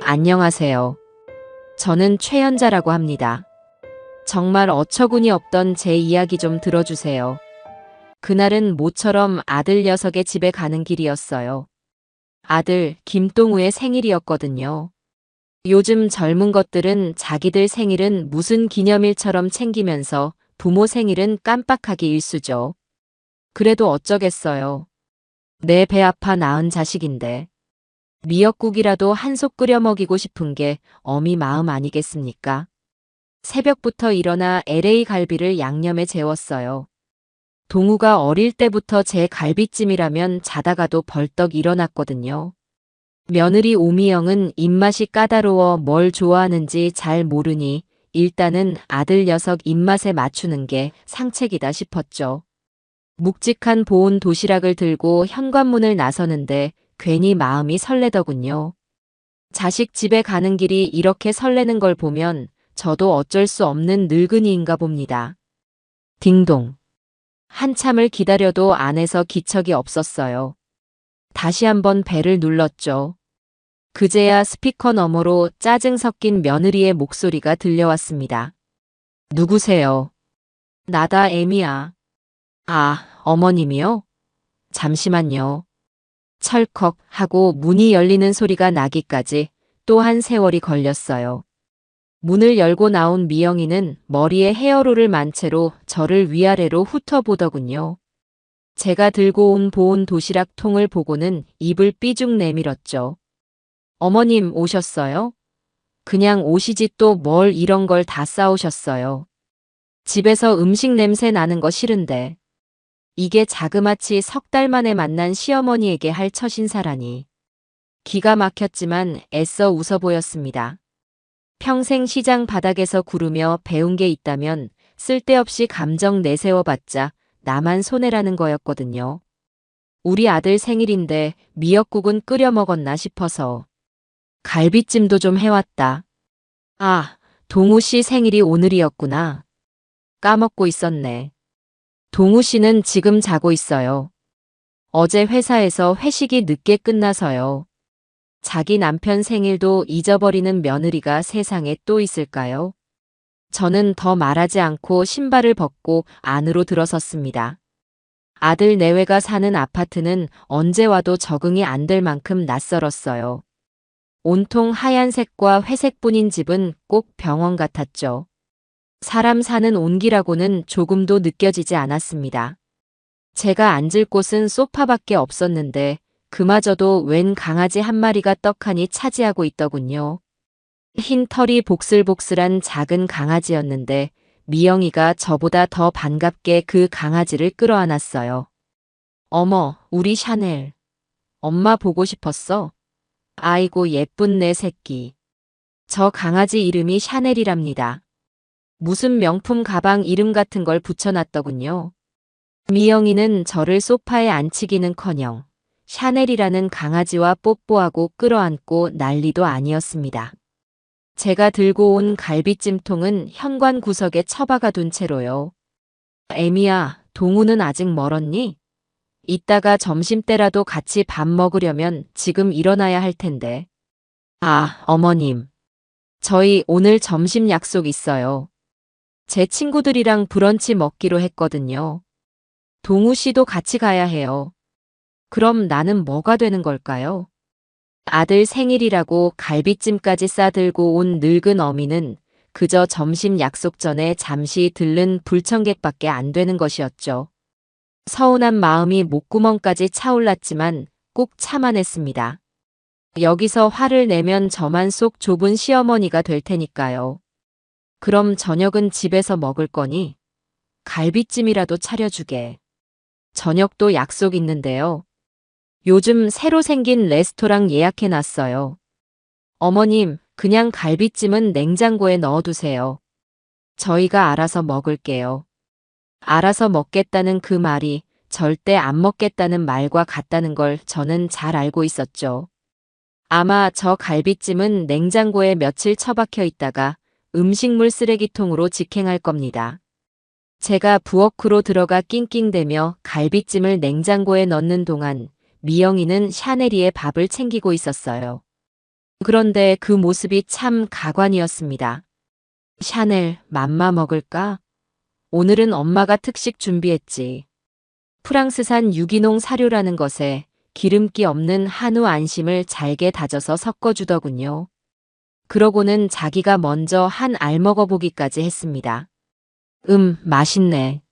안녕하세요. 저는 최연자라고 합니다. 정말 어처구니 없던 제 이야기 좀 들어주세요. 그날은 모처럼 아들 녀석의 집에 가는 길이었어요. 아들 김동우의 생일이었거든요. 요즘 젊은 것들은 자기들 생일은 무슨 기념일처럼 챙기면서 부모 생일은 깜빡하기 일쑤죠. 그래도 어쩌겠어요. 내 배 아파 낳은 자식인데. 미역국이라도 한솥 끓여 먹이고 싶은 게 어미 마음 아니겠습니까? 새벽부터 일어나 LA 갈비를 양념에 재웠어요. 동우가 어릴 때부터 제 갈비찜이라면 자다가도 벌떡 일어났거든요. 며느리 오미영은 입맛이 까다로워 뭘 좋아하는지 잘 모르니 일단은 아들 녀석 입맛에 맞추는 게 상책이다 싶었죠. 묵직한 보온 도시락을 들고 현관문을 나서는데 괜히 마음이 설레더군요. 자식 집에 가는 길이 이렇게 설레는 걸 보면 저도 어쩔 수 없는 늙은이인가 봅니다. 딩동. 한참을 기다려도 안에서 기척이 없었어요. 다시 한번 벨을 눌렀죠. 그제야 스피커 너머로 짜증 섞인 며느리의 목소리가 들려왔습니다. 누구세요? 나다 애미야. 아, 어머님이요? 잠시만요. 철컥 하고 문이 열리는 소리가 나기까지 또 한 세월이 걸렸어요. 문을 열고 나온 미영이는 머리에 헤어롤을 만 채로 저를 위아래로 훑어보더군요. 제가 들고 온 보온 도시락 통을 보고는 입을 삐죽 내밀었죠. 어머님 오셨어요? 그냥 오시지 또 뭘 이런 걸 다 싸오셨어요. 집에서 음식 냄새 나는 거 싫은데. 이게 자그마치 석 달 만에 만난 시어머니에게 할 처신사라니. 기가 막혔지만 애써 웃어 보였습니다. 평생 시장 바닥에서 구르며 배운 게 있다면 쓸데없이 감정 내세워봤자 나만 손해라는 거였거든요. 우리 아들 생일인데 미역국은 끓여 먹었나 싶어서. 갈비찜도 좀 해왔다. 아, 동우 씨 생일이 오늘이었구나. 까먹고 있었네. 동우 씨는 지금 자고 있어요. 어제 회사에서 회식이 늦게 끝나서요. 자기 남편 생일도 잊어버리는 며느리가 세상에 또 있을까요? 저는 더 말하지 않고 신발을 벗고 안으로 들어섰습니다. 아들 내외가 사는 아파트는 언제 와도 적응이 안 될 만큼 낯설었어요. 온통 하얀색과 회색뿐인 집은 꼭 병원 같았죠. 사람 사는 온기라고는 조금도 느껴지지 않았습니다. 제가 앉을 곳은 소파밖에 없었는데 그마저도 웬 강아지 한 마리가 떡하니 차지하고 있더군요. 흰 털이 복슬복슬한 작은 강아지였는데 미영이가 저보다 더 반갑게 그 강아지를 끌어안았어요. 어머, 우리 샤넬. 엄마 보고 싶었어? 아이고 예쁜 내 새끼. 저 강아지 이름이 샤넬이랍니다. 무슨 명품 가방 이름 같은 걸 붙여놨더군요. 미영이는 저를 소파에 앉히기는커녕 샤넬이라는 강아지와 뽀뽀하고 끌어안고 난리도 아니었습니다. 제가 들고 온 갈비찜통은 현관 구석에 처박아 둔 채로요. 애미야, 동우는 아직 멀었니? 이따가 점심때라도 같이 밥 먹으려면 지금 일어나야 할 텐데. 아, 어머님. 저희 오늘 점심 약속 있어요. 제 친구들이랑 브런치 먹기로 했거든요. 동우 씨도 같이 가야 해요. 그럼 나는 뭐가 되는 걸까요? 아들 생일이라고 갈비찜까지 싸들고 온 늙은 어미는 그저 점심 약속 전에 잠시 들른 불청객밖에 안 되는 것이었죠. 서운한 마음이 목구멍까지 차올랐지만 꼭 참아냈습니다. 여기서 화를 내면 저만 속 좁은 시어머니가 될 테니까요. 그럼 저녁은 집에서 먹을 거니? 갈비찜이라도 차려주게. 저녁도 약속 있는데요. 요즘 새로 생긴 레스토랑 예약해놨어요. 어머님, 그냥 갈비찜은 냉장고에 넣어두세요. 저희가 알아서 먹을게요. 알아서 먹겠다는 그 말이 절대 안 먹겠다는 말과 같다는 걸 저는 잘 알고 있었죠. 아마 저 갈비찜은 냉장고에 며칠 처박혀 있다가 음식물 쓰레기통으로 직행할 겁니다. 제가 부엌으로 들어가 낑낑대며 갈비찜을 냉장고에 넣는 동안 미영이는 샤넬이의 밥을 챙기고 있었어요. 그런데 그 모습이 참 가관이었습니다. 샤넬, 맘마 먹을까? 오늘은 엄마가 특식 준비했지. 프랑스산 유기농 사료라는 것에 기름기 없는 한우 안심을 잘게 다져서 섞어주더군요. 그러고는 자기가 먼저 한 알 먹어보기까지 했습니다. 맛있네.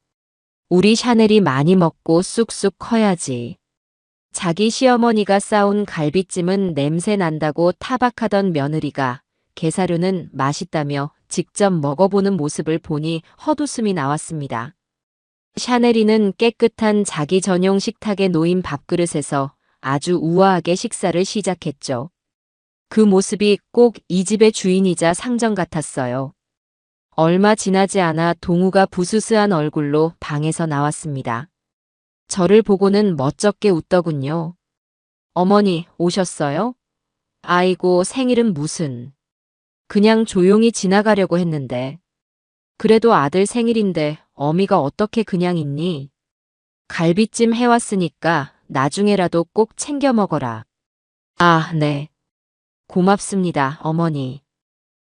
우리 샤넬이 많이 먹고 쑥쑥 커야지. 자기 시어머니가 싸운 갈비찜은 냄새 난다고 타박하던 며느리가 게사료는 맛있다며 직접 먹어보는 모습을 보니 헛웃음이 나왔습니다. 샤넬이는 깨끗한 자기 전용 식탁에 놓인 밥그릇에서 아주 우아하게 식사를 시작했죠. 그 모습이 꼭 이 집의 주인이자 상정 같았어요. 얼마 지나지 않아 동우가 부스스한 얼굴로 방에서 나왔습니다. 저를 보고는 멋쩍게 웃더군요. 어머니, 오셨어요? 아이고, 생일은 무슨. 그냥 조용히 지나가려고 했는데. 그래도 아들 생일인데 어미가 어떻게 그냥 있니? 갈비찜 해왔으니까 나중에라도 꼭 챙겨 먹어라. 아, 네. 고맙습니다, 어머니.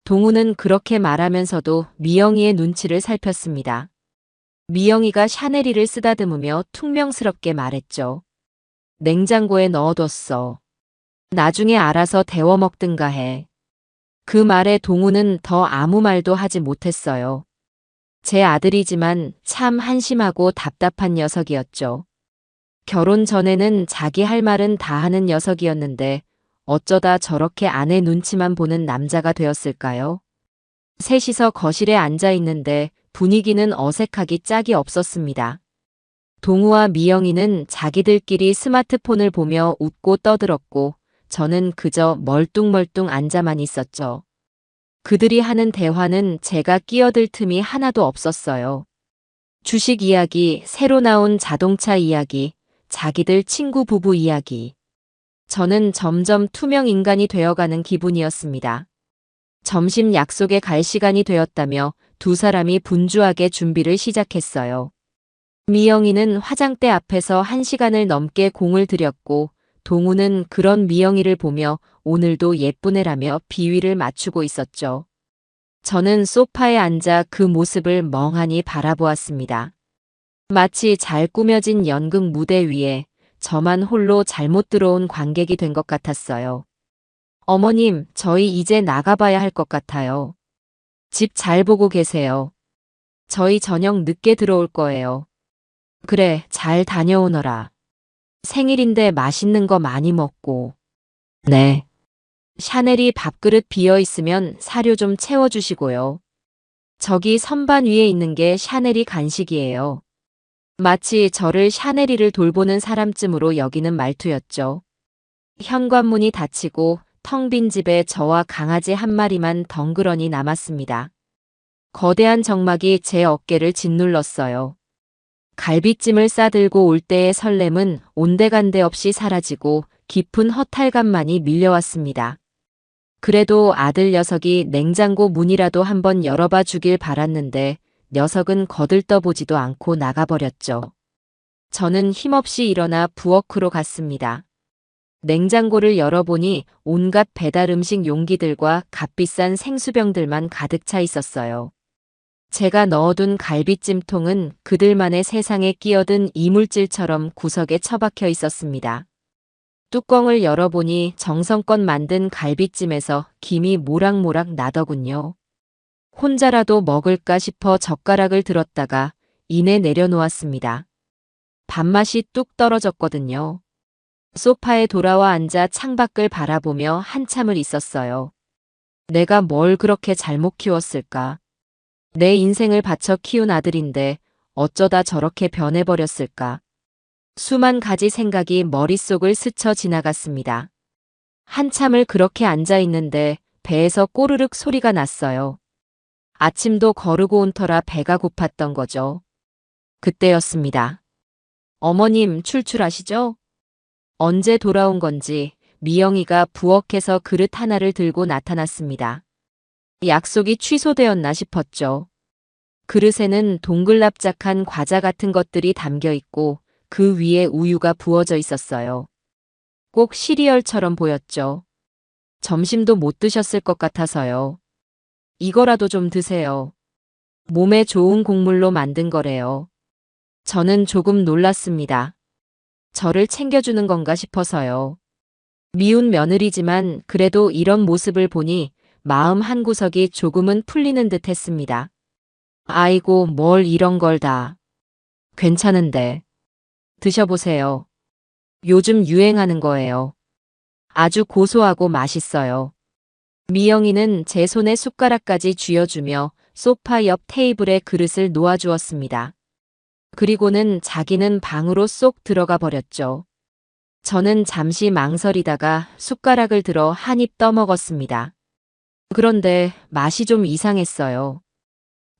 동우는 그렇게 말하면서도 미영이의 눈치를 살폈습니다. 미영이가 샤넬이를 쓰다듬으며 퉁명스럽게 말했죠. 냉장고에 넣어뒀어. 나중에 알아서 데워 먹든가 해. 그 말에 동우는 더 아무 말도 하지 못했어요. 제 아들이지만 참 한심하고 답답한 녀석이었죠. 결혼 전에는 자기 할 말은 다 하는 녀석이었는데 어쩌다 저렇게 아내 눈치만 보는 남자가 되었을까요? 셋이서 거실에 앉아 있는데 분위기는 어색하기 짝이 없었습니다. 동우와 미영이는 자기들끼리 스마트폰을 보며 웃고 떠들었고 저는 그저 멀뚱멀뚱 앉아만 있었죠. 그들이 하는 대화는 제가 끼어들 틈이 하나도 없었어요. 주식 이야기, 새로 나온 자동차 이야기, 자기들 친구 부부 이야기. 저는 점점 투명 인간이 되어가는 기분이었습니다. 점심 약속에 갈 시간이 되었다며 두 사람이 분주하게 준비를 시작했어요. 미영이는 화장대 앞에서 1시간을 넘게 공을 들였고 동우는 그런 미영이를 보며 오늘도 예쁜 애라며 비위를 맞추고 있었죠. 저는 소파에 앉아 그 모습을 멍하니 바라보았습니다. 마치 잘 꾸며진 연극 무대 위에 저만 홀로 잘못 들어온 관객이 된 것 같았어요. 어머님, 저희 이제 나가봐야 할 것 같아요. 집 잘 보고 계세요. 저희 저녁 늦게 들어올 거예요. 그래, 잘 다녀오너라. 생일인데 맛있는 거 많이 먹고. 네. 샤넬이 밥그릇 비어 있으면 사료 좀 채워주시고요. 저기 선반 위에 있는 게 샤넬이 간식이에요. 마치 저를 샤넬이를 돌보는 사람쯤으로 여기는 말투였죠. 현관문이 닫히고 텅 빈 집에 저와 강아지 한 마리만 덩그러니 남았습니다. 거대한 정막이 제 어깨를 짓눌렀어요. 갈비찜을 싸들고 올 때의 설렘은 온데간데 없이 사라지고 깊은 허탈감만이 밀려왔습니다. 그래도 아들 녀석이 냉장고 문이라도 한번 열어봐 주길 바랐는데 녀석은 거들떠보지도 않고 나가버렸죠. 저는 힘없이 일어나 부엌으로 갔습니다. 냉장고를 열어보니 온갖 배달 음식 용기들과 값비싼 생수병들만 가득 차 있었어요. 제가 넣어둔 갈비찜통은 그들만의 세상에 끼어든 이물질처럼 구석에 처박혀 있었습니다. 뚜껑을 열어보니 정성껏 만든 갈비찜에서 김이 모락모락 나더군요. 혼자라도 먹을까 싶어 젓가락을 들었다가 이내 내려놓았습니다. 밥맛이 뚝 떨어졌거든요. 소파에 돌아와 앉아 창밖을 바라보며 한참을 있었어요. 내가 뭘 그렇게 잘못 키웠을까? 내 인생을 바쳐 키운 아들인데 어쩌다 저렇게 변해버렸을까? 수만 가지 생각이 머릿속을 스쳐 지나갔습니다. 한참을 그렇게 앉아 있는데 배에서 꼬르륵 소리가 났어요. 아침도 거르고 온 터라 배가 고팠던 거죠. 그때였습니다. 어머님 출출하시죠? 언제 돌아온 건지 미영이가 부엌에서 그릇 하나를 들고 나타났습니다. 약속이 취소되었나 싶었죠. 그릇에는 동글납작한 과자 같은 것들이 담겨 있고 그 위에 우유가 부어져 있었어요. 꼭 시리얼처럼 보였죠. 점심도 못 드셨을 것 같아서요. 이거라도 좀 드세요. 몸에 좋은 곡물로 만든 거래요. 저는 조금 놀랐습니다. 저를 챙겨주는 건가 싶어서요. 미운 며느리지만 그래도 이런 모습을 보니 마음 한구석이 조금은 풀리는 듯 했습니다. 아이고, 뭘 이런 걸 다. 괜찮은데. 드셔보세요. 요즘 유행하는 거예요. 아주 고소하고 맛있어요. 미영이는 제 손에 숟가락까지 쥐어주며 소파 옆 테이블에 그릇을 놓아주었습니다. 그리고는 자기는 방으로 쏙 들어가 버렸죠. 저는 잠시 망설이다가 숟가락을 들어 한 입 떠먹었습니다. 그런데 맛이 좀 이상했어요.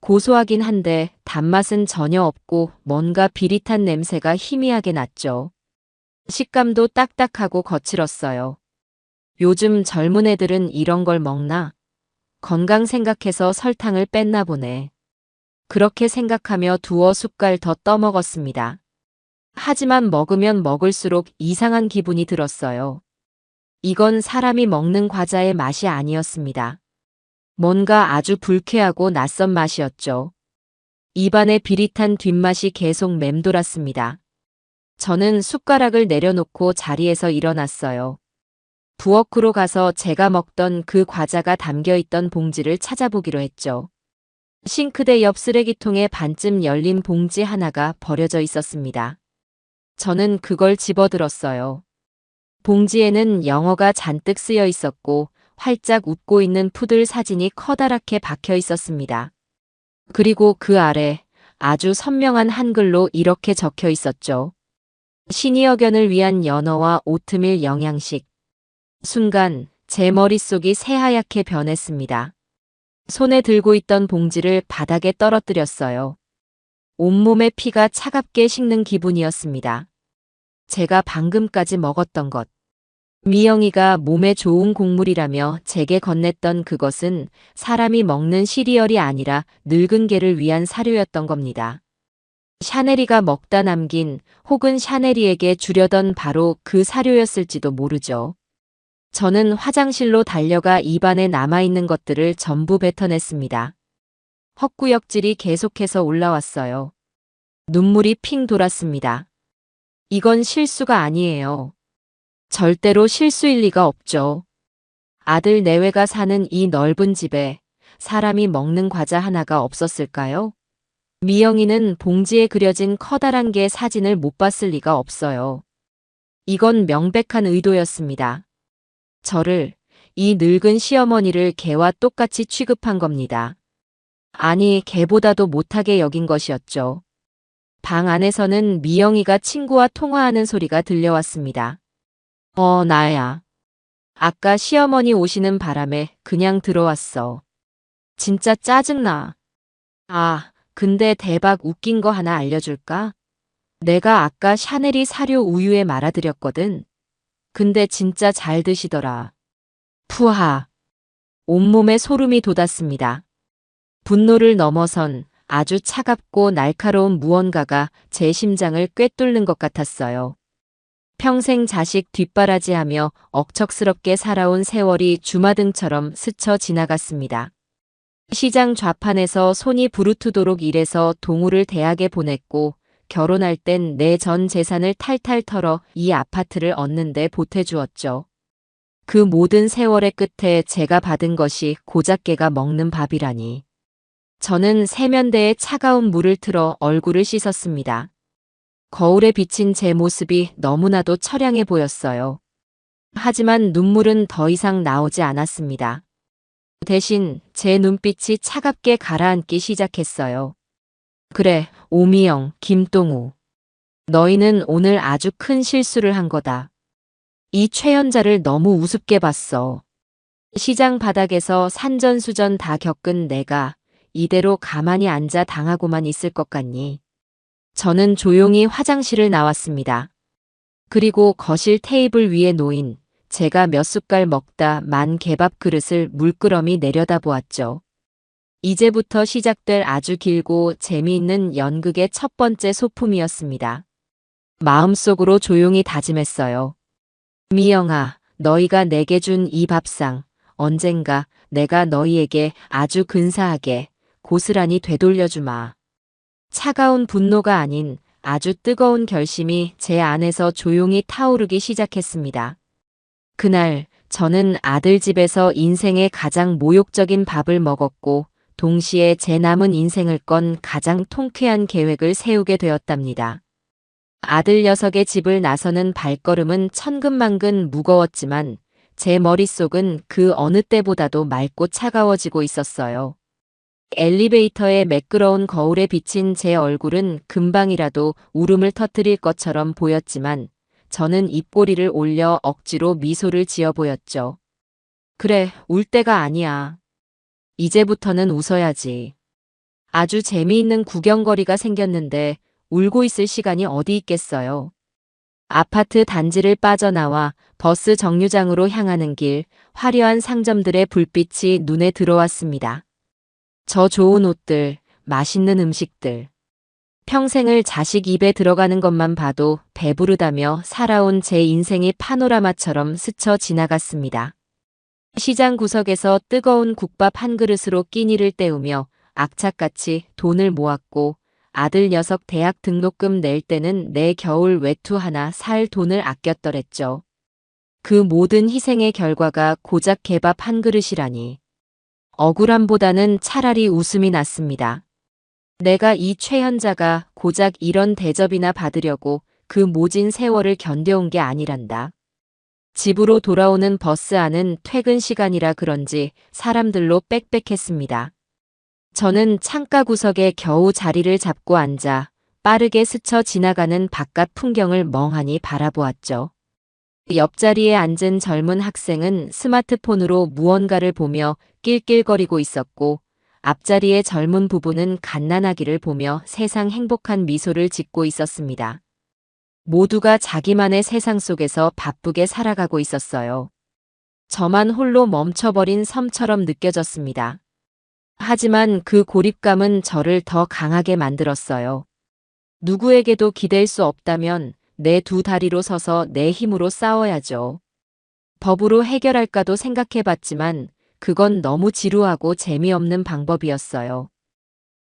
고소하긴 한데 단맛은 전혀 없고 뭔가 비릿한 냄새가 희미하게 났죠. 식감도 딱딱하고 거칠었어요. 요즘 젊은 애들은 이런 걸 먹나? 건강 생각해서 설탕을 뺐나 보네. 그렇게 생각하며 두어 숟갈 더 떠먹었습니다. 하지만 먹으면 먹을수록 이상한 기분이 들었어요. 이건 사람이 먹는 과자의 맛이 아니었습니다. 뭔가 아주 불쾌하고 낯선 맛이었죠. 입안에 비릿한 뒷맛이 계속 맴돌았습니다. 저는 숟가락을 내려놓고 자리에서 일어났어요. 부엌으로 가서 제가 먹던 그 과자가 담겨있던 봉지를 찾아보기로 했죠. 싱크대 옆 쓰레기통에 반쯤 열린 봉지 하나가 버려져 있었습니다. 저는 그걸 집어들었어요. 봉지에는 영어가 잔뜩 쓰여 있었고 활짝 웃고 있는 푸들 사진이 커다랗게 박혀 있었습니다. 그리고 그 아래 아주 선명한 한글로 이렇게 적혀 있었죠. 시니어견을 위한 연어와 오트밀 영양식. 순간 제 머릿속이 새하얗게 변했습니다. 손에 들고 있던 봉지를 바닥에 떨어뜨렸어요. 온몸에 피가 차갑게 식는 기분이었습니다. 제가 방금까지 먹었던 것. 미영이가 몸에 좋은 곡물이라며 제게 건넸던 그것은 사람이 먹는 시리얼이 아니라 늙은 개를 위한 사료였던 겁니다. 샤넬이가 먹다 남긴 혹은 샤넬이에게 주려던 바로 그 사료였을지도 모르죠. 저는 화장실로 달려가 입안에 남아있는 것들을 전부 뱉어냈습니다. 헛구역질이 계속해서 올라왔어요. 눈물이 핑 돌았습니다. 이건 실수가 아니에요. 절대로 실수일 리가 없죠. 아들 내외가 사는 이 넓은 집에 사람이 먹는 과자 하나가 없었을까요? 미영이는 봉지에 그려진 커다란 개 사진을 못 봤을 리가 없어요. 이건 명백한 의도였습니다. 저를, 이 늙은 시어머니를 개와 똑같이 취급한 겁니다. 아니, 개보다도 못하게 여긴 것이었죠. 방 안에서는 미영이가 친구와 통화하는 소리가 들려왔습니다. 나야. 아까 시어머니 오시는 바람에 그냥 들어왔어. 진짜 짜증나. 아, 근데 대박 웃긴 거 하나 알려줄까? 내가 아까 샤넬이 사료 우유에 말아드렸거든. 근데 진짜 잘 드시더라. 푸하. 온몸에 소름이 돋았습니다. 분노를 넘어선 아주 차갑고 날카로운 무언가가 제 심장을 꿰뚫는 것 같았어요. 평생 자식 뒷바라지하며 억척스럽게 살아온 세월이 주마등처럼 스쳐 지나갔습니다. 시장 좌판에서 손이 부르트도록 일해서 동우를 대학에 보냈고 결혼할 땐 내 전 재산을 탈탈 털어 이 아파트를 얻는데 보태주었죠. 그 모든 세월의 끝에 제가 받은 것이 고작 개가 먹는 밥이라니. 저는 세면대에 차가운 물을 틀어 얼굴을 씻었습니다. 거울에 비친 제 모습이 너무나도 처량해 보였어요. 하지만 눈물은 더 이상 나오지 않았습니다. 대신 제 눈빛이 차갑게 가라앉기 시작했어요. 그래, 오미영, 김동우. 너희는 오늘 아주 큰 실수를 한 거다. 이 최연자를 너무 우습게 봤어. 시장 바닥에서 산전수전 다 겪은 내가 이대로 가만히 앉아 당하고만 있을 것 같니? 저는 조용히 화장실을 나왔습니다. 그리고 거실 테이블 위에 놓인 제가 몇 숟갈 먹다 만 개밥 그릇을 물끄러미 내려다보았죠. 이제부터 시작될 아주 길고 재미있는 연극의 첫 번째 소품이었습니다. 마음속으로 조용히 다짐했어요. 미영아, 너희가 내게 준 이 밥상, 언젠가 내가 너희에게 아주 근사하게 고스란히 되돌려주마. 차가운 분노가 아닌 아주 뜨거운 결심이 제 안에서 조용히 타오르기 시작했습니다. 그날 저는 아들 집에서 인생의 가장 모욕적인 밥을 먹었고 동시에 제 남은 인생을 건 가장 통쾌한 계획을 세우게 되었답니다. 아들 녀석의 집을 나서는 발걸음은 천근만근 무거웠지만 제 머릿속은 그 어느 때보다도 맑고 차가워지고 있었어요. 엘리베이터의 매끄러운 거울에 비친 제 얼굴은 금방이라도 울음을 터뜨릴 것처럼 보였지만 저는 입꼬리를 올려 억지로 미소를 지어 보였죠. 그래, 울 때가 아니야. 이제부터는 웃어야지. 아주 재미있는 구경거리가 생겼는데 울고 있을 시간이 어디 있겠어요. 아파트 단지를 빠져나와 버스 정류장으로 향하는 길, 화려한 상점들의 불빛이 눈에 들어왔습니다. 저 좋은 옷들, 맛있는 음식들. 평생을 자식 입에 들어가는 것만 봐도 배부르다며 살아온 제 인생이 파노라마처럼 스쳐 지나갔습니다. 시장 구석에서 뜨거운 국밥 한 그릇으로 끼니를 때우며 악착같이 돈을 모았고 아들 녀석 대학 등록금 낼 때는 내 겨울 외투 하나 살 돈을 아꼈더랬죠. 그 모든 희생의 결과가 고작 개밥 한 그릇이라니. 억울함보다는 차라리 웃음이 났습니다. 내가 이 최현자가 고작 이런 대접이나 받으려고 그 모진 세월을 견뎌온 게 아니란다. 집으로 돌아오는 버스 안은 퇴근 시간이라 그런지 사람들로 빽빽했습니다. 저는 창가 구석에 겨우 자리를 잡고 앉아 빠르게 스쳐 지나가는 바깥 풍경을 멍하니 바라보았죠. 옆자리에 앉은 젊은 학생은 스마트폰으로 무언가를 보며 낄낄거리고 있었고 앞자리의 젊은 부부는 갓난아기를 보며 세상 행복한 미소를 짓고 있었습니다. 모두가 자기만의 세상 속에서 바쁘게 살아가고 있었어요. 저만 홀로 멈춰버린 섬처럼 느껴졌습니다. 하지만 그 고립감은 저를 더 강하게 만들었어요. 누구에게도 기댈 수 없다면 내 두 다리로 서서 내 힘으로 싸워야죠. 법으로 해결할까도 생각해봤지만 그건 너무 지루하고 재미없는 방법이었어요.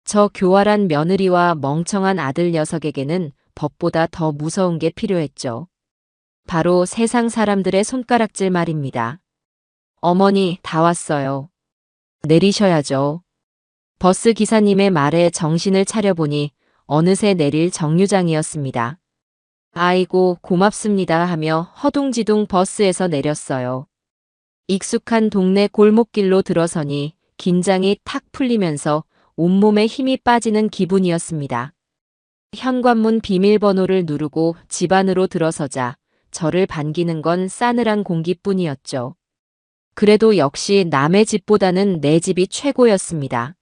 저 교활한 며느리와 멍청한 아들 녀석에게는 법보다 더 무서운 게 필요했죠. 바로 세상 사람들의 손가락질 말입니다. 어머니, 다 왔어요. 내리셔야죠. 버스 기사님의 말에 정신을 차려보니 어느새 내릴 정류장이었습니다. 아이고, 고맙습니다 하며 허둥지둥 버스에서 내렸어요. 익숙한 동네 골목길로 들어서니 긴장이 탁 풀리면서 온몸에 힘이 빠지는 기분이었습니다. 현관문 비밀번호를 누르고 집 안으로 들어서자 저를 반기는 건 싸늘한 공기뿐이었죠. 그래도 역시 남의 집보다는 내 집이 최고였습니다.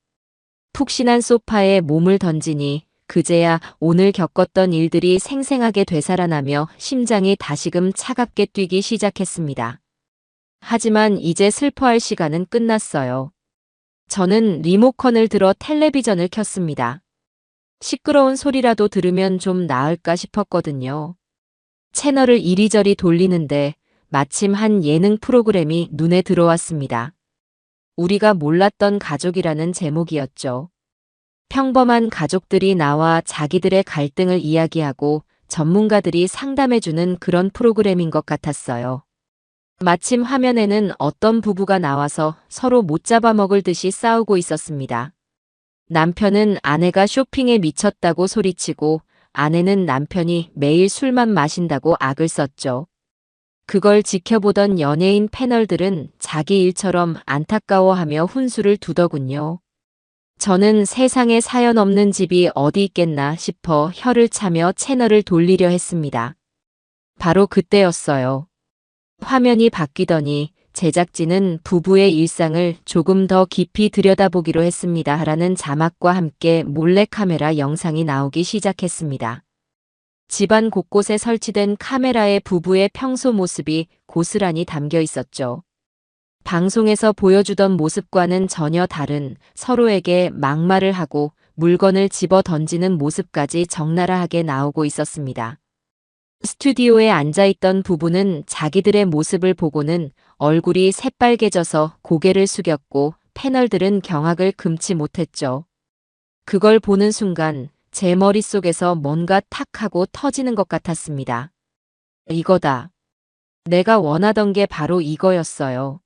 푹신한 소파에 몸을 던지니 그제야 오늘 겪었던 일들이 생생하게 되살아나며 심장이 다시금 차갑게 뛰기 시작했습니다. 하지만 이제 슬퍼할 시간은 끝났어요. 저는 리모컨을 들어 텔레비전을 켰습니다. 시끄러운 소리라도 들으면 좀 나을까 싶었거든요. 채널을 이리저리 돌리는데 마침 한 예능 프로그램이 눈에 들어왔습니다. 우리가 몰랐던 가족이라는 제목이었죠. 평범한 가족들이 나와 자기들의 갈등을 이야기하고 전문가들이 상담해주는 그런 프로그램인 것 같았어요. 마침 화면에는 어떤 부부가 나와서 서로 못 잡아먹을 듯이 싸우고 있었습니다. 남편은 아내가 쇼핑에 미쳤다고 소리치고 아내는 남편이 매일 술만 마신다고 악을 썼죠. 그걸 지켜보던 연예인 패널들은 자기 일처럼 안타까워하며 훈수를 두더군요. 저는 세상에 사연 없는 집이 어디 있겠나 싶어 혀를 차며 채널을 돌리려 했습니다. 바로 그때였어요. 화면이 바뀌더니 제작진은 부부의 일상을 조금 더 깊이 들여다보기로 했습니다. 라는 자막과 함께 몰래카메라 영상이 나오기 시작했습니다. 집안 곳곳에 설치된 카메라에 부부의 평소 모습이 고스란히 담겨 있었죠. 방송에서 보여주던 모습과는 전혀 다른 서로에게 막말을 하고 물건을 집어 던지는 모습까지 적나라하게 나오고 있었습니다. 스튜디오에 앉아있던 부부는 자기들의 모습을 보고는 얼굴이 새빨개져서 고개를 숙였고 패널들은 경악을 금치 못했죠. 그걸 보는 순간 제 머릿속에서 뭔가 탁 하고 터지는 것 같았습니다. 이거다. 내가 원하던 게 바로 이거였어요.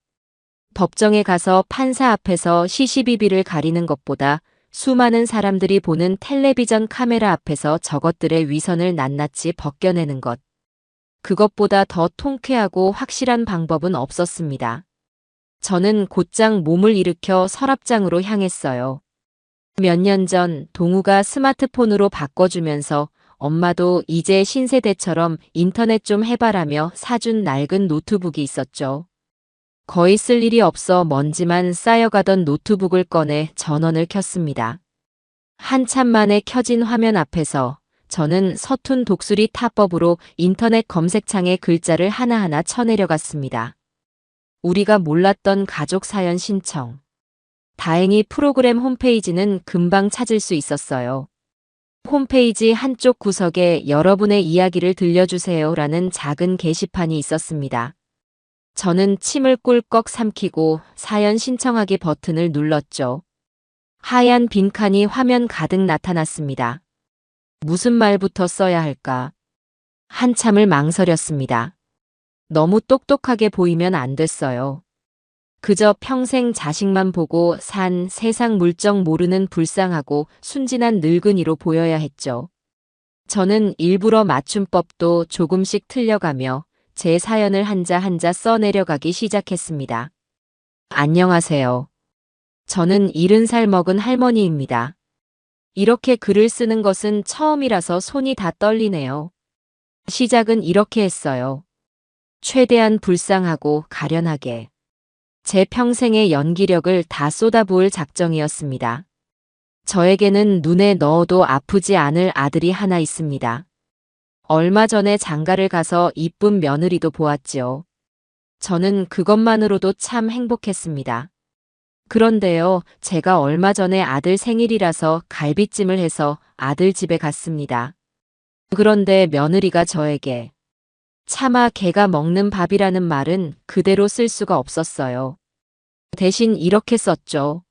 법정에 가서 판사 앞에서 시시비비를 가리는 것보다 수많은 사람들이 보는 텔레비전 카메라 앞에서 저것들의 위선을 낱낱이 벗겨내는 것. 그것보다 더 통쾌하고 확실한 방법은 없었습니다. 저는 곧장 몸을 일으켜 서랍장으로 향했어요. 몇 년 전 동우가 스마트폰으로 바꿔주면서 엄마도 이제 신세대처럼 인터넷 좀 해봐라며 사준 낡은 노트북이 있었죠. 거의 쓸 일이 없어 먼지만 쌓여가던 노트북을 꺼내 전원을 켰습니다. 한참 만에 켜진 화면 앞에서 저는 서툰 독수리 타법으로 인터넷 검색창에 글자를 하나하나 쳐내려갔습니다. 우리가 몰랐던 가족 사연 신청. 다행히 프로그램 홈페이지는 금방 찾을 수 있었어요. 홈페이지 한쪽 구석에 여러분의 이야기를 들려주세요라는 작은 게시판이 있었습니다. 저는 침을 꿀꺽 삼키고 사연 신청하기 버튼을 눌렀죠. 하얀 빈칸이 화면 가득 나타났습니다. 무슨 말부터 써야 할까? 한참을 망설였습니다. 너무 똑똑하게 보이면 안 됐어요. 그저 평생 자식만 보고 산 세상 물정 모르는 불쌍하고 순진한 늙은이로 보여야 했죠. 저는 일부러 맞춤법도 조금씩 틀려가며 제 사연을 한자 한자 써내려가기 시작했습니다. 안녕하세요. 저는 70살 먹은 할머니입니다. 이렇게 글을 쓰는 것은 처음이라서 손이 다 떨리네요. 시작은 이렇게 했어요. 최대한 불쌍하고 가련하게. 제 평생의 연기력을 다 쏟아부을 작정이었습니다. 저에게는 눈에 넣어도 아프지 않을 아들이 하나 있습니다. 얼마 전에 장가를 가서 이쁜 며느리도 보았지요. 저는 그것만으로도 참 행복했습니다. 그런데요, 제가 얼마 전에 아들 생일이라서 갈비찜을 해서 아들 집에 갔습니다. 그런데 며느리가 저에게 차마 개가 먹는 밥이라는 말은 그대로 쓸 수가 없었어요. 대신 이렇게 썼죠.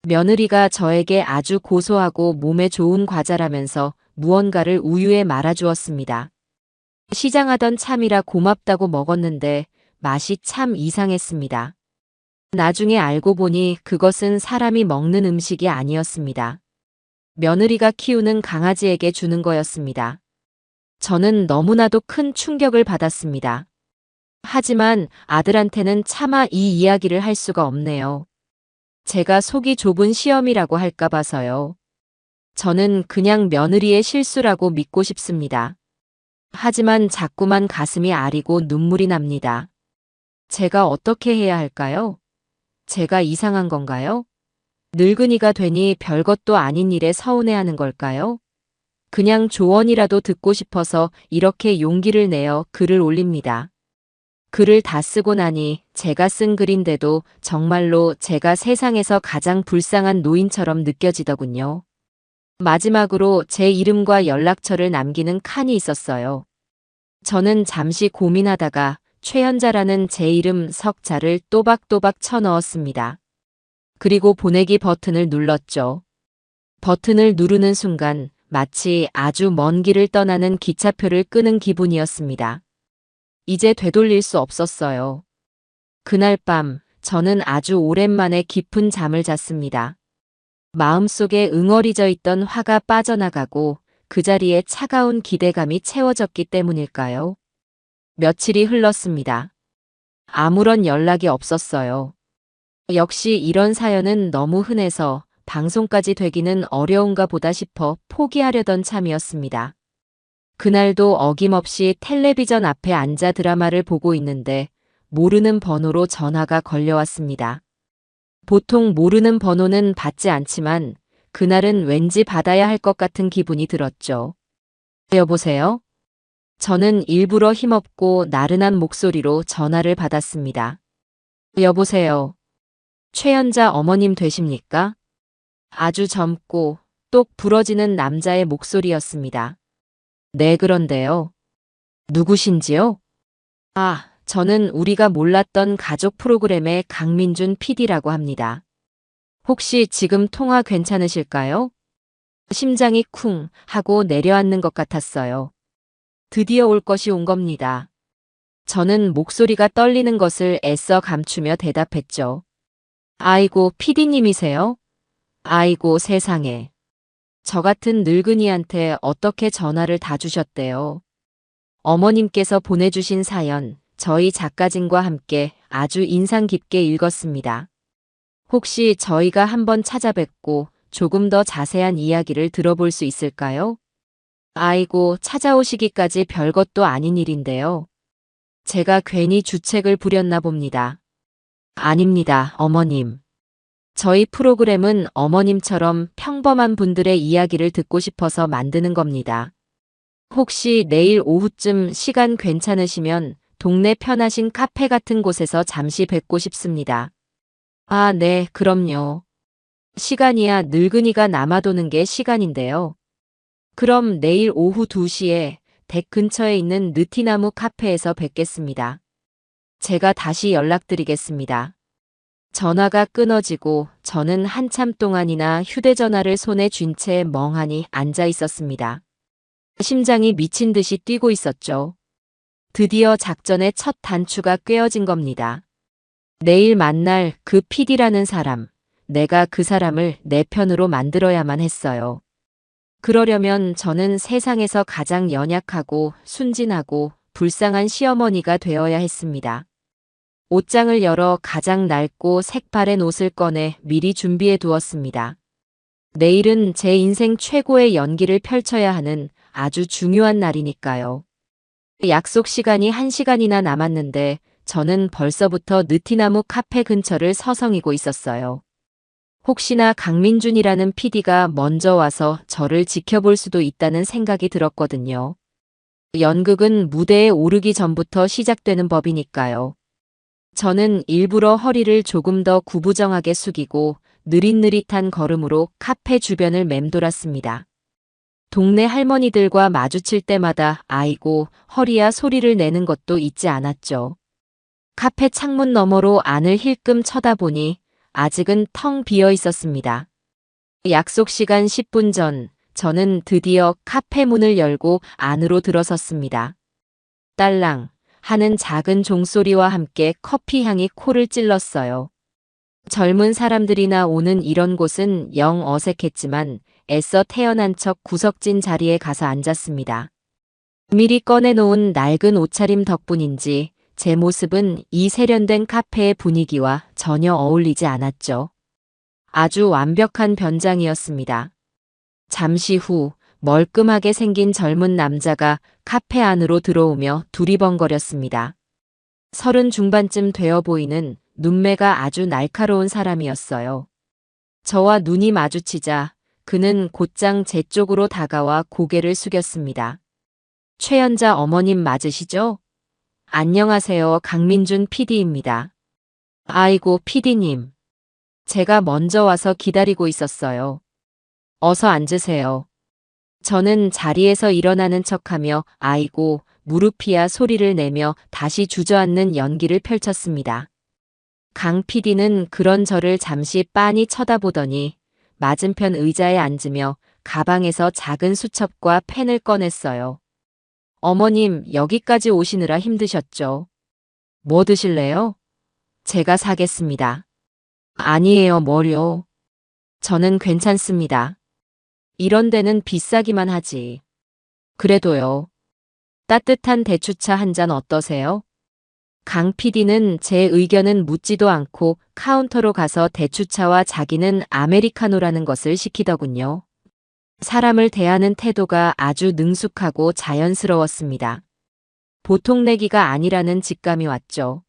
며느리가 저에게 아주 고소하고 몸에 좋은 과자라면서 무언가를 우유에 말아주었습니다. 시장하던 참이라 고맙다고 먹었는데 맛이 참 이상했습니다. 나중에 알고 보니 그것은 사람이 먹는 음식이 아니었습니다. 며느리가 키우는 강아지에게 주는 거였습니다. 저는 너무나도 큰 충격을 받았습니다. 하지만 아들한테는 차마 이 이야기를 할 수가 없네요. 제가 속이 좁은 시험이라고 할까 봐서요. 저는 그냥 며느리의 실수라고 믿고 싶습니다. 하지만 자꾸만 가슴이 아리고 눈물이 납니다. 제가 어떻게 해야 할까요? 제가 이상한 건가요? 늙은이가 되니 별것도 아닌 일에 서운해하는 걸까요? 그냥 조언이라도 듣고 싶어서 이렇게 용기를 내어 글을 올립니다. 글을 다 쓰고 나니 제가 쓴 글인데도 정말로 제가 세상에서 가장 불쌍한 노인처럼 느껴지더군요. 마지막으로 제 이름과 연락처를 남기는 칸이 있었어요. 저는 잠시 고민하다가 최연자라는 제 이름 석자를 또박또박 쳐넣었습니다. 그리고 보내기 버튼을 눌렀죠. 버튼을 누르는 순간 마치 아주 먼 길을 떠나는 기차표를 끄는 기분이었습니다. 이제 되돌릴 수 없었어요. 그날 밤 저는 아주 오랜만에 깊은 잠을 잤습니다. 마음속에 응어리져 있던 화가 빠져나가고 그 자리에 차가운 기대감이 채워졌기 때문일까요? 며칠이 흘렀습니다. 아무런 연락이 없었어요. 역시 이런 사연은 너무 흔해서 방송까지 되기는 어려운가 보다 싶어 포기하려던 참이었습니다. 그날도 어김없이 텔레비전 앞에 앉아 드라마를 보고 있는데 모르는 번호로 전화가 걸려왔습니다. 보통 모르는 번호는 받지 않지만 그날은 왠지 받아야 할 것 같은 기분이 들었죠. 여보세요? 저는 일부러 힘없고 나른한 목소리로 전화를 받았습니다. 여보세요? 최연자 어머님 되십니까? 아주 젊고 똑 부러지는 남자의 목소리였습니다. 네, 그런데요. 누구신지요? 아, 저는 우리가 몰랐던 가족 프로그램의 강민준 PD라고 합니다. 혹시 지금 통화 괜찮으실까요? 심장이 쿵 하고 내려앉는 것 같았어요. 드디어 올 것이 온 겁니다. 저는 목소리가 떨리는 것을 애써 감추며 대답했죠. 아이고, PD님이세요? 아이고, 세상에. 저 같은 늙은이한테 어떻게 전화를 다 주셨대요. 어머님께서 보내주신 사연, 저희 작가진과 함께 아주 인상 깊게 읽었습니다. 혹시 저희가 한번 찾아뵙고 조금 더 자세한 이야기를 들어볼 수 있을까요? 아이고, 찾아오시기까지 별것도 아닌 일인데요. 제가 괜히 주책을 부렸나 봅니다. 아닙니다, 어머님. 저희 프로그램은 어머님처럼 평범한 분들의 이야기를 듣고 싶어서 만드는 겁니다. 혹시 내일 오후쯤 시간 괜찮으시면 동네 편하신 카페 같은 곳에서 잠시 뵙고 싶습니다. 아, 네, 그럼요. 시간이야 늙은이가 남아도는 게 시간인데요. 그럼 내일 오후 2시에 댁 근처에 있는 느티나무 카페에서 뵙겠습니다. 제가 다시 연락드리겠습니다. 전화가 끊어지고 저는 한참 동안이나 휴대전화를 손에 쥔 채 멍하니 앉아 있었습니다. 심장이 미친 듯이 뛰고 있었죠. 드디어 작전의 첫 단추가 꿰어진 겁니다. 내일 만날 그 PD라는 사람, 내가 그 사람을 내 편으로 만들어야만 했어요. 그러려면 저는 세상에서 가장 연약하고 순진하고 불쌍한 시어머니가 되어야 했습니다. 옷장을 열어 가장 낡고 색바랜 옷을 꺼내 미리 준비해 두었습니다. 내일은 제 인생 최고의 연기를 펼쳐야 하는 아주 중요한 날이니까요. 약속 시간이 1시간이나 남았는데 저는 벌써부터 느티나무 카페 근처를 서성이고 있었어요. 혹시나 강민준이라는 PD가 먼저 와서 저를 지켜볼 수도 있다는 생각이 들었거든요. 연극은 무대에 오르기 전부터 시작되는 법이니까요. 저는 일부러 허리를 조금 더 구부정하게 숙이고 느릿느릿한 걸음으로 카페 주변을 맴돌았습니다. 동네 할머니들과 마주칠 때마다 아이고 허리야 소리를 내는 것도 잊지 않았죠. 카페 창문 너머로 안을 힐끔 쳐다보니 아직은 텅 비어 있었습니다. 약속 시간 10분 전 저는 드디어 카페 문을 열고 안으로 들어섰습니다. 딸랑 하는 작은 종소리와 함께 커피 향이 코를 찔렀어요. 젊은 사람들이나 오는 이런 곳은 영 어색했지만 애써 태어난 척 구석진 자리에 가서 앉았습니다. 미리 꺼내놓은 낡은 옷차림 덕분인지 제 모습은 이 세련된 카페의 분위기와 전혀 어울리지 않았죠. 아주 완벽한 변장이었습니다. 잠시 후 멀끔하게 생긴 젊은 남자가 카페 안으로 들어오며 두리번거렸습니다. 30 중반쯤 되어 보이는 눈매가 아주 날카로운 사람이었어요. 저와 눈이 마주치자 그는 곧장 제 쪽으로 다가와 고개를 숙였습니다. 최연자 어머님 맞으시죠? 안녕하세요. 강민준 PD입니다. 아이고, PD님. 제가 먼저 와서 기다리고 있었어요. 어서 앉으세요. 저는 자리에서 일어나는 척하며 아이고, 무릎이야 소리를 내며 다시 주저앉는 연기를 펼쳤습니다. 강 PD는 그런 저를 잠시 빤히 쳐다보더니 맞은편 의자에 앉으며 가방에서 작은 수첩과 펜을 꺼냈어요. 어머님, 여기까지 오시느라 힘드셨죠? 뭐 드실래요? 제가 사겠습니다. 아니에요, 뭘요? 저는 괜찮습니다. 이런 데는 비싸기만 하지. 그래도요. 따뜻한 대추차 한 잔 어떠세요? 강 PD는 제 의견은 묻지도 않고 카운터로 가서 대추차와 자기는 아메리카노라는 것을 시키더군요. 사람을 대하는 태도가 아주 능숙하고 자연스러웠습니다. 보통 내기가 아니라는 직감이 왔죠.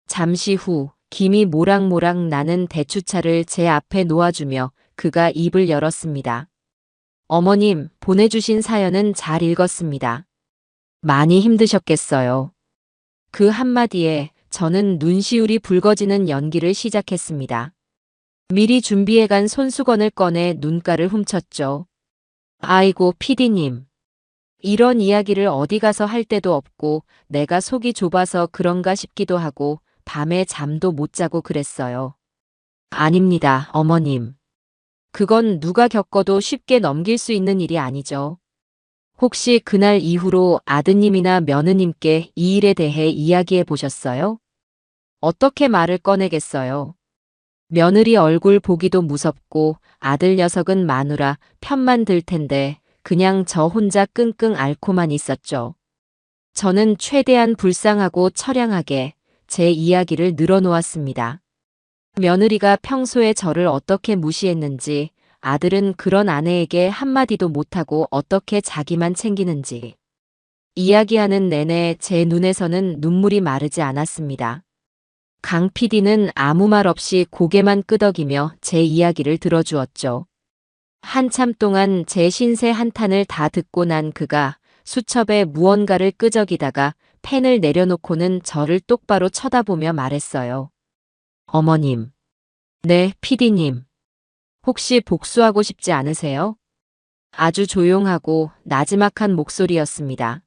잠시 후 김이 모락모락 나는 대추차를 제 앞에 놓아주며 그가 입을 열었습니다. 어머님, 보내주신 사연은 잘 읽었습니다. 많이 힘드셨겠어요. 그 한마디에 저는 눈시울이 붉어지는 연기를 시작했습니다. 미리 준비해간 손수건을 꺼내 눈가를 훔쳤죠. 아이고, PD님. 이런 이야기를 어디 가서 할 데도 없고 내가 속이 좁아서 그런가 싶기도 하고 밤에 잠도 못 자고 그랬어요. 아닙니다, 어머님. 그건 누가 겪어도 쉽게 넘길 수 있는 일이 아니죠. 혹시 그날 이후로 아드님이나 며느님께 이 일에 대해 이야기해 보셨어요? 어떻게 말을 꺼내겠어요? 며느리 얼굴 보기도 무섭고 아들 녀석은 마누라 편만 들 텐데 그냥 저 혼자 끙끙 앓고만 있었죠. 저는 최대한 불쌍하고 처량하게 제 이야기를 늘어놓았습니다. 며느리가 평소에 저를 어떻게 무시했는지, 아들은 그런 아내에게 한마디도 못하고 어떻게 자기만 챙기는지. 이야기하는 내내 제 눈에서는 눈물이 마르지 않았습니다. 강 PD는 아무 말 없이 고개만 끄덕이며 제 이야기를 들어주었죠. 한참 동안 제 신세 한탄을 다 듣고 난 그가 수첩에 무언가를 끄적이다가 펜을 내려놓고는 저를 똑바로 쳐다보며 말했어요. 어머님. 네, PD님. 혹시 복수하고 싶지 않으세요? 아주 조용하고 나지막한 목소리였습니다.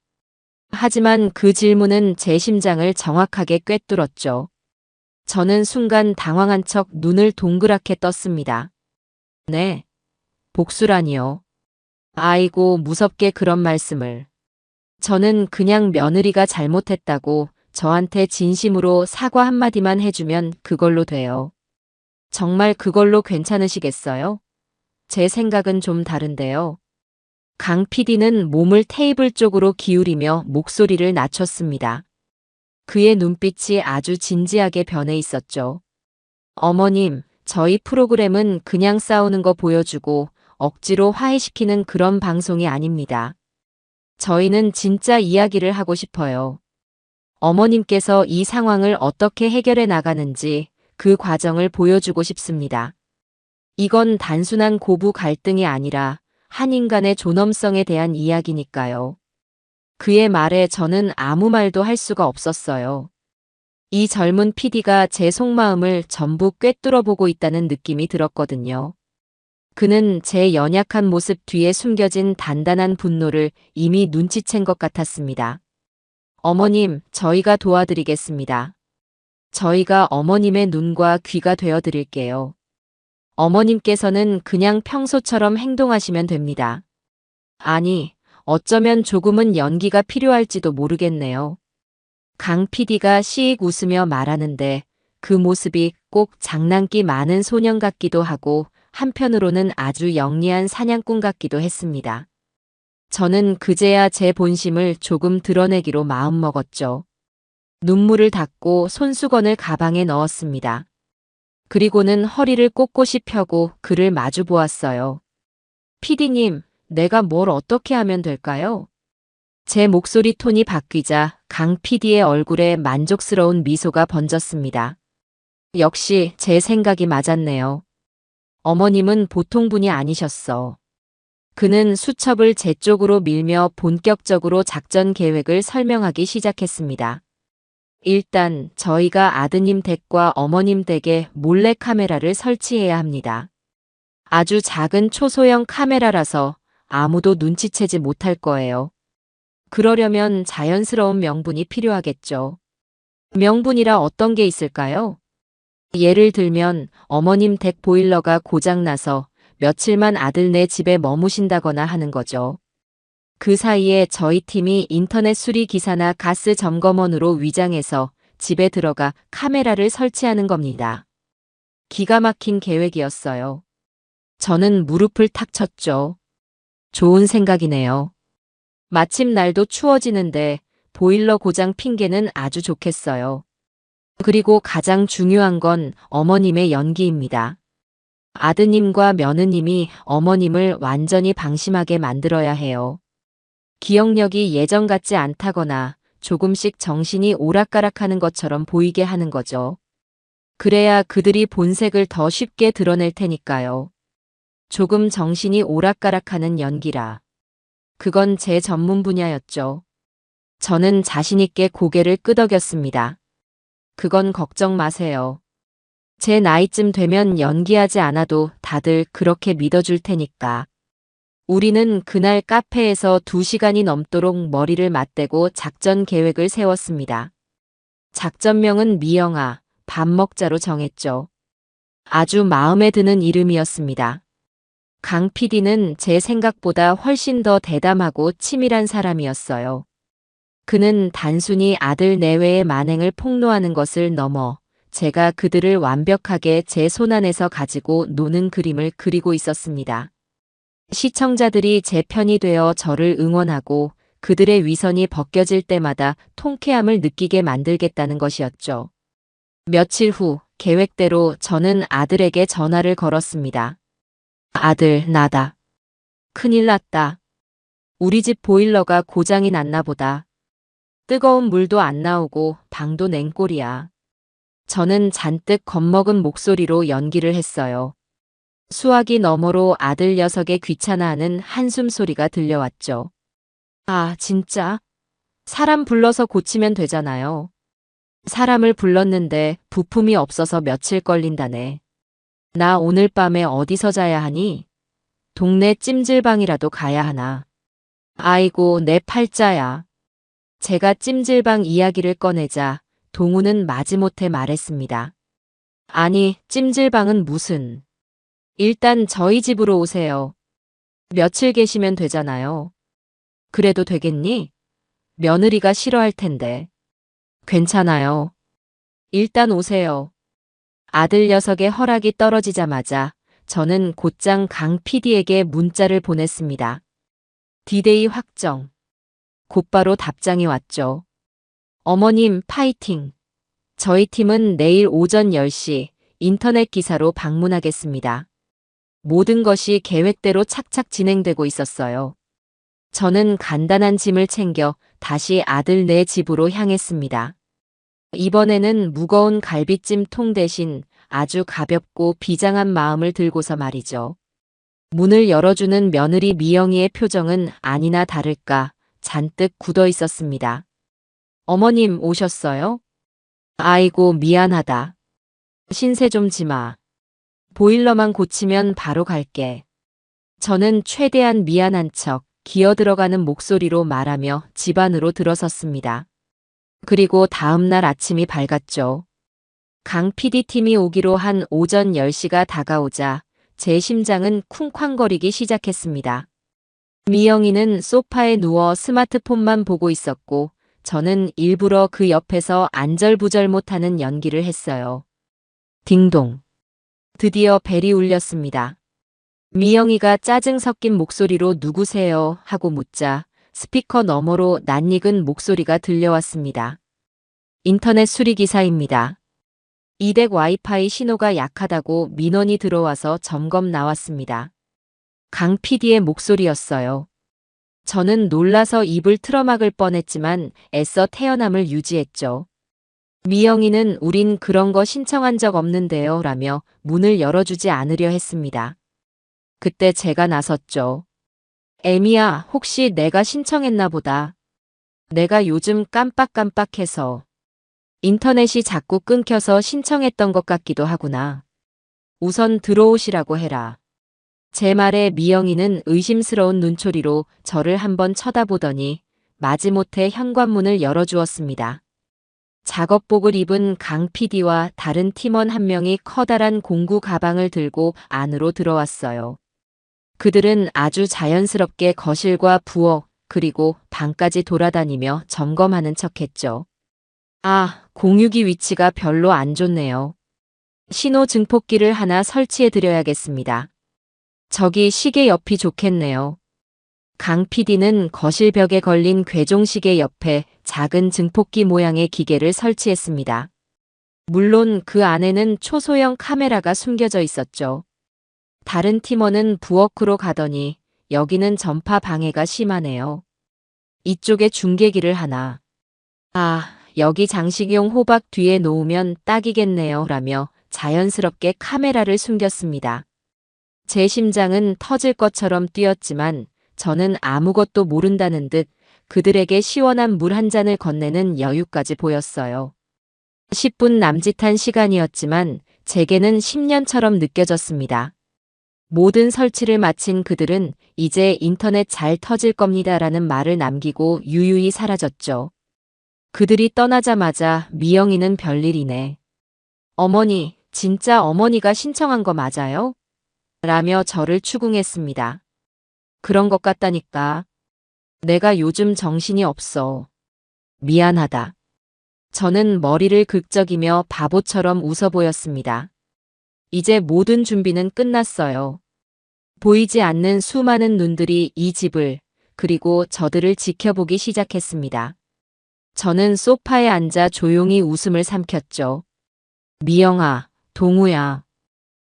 하지만 그 질문은 제 심장을 정확하게 꿰뚫었죠. 저는 순간 당황한 척 눈을 동그랗게 떴습니다. 네, 복수라니요. 아이고, 무섭게 그런 말씀을. 저는 그냥 며느리가 잘못했다고 저한테 진심으로 사과 한마디만 해주면 그걸로 돼요. 정말 그걸로 괜찮으시겠어요? 제 생각은 좀 다른데요. 강 PD는 몸을 테이블 쪽으로 기울이며 목소리를 낮췄습니다. 그의 눈빛이 아주 진지하게 변해 있었죠. 어머님, 저희 프로그램은 그냥 싸우는 거 보여주고 억지로 화해시키는 그런 방송이 아닙니다. 저희는 진짜 이야기를 하고 싶어요. 어머님께서 이 상황을 어떻게 해결해 나가는지 그 과정을 보여주고 싶습니다. 이건 단순한 고부 갈등이 아니라 한 인간의 존엄성에 대한 이야기니까요. 그의 말에 저는 아무 말도 할 수가 없었어요. 이 젊은 PD가 제 속마음을 전부 꿰뚫어 보고 있다는 느낌이 들었거든요. 그는 제 연약한 모습 뒤에 숨겨진 단단한 분노를 이미 눈치챈 것 같았습니다. 어머님, 저희가 도와드리겠습니다. 저희가 어머님의 눈과 귀가 되어 드릴게요. 어머님께서는 그냥 평소처럼 행동하시면 됩니다. 아니, 어쩌면 조금은 연기가 필요할지도 모르겠네요. 강 PD가 씩 웃으며 말하는데 그 모습이 꼭 장난기 많은 소년 같기도 하고 한편으로는 아주 영리한 사냥꾼 같기도 했습니다. 저는 그제야 제 본심을 조금 드러내기로 마음먹었죠. 눈물을 닦고 손수건을 가방에 넣었습니다. 그리고는 허리를 꼿꼿이 펴고 그를 마주 보았어요. PD님, 내가 뭘 어떻게 하면 될까요? 제 목소리 톤이 바뀌자 강 PD의 얼굴에 만족스러운 미소가 번졌습니다. 역시 제 생각이 맞았네요. 어머님은 보통 분이 아니셨어. 그는 수첩을 제 쪽으로 밀며 본격적으로 작전 계획을 설명하기 시작했습니다. 일단 저희가 아드님 댁과 어머님 댁에 몰래 카메라를 설치해야 합니다. 아주 작은 초소형 카메라라서 아무도 눈치채지 못할 거예요. 그러려면 자연스러운 명분이 필요하겠죠. 명분이라 어떤 게 있을까요? 예를 들면 어머님 댁 보일러가 고장나서 며칠만 아들네 집에 머무신다거나 하는 거죠. 그 사이에 저희 팀이 인터넷 수리 기사나 가스 점검원으로 위장해서 집에 들어가 카메라를 설치하는 겁니다. 기가 막힌 계획이었어요. 저는 무릎을 탁 쳤죠. 좋은 생각이네요. 마침 날도 추워지는데 보일러 고장 핑계는 아주 좋겠어요. 그리고 가장 중요한 건 어머님의 연기입니다. 아드님과 며느님이 어머님을 완전히 방심하게 만들어야 해요. 기억력이 예전 같지 않다거나 조금씩 정신이 오락가락하는 것처럼 보이게 하는 거죠. 그래야 그들이 본색을 더 쉽게 드러낼 테니까요. 조금 정신이 오락가락하는 연기라. 그건 제 전문 분야였죠. 저는 자신있게 고개를 끄덕였습니다. 그건 걱정 마세요. 제 나이쯤 되면 연기하지 않아도 다들 그렇게 믿어줄 테니까. 우리는 그날 카페에서 2시간이 넘도록 머리를 맞대고 작전 계획을 세웠습니다. 작전명은 미영아, 밥 먹자로 정했죠. 아주 마음에 드는 이름이었습니다. 강 PD는 제 생각보다 훨씬 더 대담하고 치밀한 사람이었어요. 그는 단순히 아들 내외의 만행을 폭로하는 것을 넘어 제가 그들을 완벽하게 제 손안에서 가지고 노는 그림을 그리고 있었습니다. 시청자들이 제 편이 되어 저를 응원하고 그들의 위선이 벗겨질 때마다 통쾌함을 느끼게 만들겠다는 것이었죠. 며칠 후 계획대로 저는 아들에게 전화를 걸었습니다. 아들, 나다. 큰일 났다. 우리 집 보일러가 고장이 났나 보다. 뜨거운 물도 안 나오고 방도 냉골이야. 저는 잔뜩 겁먹은 목소리로 연기를 했어요. 수화기 너머로 아들 녀석의 귀찮아하는 한숨 소리가 들려왔죠. 아, 진짜? 사람 불러서 고치면 되잖아요. 사람을 불렀는데 부품이 없어서 며칠 걸린다네. 나 오늘 밤에 어디서 자야 하니? 동네 찜질방이라도 가야 하나? 아이고, 내 팔자야. 제가 찜질방 이야기를 꺼내자 동우는 마지못해 말했습니다. 아니, 찜질방은 무슨. 일단 저희 집으로 오세요. 며칠 계시면 되잖아요. 그래도 되겠니? 며느리가 싫어할 텐데. 괜찮아요. 일단 오세요. 아들 녀석의 허락이 떨어지자마자 저는 곧장 강 PD에게 문자를 보냈습니다. 디데이 확정. 곧바로 답장이 왔죠. 어머님 파이팅. 저희 팀은 내일 오전 10시 인터넷 기사로 방문하겠습니다. 모든 것이 계획대로 착착 진행되고 있었어요. 저는 간단한 짐을 챙겨 다시 아들 네 집으로 향했습니다. 이번에는 무거운 갈비찜 통 대신 아주 가볍고 비장한 마음을 들고서 말이죠. 문을 열어주는 며느리 미영이의 표정은 아니나 다를까 잔뜩 굳어 있었습니다. 어머님 오셨어요? 아이고 미안하다. 신세 좀 지마. 보일러만 고치면 바로 갈게. 저는 최대한 미안한 척 기어들어가는 목소리로 말하며 집 안으로 들어섰습니다. 그리고 다음 날 아침이 밝았죠. 강 PD팀이 오기로 한 오전 10시가 다가오자 제 심장은 쿵쾅거리기 시작했습니다. 미영이는 소파에 누워 스마트폰만 보고 있었고 저는 일부러 그 옆에서 안절부절 못하는 연기를 했어요. 딩동. 드디어 벨이 울렸습니다. 미영이가 짜증 섞인 목소리로 누구세요? 하고 묻자 스피커 너머로 낯익은 목소리가 들려왔습니다. 인터넷 수리기사입니다. 이댁 와이파이 신호가 약하다고 민원이 들어와서 점검 나왔습니다. 강 PD의 목소리였어요. 저는 놀라서 입을 틀어막을 뻔했지만 애써 태연함을 유지했죠. 미영이는 우린 그런 거 신청한 적 없는데요 라며 문을 열어주지 않으려 했습니다. 그때 제가 나섰죠. 애미야, 혹시 내가 신청했나 보다. 내가 요즘 깜빡깜빡해서. 인터넷이 자꾸 끊겨서 신청했던 것 같기도 하구나. 우선 들어오시라고 해라. 제 말에 미영이는 의심스러운 눈초리로 저를 한번 쳐다보더니 마지못해 현관문을 열어주었습니다. 작업복을 입은 강 PD와 다른 팀원 한 명이 커다란 공구 가방을 들고 안으로 들어왔어요. 그들은 아주 자연스럽게 거실과 부엌 그리고 방까지 돌아다니며 점검하는 척했죠. 아, 공유기 위치가 별로 안 좋네요. 신호 증폭기를 하나 설치해 드려야겠습니다. 저기 시계 옆이 좋겠네요. 강 PD는 거실 벽에 걸린 궤종시계 옆에 작은 증폭기 모양의 기계를 설치했습니다. 물론 그 안에는 초소형 카메라가 숨겨져 있었죠. 다른 팀원은 부엌으로 가더니 여기는 전파 방해가 심하네요. 이쪽에 중계기를 하나. 아, 여기 장식용 호박 뒤에 놓으면 딱이겠네요 라며 자연스럽게 카메라를 숨겼습니다. 제 심장은 터질 것처럼 뛰었지만 저는 아무것도 모른다는 듯 그들에게 시원한 물 한 잔을 건네는 여유까지 보였어요. 10분 남짓한 시간이었지만 제게는 10년처럼 느껴졌습니다. 모든 설치를 마친 그들은 이제 인터넷 잘 터질 겁니다라는 말을 남기고 유유히 사라졌죠. 그들이 떠나자마자 미영이는 별일이네. 어머니, 진짜 어머니가 신청한 거 맞아요? 라며 저를 추궁했습니다. 그런 것 같다니까. 내가 요즘 정신이 없어. 미안하다. 저는 머리를 긁적이며 바보처럼 웃어 보였습니다. 이제 모든 준비는 끝났어요. 보이지 않는 수많은 눈들이 이 집을, 그리고 저들을 지켜보기 시작했습니다. 저는 소파에 앉아 조용히 웃음을 삼켰죠. 미영아, 동우야.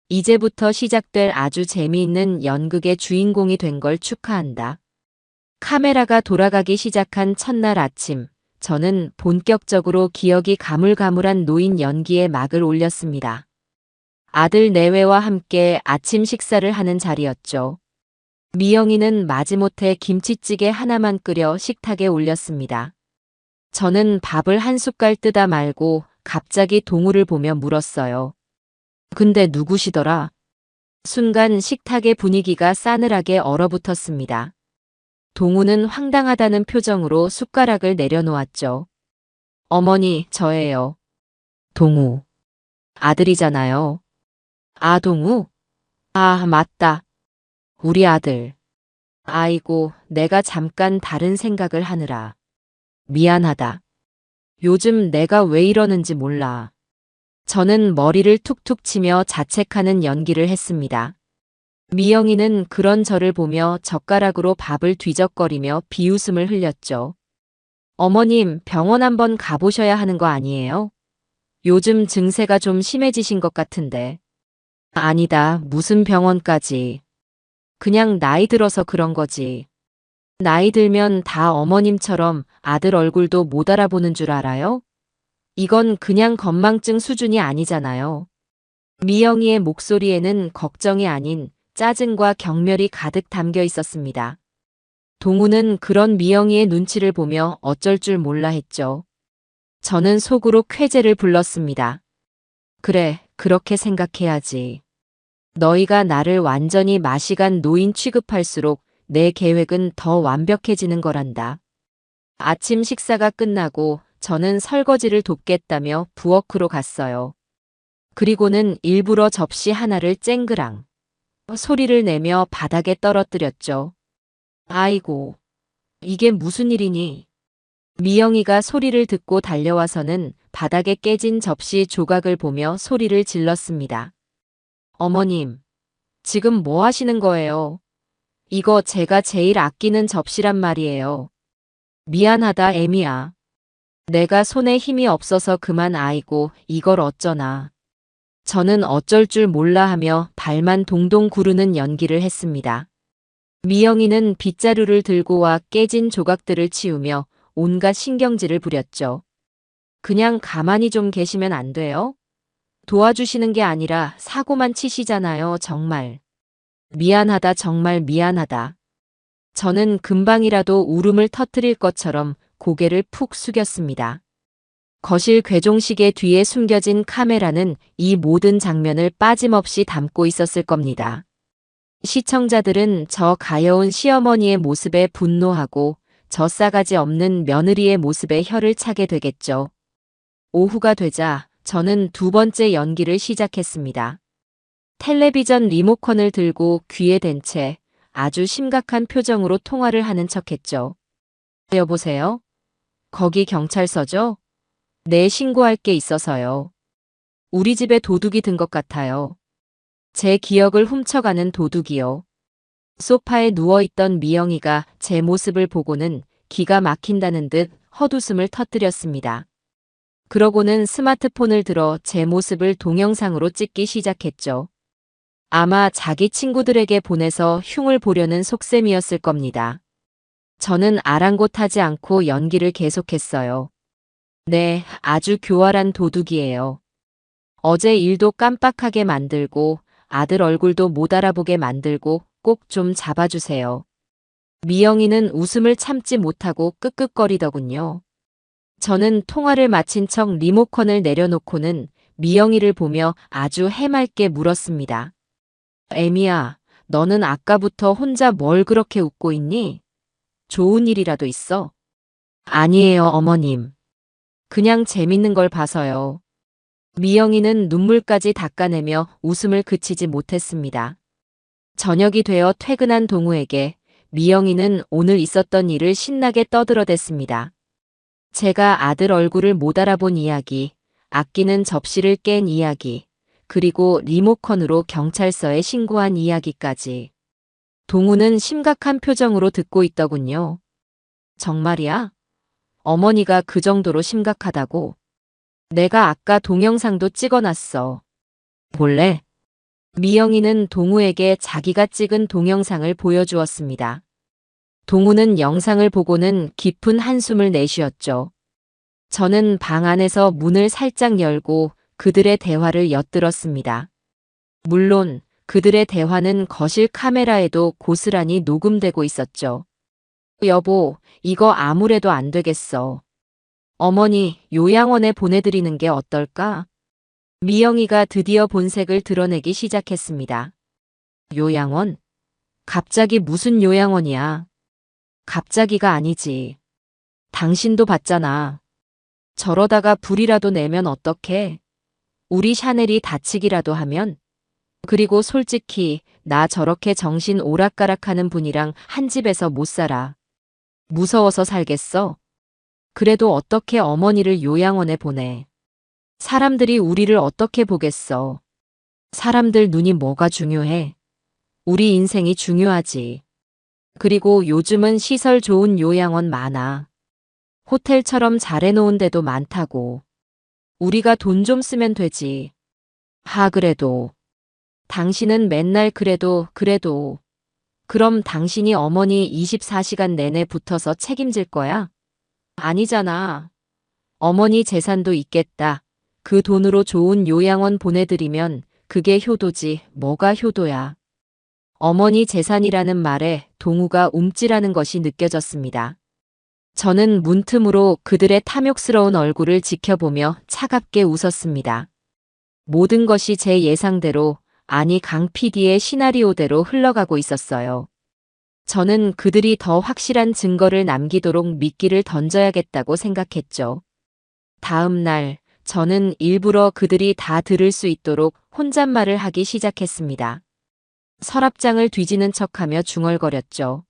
이제부터 시작될 아주 재미있는 연극의 주인공이 된 걸 축하한다. 카메라가 돌아가기 시작한 첫날 아침, 저는 본격적으로 기억이 가물가물한 노인 연기에 막을 올렸습니다. 아들 내외와 함께 아침 식사를 하는 자리였죠. 미영이는 마지못해 김치찌개 하나만 끓여 식탁에 올렸습니다. 저는 밥을 한 숟갈 뜨다 말고 갑자기 동우를 보며 물었어요. 근데 누구시더라? 순간 식탁의 분위기가 싸늘하게 얼어붙었습니다. 동우는 황당하다는 표정으로 숟가락을 내려놓았죠. 어머니, 저예요. 동우. 아들이잖아요. 아, 동우? 아, 맞다. 우리 아들. 아이고, 내가 잠깐 다른 생각을 하느라. 미안하다. 요즘 내가 왜 이러는지 몰라. 저는 머리를 툭툭 치며 자책하는 연기를 했습니다. 미영이는 그런 저를 보며 젓가락으로 밥을 뒤적거리며 비웃음을 흘렸죠. 어머님, 병원 한번 가보셔야 하는 거 아니에요? 요즘 증세가 좀 심해지신 것 같은데. 아니다, 무슨 병원까지. 그냥 나이 들어서 그런 거지. 나이 들면 다 어머님처럼 아들 얼굴도 못 알아보는 줄 알아요? 이건 그냥 건망증 수준이 아니잖아요. 미영이의 목소리에는 걱정이 아닌 짜증과 경멸이 가득 담겨 있었습니다. 동우는 그런 미영이의 눈치를 보며 어쩔 줄 몰라 했죠. 저는 속으로 쾌재를 불렀습니다. 그래, 그렇게 생각해야지. 너희가 나를 완전히 마시간 노인 취급할수록 내 계획은 더 완벽해지는 거란다. 아침 식사가 끝나고 저는 설거지를 돕겠다며 부엌으로 갔어요. 그리고는 일부러 접시 하나를 쨍그랑 소리를 내며 바닥에 떨어뜨렸죠. 아이고, 이게 무슨 일이니? 미영이가 소리를 듣고 달려와서는 바닥에 깨진 접시 조각을 보며 소리를 질렀습니다. 어머님, 지금 뭐 하시는 거예요? 이거 제가 제일 아끼는 접시란 말이에요. 미안하다, 애미야. 내가 손에 힘이 없어서 그만. 아이고, 이걸 어쩌나. 저는 어쩔 줄 몰라 하며 발만 동동 구르는 연기를 했습니다. 미영이는 빗자루를 들고 와 깨진 조각들을 치우며 온갖 신경질을 부렸죠. 그냥 가만히 좀 계시면 안 돼요? 도와주시는 게 아니라 사고만 치시잖아요, 정말. 미안하다, 정말 미안하다. 저는 금방이라도 울음을 터뜨릴 것처럼 고개를 푹 숙였습니다. 거실 궤종시계 뒤에 숨겨진 카메라는 이 모든 장면을 빠짐없이 담고 있었을 겁니다. 시청자들은 저 가여운 시어머니의 모습에 분노하고 저 싸가지 없는 며느리의 모습에 혀를 차게 되겠죠. 오후가 되자 저는 두 번째 연기를 시작했습니다. 텔레비전 리모컨을 들고 귀에 댄 채 아주 심각한 표정으로 통화를 하는 척했죠. 여보세요? 거기 경찰서죠? 네, 신고할 게 있어서요. 우리 집에 도둑이 든 것 같아요. 제 기억을 훔쳐가는 도둑이요. 소파에 누워있던 미영이가 제 모습을 보고는 기가 막힌다는 듯 헛웃음을 터뜨렸습니다. 그러고는 스마트폰을 들어 제 모습을 동영상으로 찍기 시작했죠. 아마 자기 친구들에게 보내서 흉을 보려는 속셈이었을 겁니다. 저는 아랑곳하지 않고 연기를 계속했어요. 네, 아주 교활한 도둑이에요. 어제 일도 깜빡하게 만들고 아들 얼굴도 못 알아보게 만들고 꼭 좀 잡아주세요. 미영이는 웃음을 참지 못하고 끄끄거리더군요. 저는 통화를 마친 척 리모컨을 내려놓고는 미영이를 보며 아주 해맑게 물었습니다. 애미야, 너는 아까부터 혼자 뭘 그렇게 웃고 있니? 좋은 일이라도 있어? 아니에요, 어머님. 그냥 재밌는 걸 봐서요. 미영이는 눈물까지 닦아내며 웃음을 그치지 못했습니다. 저녁이 되어 퇴근한 동우에게 미영이는 오늘 있었던 일을 신나게 떠들어댔습니다. 제가 아들 얼굴을 못 알아본 이야기, 아끼는 접시를 깬 이야기, 그리고 리모컨으로 경찰서에 신고한 이야기까지. 동우는 심각한 표정으로 듣고 있더군요. 정말이야? 어머니가 그 정도로 심각하다고? 내가 아까 동영상도 찍어놨어. 볼래? 미영이는 동우에게 자기가 찍은 동영상을 보여주었습니다. 동우는 영상을 보고는 깊은 한숨을 내쉬었죠. 저는 방 안에서 문을 살짝 열고 그들의 대화를 엿들었습니다. 물론 그들의 대화는 거실 카메라에도 고스란히 녹음되고 있었죠. 여보, 이거 아무래도 안 되겠어. 어머니, 요양원에 보내드리는 게 어떨까? 미영이가 드디어 본색을 드러내기 시작했습니다. 요양원? 갑자기 무슨 요양원이야? 갑자기가 아니지. 당신도 봤잖아. 저러다가 불이라도 내면 어떡해? 우리 샤넬이 다치기라도 하면? 그리고 솔직히 나 저렇게 정신 오락가락하는 분이랑 한 집에서 못 살아. 무서워서 살겠어? 그래도 어떻게 어머니를 요양원에 보내? 사람들이 우리를 어떻게 보겠어? 사람들 눈이 뭐가 중요해? 우리 인생이 중요하지. 그리고 요즘은 시설 좋은 요양원 많아. 호텔처럼 잘해놓은 데도 많다고. 우리가 돈 좀 쓰면 되지. 그래도. 당신은 맨날 그래도. 그럼 당신이 어머니 24시간 내내 붙어서 책임질 거야? 아니잖아. 어머니 재산도 있겠다. 그 돈으로 좋은 요양원 보내드리면 그게 효도지. 뭐가 효도야. 어머니 재산이라는 말에 동우가 움찔하는 것이 느껴졌습니다. 저는 문틈으로 그들의 탐욕스러운 얼굴을 지켜보며 차갑게 웃었습니다. 모든 것이 제 예상대로, 아니 강 PD의 시나리오대로 흘러가고 있었어요. 저는 그들이 더 확실한 증거를 남기도록 미끼를 던져야겠다고 생각했죠. 다음 날, 저는 일부러 그들이 다 들을 수 있도록 혼잣말을 하기 시작했습니다. 서랍장을 뒤지는 척하며 중얼거렸죠.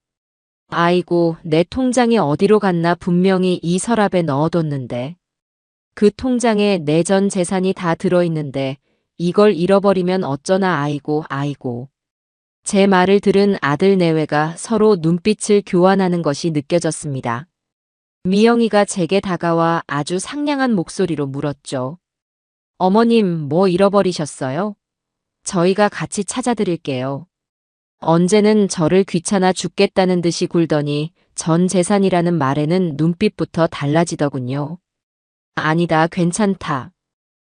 아이고, 내 통장이 어디로 갔나 분명히 이 서랍에 넣어뒀는데. 그 통장에 내 전 재산이 다 들어있는데 이걸 잃어버리면 어쩌나 아이고. 제 말을 들은 아들 내외가 서로 눈빛을 교환하는 것이 느껴졌습니다. 미영이가 제게 다가와 아주 상냥한 목소리로 물었죠. 어머님, 뭐 잃어버리셨어요? 저희가 같이 찾아드릴게요. 언제는 저를 귀찮아 죽겠다는 듯이 굴더니 전 재산이라는 말에는 눈빛부터 달라지더군요. 아니다, 괜찮다.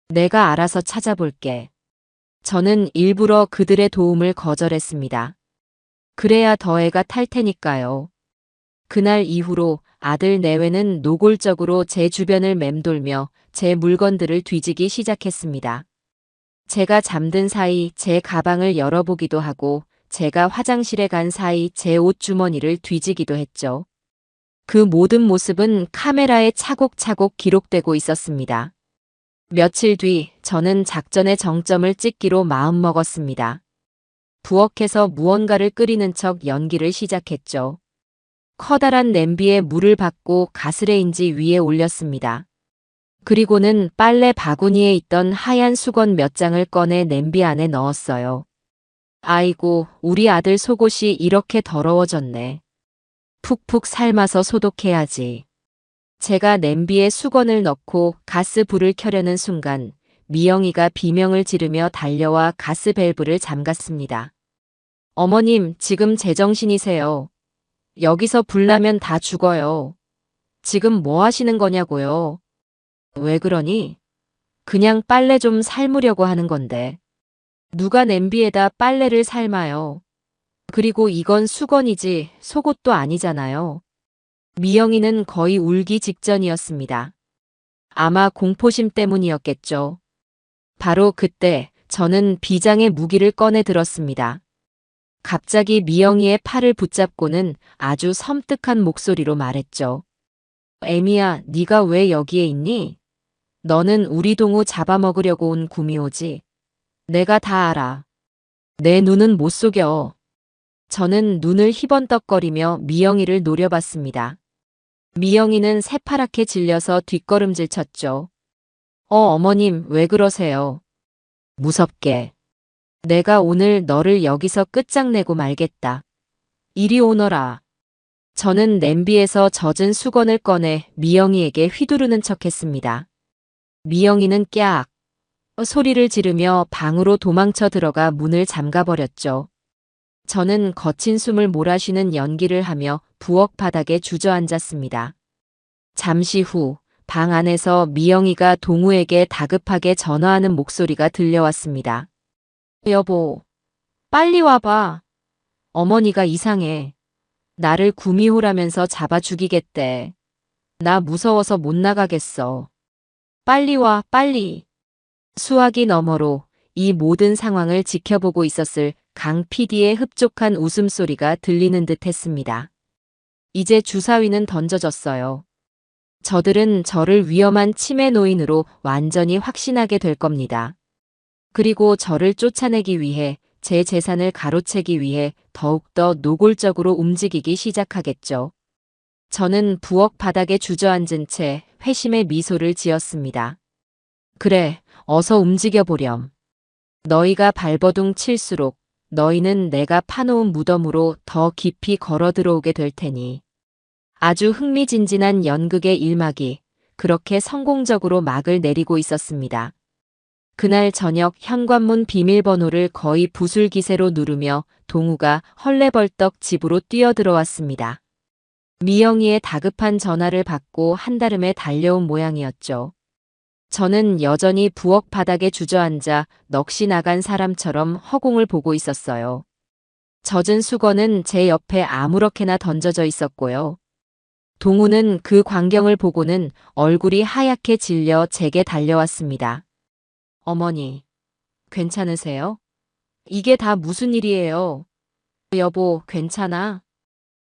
내가 알아서 찾아볼게. 저는 일부러 그들의 도움을 거절했습니다. 그래야 더 애가 탈 테니까요. 그날 이후로 아들 내외는 노골적으로 제 주변을 맴돌며 제 물건들을 뒤지기 시작했습니다. 제가 잠든 사이 제 가방을 열어보기도 하고 제가 화장실에 간 사이 제 옷 주머니를 뒤지기도 했죠. 그 모든 모습은 카메라에 차곡차곡 기록되고 있었습니다. 며칠 뒤 저는 작전의 정점을 찍기로 마음먹었습니다. 부엌에서 무언가를 끓이는 척 연기를 시작했죠. 커다란 냄비에 물을 붓고 가스레인지 위에 올렸습니다. 그리고는 빨래 바구니에 있던 하얀 수건 몇 장을 꺼내 냄비 안에 넣었어요. 아이고, 우리 아들 속옷이 이렇게 더러워졌네. 푹푹 삶아서 소독해야지. 제가 냄비에 수건을 넣고 가스불을 켜려는 순간 미영이가 비명을 지르며 달려와 가스 밸브를 잠갔습니다. 어머님, 지금 제정신이세요? 여기서 불 나면 다 죽어요. 지금 뭐 하시는 거냐고요? 왜 그러니? 그냥 빨래 좀 삶으려고 하는 건데. 누가 냄비에다 빨래를 삶아요? 그리고 이건 수건이지 속옷도 아니잖아요. 미영이는 거의 울기 직전이었습니다. 아마 공포심 때문이었겠죠. 바로 그때 저는 비장의 무기를 꺼내 들었습니다. 갑자기 미영이의 팔을 붙잡고는 아주 섬뜩한 목소리로 말했죠. 애미야, 네가 왜 여기에 있니? 너는 우리 동우 잡아먹으려고 온 구미호지. 내가 다 알아. 내 눈은 못 속여. 저는 눈을 희번떡거리며 미영이를 노려봤습니다. 미영이는 새파랗게 질려서 뒷걸음질 쳤죠. 어머님, 왜 그러세요? 무섭게. 내가 오늘 너를 여기서 끝장내고 말겠다. 이리 오너라. 저는 냄비에서 젖은 수건을 꺼내 미영이에게 휘두르는 척했습니다. 미영이는 깍 소리를 지르며 방으로 도망쳐 들어가 문을 잠가버렸죠. 저는 거친 숨을 몰아쉬는 연기를 하며 부엌 바닥에 주저앉았습니다. 잠시 후 방 안에서 미영이가 동우에게 다급하게 전화하는 목소리가 들려왔습니다. 여보, 빨리 와봐. 어머니가 이상해. 나를 구미호라면서 잡아 죽이겠대. 나 무서워서 못 나가겠어. 빨리 와, 빨리. 수화기 너머로 이 모든 상황을 지켜보고 있었을 강 PD의 흡족한 웃음소리가 들리는 듯 했습니다. 이제 주사위는 던져졌어요. 저들은 저를 위험한 치매 노인으로 완전히 확신하게 될 겁니다. 그리고 저를 쫓아내기 위해 제 재산을 가로채기 위해 더욱더 노골적으로 움직이기 시작하겠죠. 저는 부엌 바닥에 주저앉은 채 회심의 미소를 지었습니다. 그래, 어서 움직여 보렴. 너희가 발버둥 칠수록 너희는 내가 파놓은 무덤으로 더 깊이 걸어 들어오게 될 테니. 아주 흥미진진한 연극의 일막이 그렇게 성공적으로 막을 내리고 있었습니다. 그날 저녁 현관문 비밀번호를 거의 부술기세로 누르며 동우가 헐레벌떡 집으로 뛰어들어왔습니다. 미영이의 다급한 전화를 받고 한달음에 달려온 모양이었죠. 저는 여전히 부엌 바닥에 주저앉아 넋이 나간 사람처럼 허공을 보고 있었어요. 젖은 수건은 제 옆에 아무렇게나 던져져 있었고요. 동우는 그 광경을 보고는 얼굴이 하얗게 질려 제게 달려왔습니다. 어머니, 괜찮으세요? 이게 다 무슨 일이에요? 여보, 괜찮아?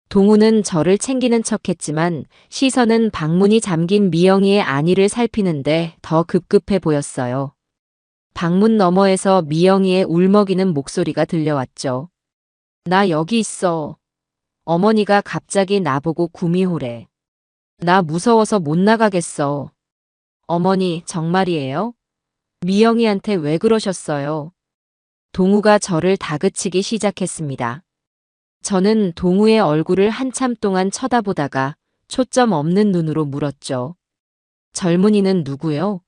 동우는 저를 챙기는 척했지만 시선은 방문이 잠긴 미영이의 안위를 살피는데 더 급급해 보였어요. 방문 너머에서 미영이의 울먹이는 목소리가 들려왔죠. 나 여기 있어. 어머니가 갑자기 나보고 구미호래. 나 무서워서 못 나가겠어. 어머니, 정말이에요? 미영이한테 왜 그러셨어요? 동우가 저를 다그치기 시작했습니다. 저는 동우의 얼굴을 한참 동안 쳐다보다가 초점 없는 눈으로 물었죠. 젊은이는 누구요?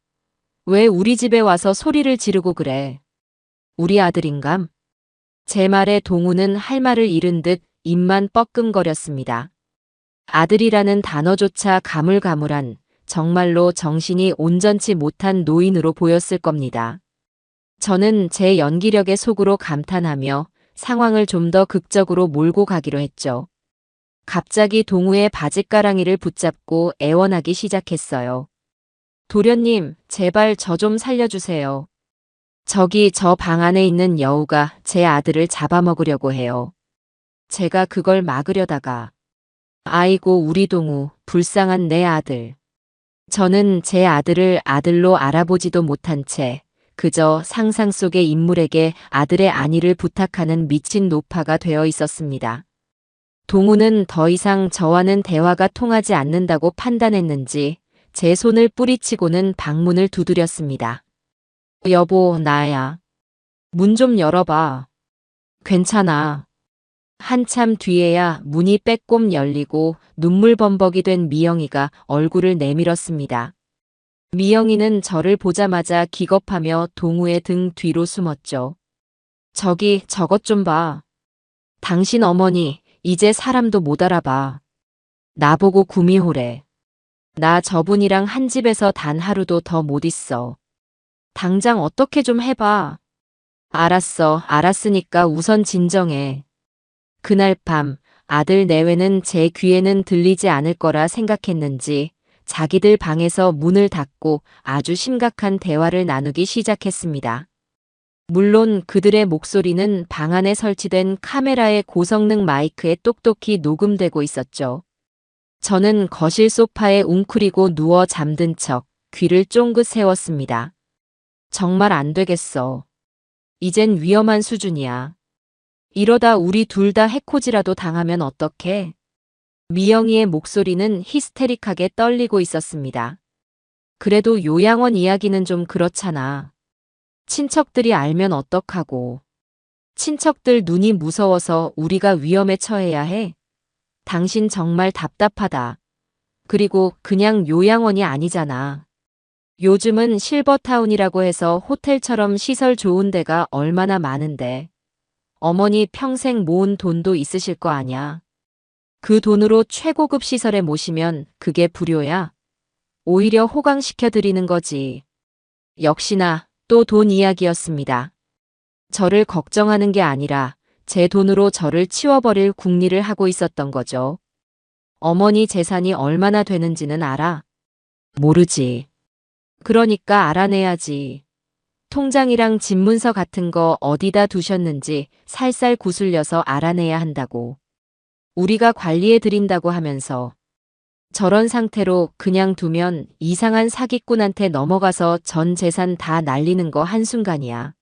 왜 우리 집에 와서 소리를 지르고 그래? 우리 아들인감? 제 말에 동우는 할 말을 잃은 듯 입만 뻐끔거렸습니다. 아들이라는 단어조차 가물가물한 정말로 정신이 온전치 못한 노인으로 보였을 겁니다. 저는 제 연기력에 속으로 감탄하며 상황을 좀 더 극적으로 몰고 가기로 했죠. 갑자기 동우의 바짓가랑이를 붙잡고 애원하기 시작했어요. 도련님, 제발 저 좀 살려주세요. 저기 저 방 안에 있는 여우가 제 아들을 잡아먹으려고 해요. 제가 그걸 막으려다가. 아이고 우리 동우, 불쌍한 내 아들. 저는 제 아들을 아들로 알아보지도 못한 채 그저 상상 속의 인물에게 아들의 안위를 부탁하는 미친 노파가 되어 있었습니다. 동우는 더 이상 저와는 대화가 통하지 않는다고 판단했는지 제 손을 뿌리치고는 방문을 두드렸습니다. 여보, 나야. 문 좀 열어봐. 괜찮아. 한참 뒤에야 문이 빼꼼 열리고 눈물범벅이 된 미영이가 얼굴을 내밀었습니다. 미영이는 저를 보자마자 기겁하며 동우의 등 뒤로 숨었죠. 저기 저것 좀 봐. 당신 어머니 이제 사람도 못 알아봐. 나보고 구미호래. 나 저분이랑 한 집에서 단 하루도 더 못 있어. 당장 어떻게 좀 해봐. 알았어, 알았으니까 우선 진정해. 그날 밤 아들 내외는 제 귀에는 들리지 않을 거라 생각했는지 자기들 방에서 문을 닫고 아주 심각한 대화를 나누기 시작했습니다. 물론 그들의 목소리는 방 안에 설치된 카메라의 고성능 마이크에 똑똑히 녹음되고 있었죠. 저는 거실 소파에 웅크리고 누워 잠든 척 귀를 쫑긋 세웠습니다. 정말 안 되겠어. 이젠 위험한 수준이야. 이러다 우리 둘 다 해코지라도 당하면 어떡해? 미영이의 목소리는 히스테릭하게 떨리고 있었습니다. 그래도 요양원 이야기는 좀 그렇잖아. 친척들이 알면 어떡하고. 친척들 눈이 무서워서 우리가 위험에 처해야 해? 당신 정말 답답하다. 그리고 그냥 요양원이 아니잖아. 요즘은 실버타운이라고 해서 호텔처럼 시설 좋은 데가 얼마나 많은데. 어머니 평생 모은 돈도 있으실 거 아냐. 그 돈으로 최고급 시설에 모시면 그게 불효야. 오히려 호강시켜드리는 거지. 역시나 또 돈 이야기였습니다. 저를 걱정하는 게 아니라 제 돈으로 저를 치워버릴 궁리를 하고 있었던 거죠. 어머니 재산이 얼마나 되는지는 알아? 모르지. 그러니까 알아내야지. 통장이랑 집문서 같은 거 어디다 두셨는지 살살 구슬려서 알아내야 한다고. 우리가 관리해 드린다고 하면서 저런 상태로 그냥 두면 이상한 사기꾼한테 넘어가서 전 재산 다 날리는 거 한순간이야.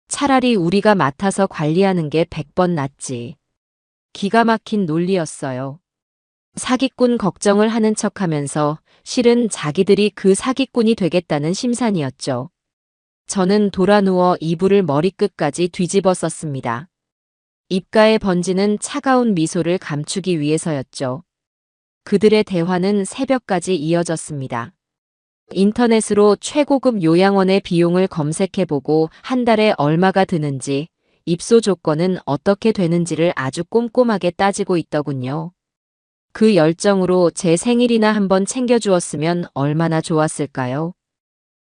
차라리 우리가 맡아서 관리하는 게 100번 낫지. 기가 막힌 논리였어요. 사기꾼 걱정을 하는 척하면서 실은 자기들이 그 사기꾼이 되겠다는 심산이었죠. 저는 돌아 누워 이불을 머리끝까지 뒤집어 썼습니다. 입가에 번지는 차가운 미소를 감추기 위해서였죠. 그들의 대화는 새벽까지 이어졌습니다. 인터넷으로 최고급 요양원의 비용을 검색해보고 한 달에 얼마가 드는지, 입소 조건은 어떻게 되는지를 아주 꼼꼼하게 따지고 있더군요. 그 열정으로 제 생일이나 한번 챙겨주었으면 얼마나 좋았을까요?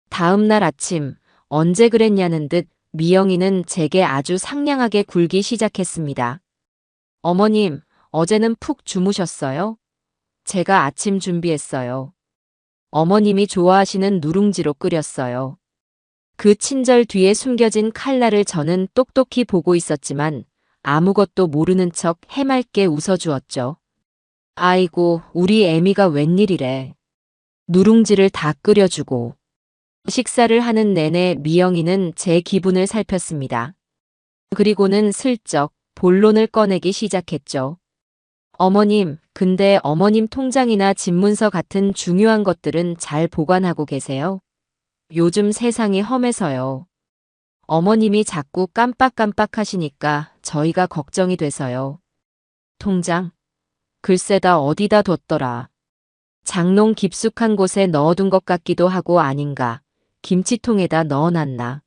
다음 날 아침, 언제 그랬냐는 듯 미영이는 제게 아주 상냥하게 굴기 시작했습니다. 어머님, 어제는 푹 주무셨어요? 제가 아침 준비했어요. 어머님이 좋아하시는 누룽지로 끓였어요. 그 친절 뒤에 숨겨진 칼날을 저는 똑똑히 보고 있었지만 아무것도 모르는 척 해맑게 웃어주었죠. 아이고, 우리 애미가 웬일이래. 누룽지를 다 끓여주고. 식사를 하는 내내 미영이는 제 기분을 살폈습니다. 그리고는 슬쩍 본론을 꺼내기 시작했죠. 어머님, 근데 어머님 통장이나 집문서 같은 중요한 것들은 잘 보관하고 계세요? 요즘 세상이 험해서요. 어머님이 자꾸 깜빡깜빡 하시니까 저희가 걱정이 돼서요. 통장? 글쎄다 어디다 뒀더라. 장롱 깊숙한 곳에 넣어둔 것 같기도 하고 아닌가. 김치통에다 넣어놨나.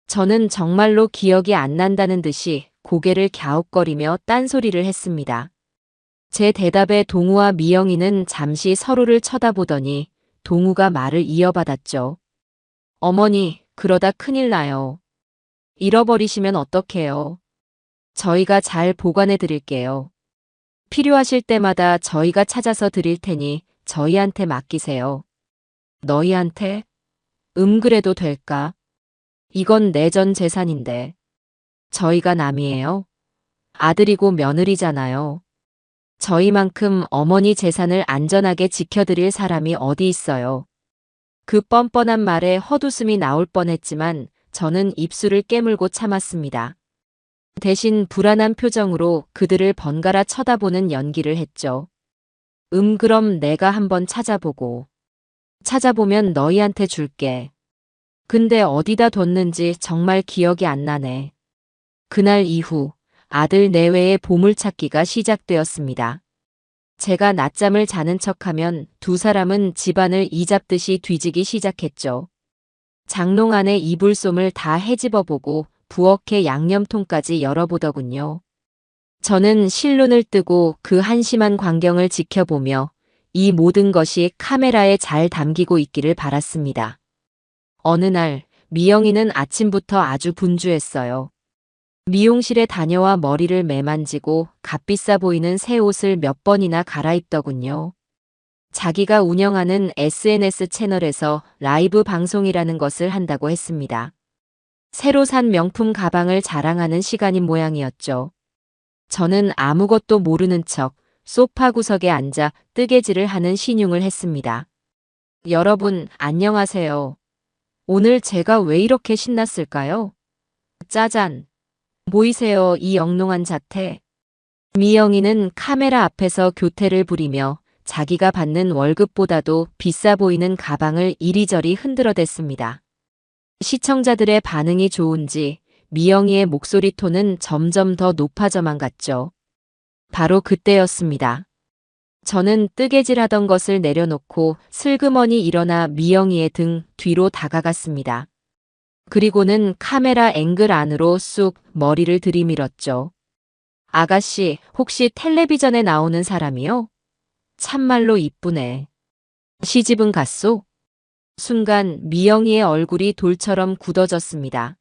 저는 정말로 기억이 안 난다는 듯이 고개를 갸웃거리며 딴소리를 했습니다. 제 대답에 동우와 미영이는 잠시 서로를 쳐다보더니 동우가 말을 이어받았죠. 어머니, 그러다 큰일 나요. 잃어버리시면 어떡해요. 저희가 잘 보관해 드릴게요. 필요하실 때마다 저희가 찾아서 드릴 테니 저희한테 맡기세요. 너희한테? 그래도 될까? 이건 내 전 재산인데. 저희가 남이에요. 아들이고 며느리잖아요. 저희만큼 어머니 재산을 안전하게 지켜드릴 사람이 어디 있어요. 그 뻔뻔한 말에 헛웃음이 나올 뻔했지만 저는 입술을 깨물고 참았습니다. 대신 불안한 표정으로 그들을 번갈아 쳐다보는 연기를 했죠. 그럼 내가 한번 찾아보고. 찾아보면 너희한테 줄게. 근데 어디다 뒀는지 정말 기억이 안 나네. 그날 이후 아들 내외의 보물찾기가 시작되었습니다. 제가 낮잠을 자는 척하면 두 사람은 집안을 이잡듯이 뒤지기 시작했죠. 장롱 안에 이불솜을 다 헤집어보고 부엌의 양념통까지 열어보더군요. 저는 실눈을 뜨고 그 한심한 광경을 지켜보며 이 모든 것이 카메라에 잘 담기고 있기를 바랐습니다. 어느 날 미영이는 아침부터 아주 분주했어요. 미용실에 다녀와 머리를 매만지고 값비싸 보이는 새 옷을 몇 번이나 갈아입더군요. 자기가 운영하는 SNS 채널에서 라이브 방송이라는 것을 한다고 했습니다. 새로 산 명품 가방을 자랑하는 시간인 모양이었죠. 저는 아무것도 모르는 척 소파 구석에 앉아 뜨개질을 하는 신용을 했습니다. 여러분, 안녕하세요. 오늘 제가 왜 이렇게 신났을까요? 짜잔. 보이세요, 이 영롱한 자태. 미영이는 카메라 앞에서 교태를 부리며 자기가 받는 월급보다도 비싸 보이는 가방을 이리저리 흔들어댔습니다. 시청자들의 반응이 좋은지 미영이의 목소리 톤은 점점 더 높아져만 갔죠. 바로 그때였습니다. 저는 뜨개질 하던 것을 내려놓고 슬그머니 일어나 미영이의 등 뒤로 다가갔습니다. 그리고는 카메라 앵글 안으로 쑥 머리를 들이밀었죠. 아가씨, 혹시 텔레비전에 나오는 사람이요? 참말로 이쁘네. 시집은 갔소? 순간 미영이의 얼굴이 돌처럼 굳어졌습니다.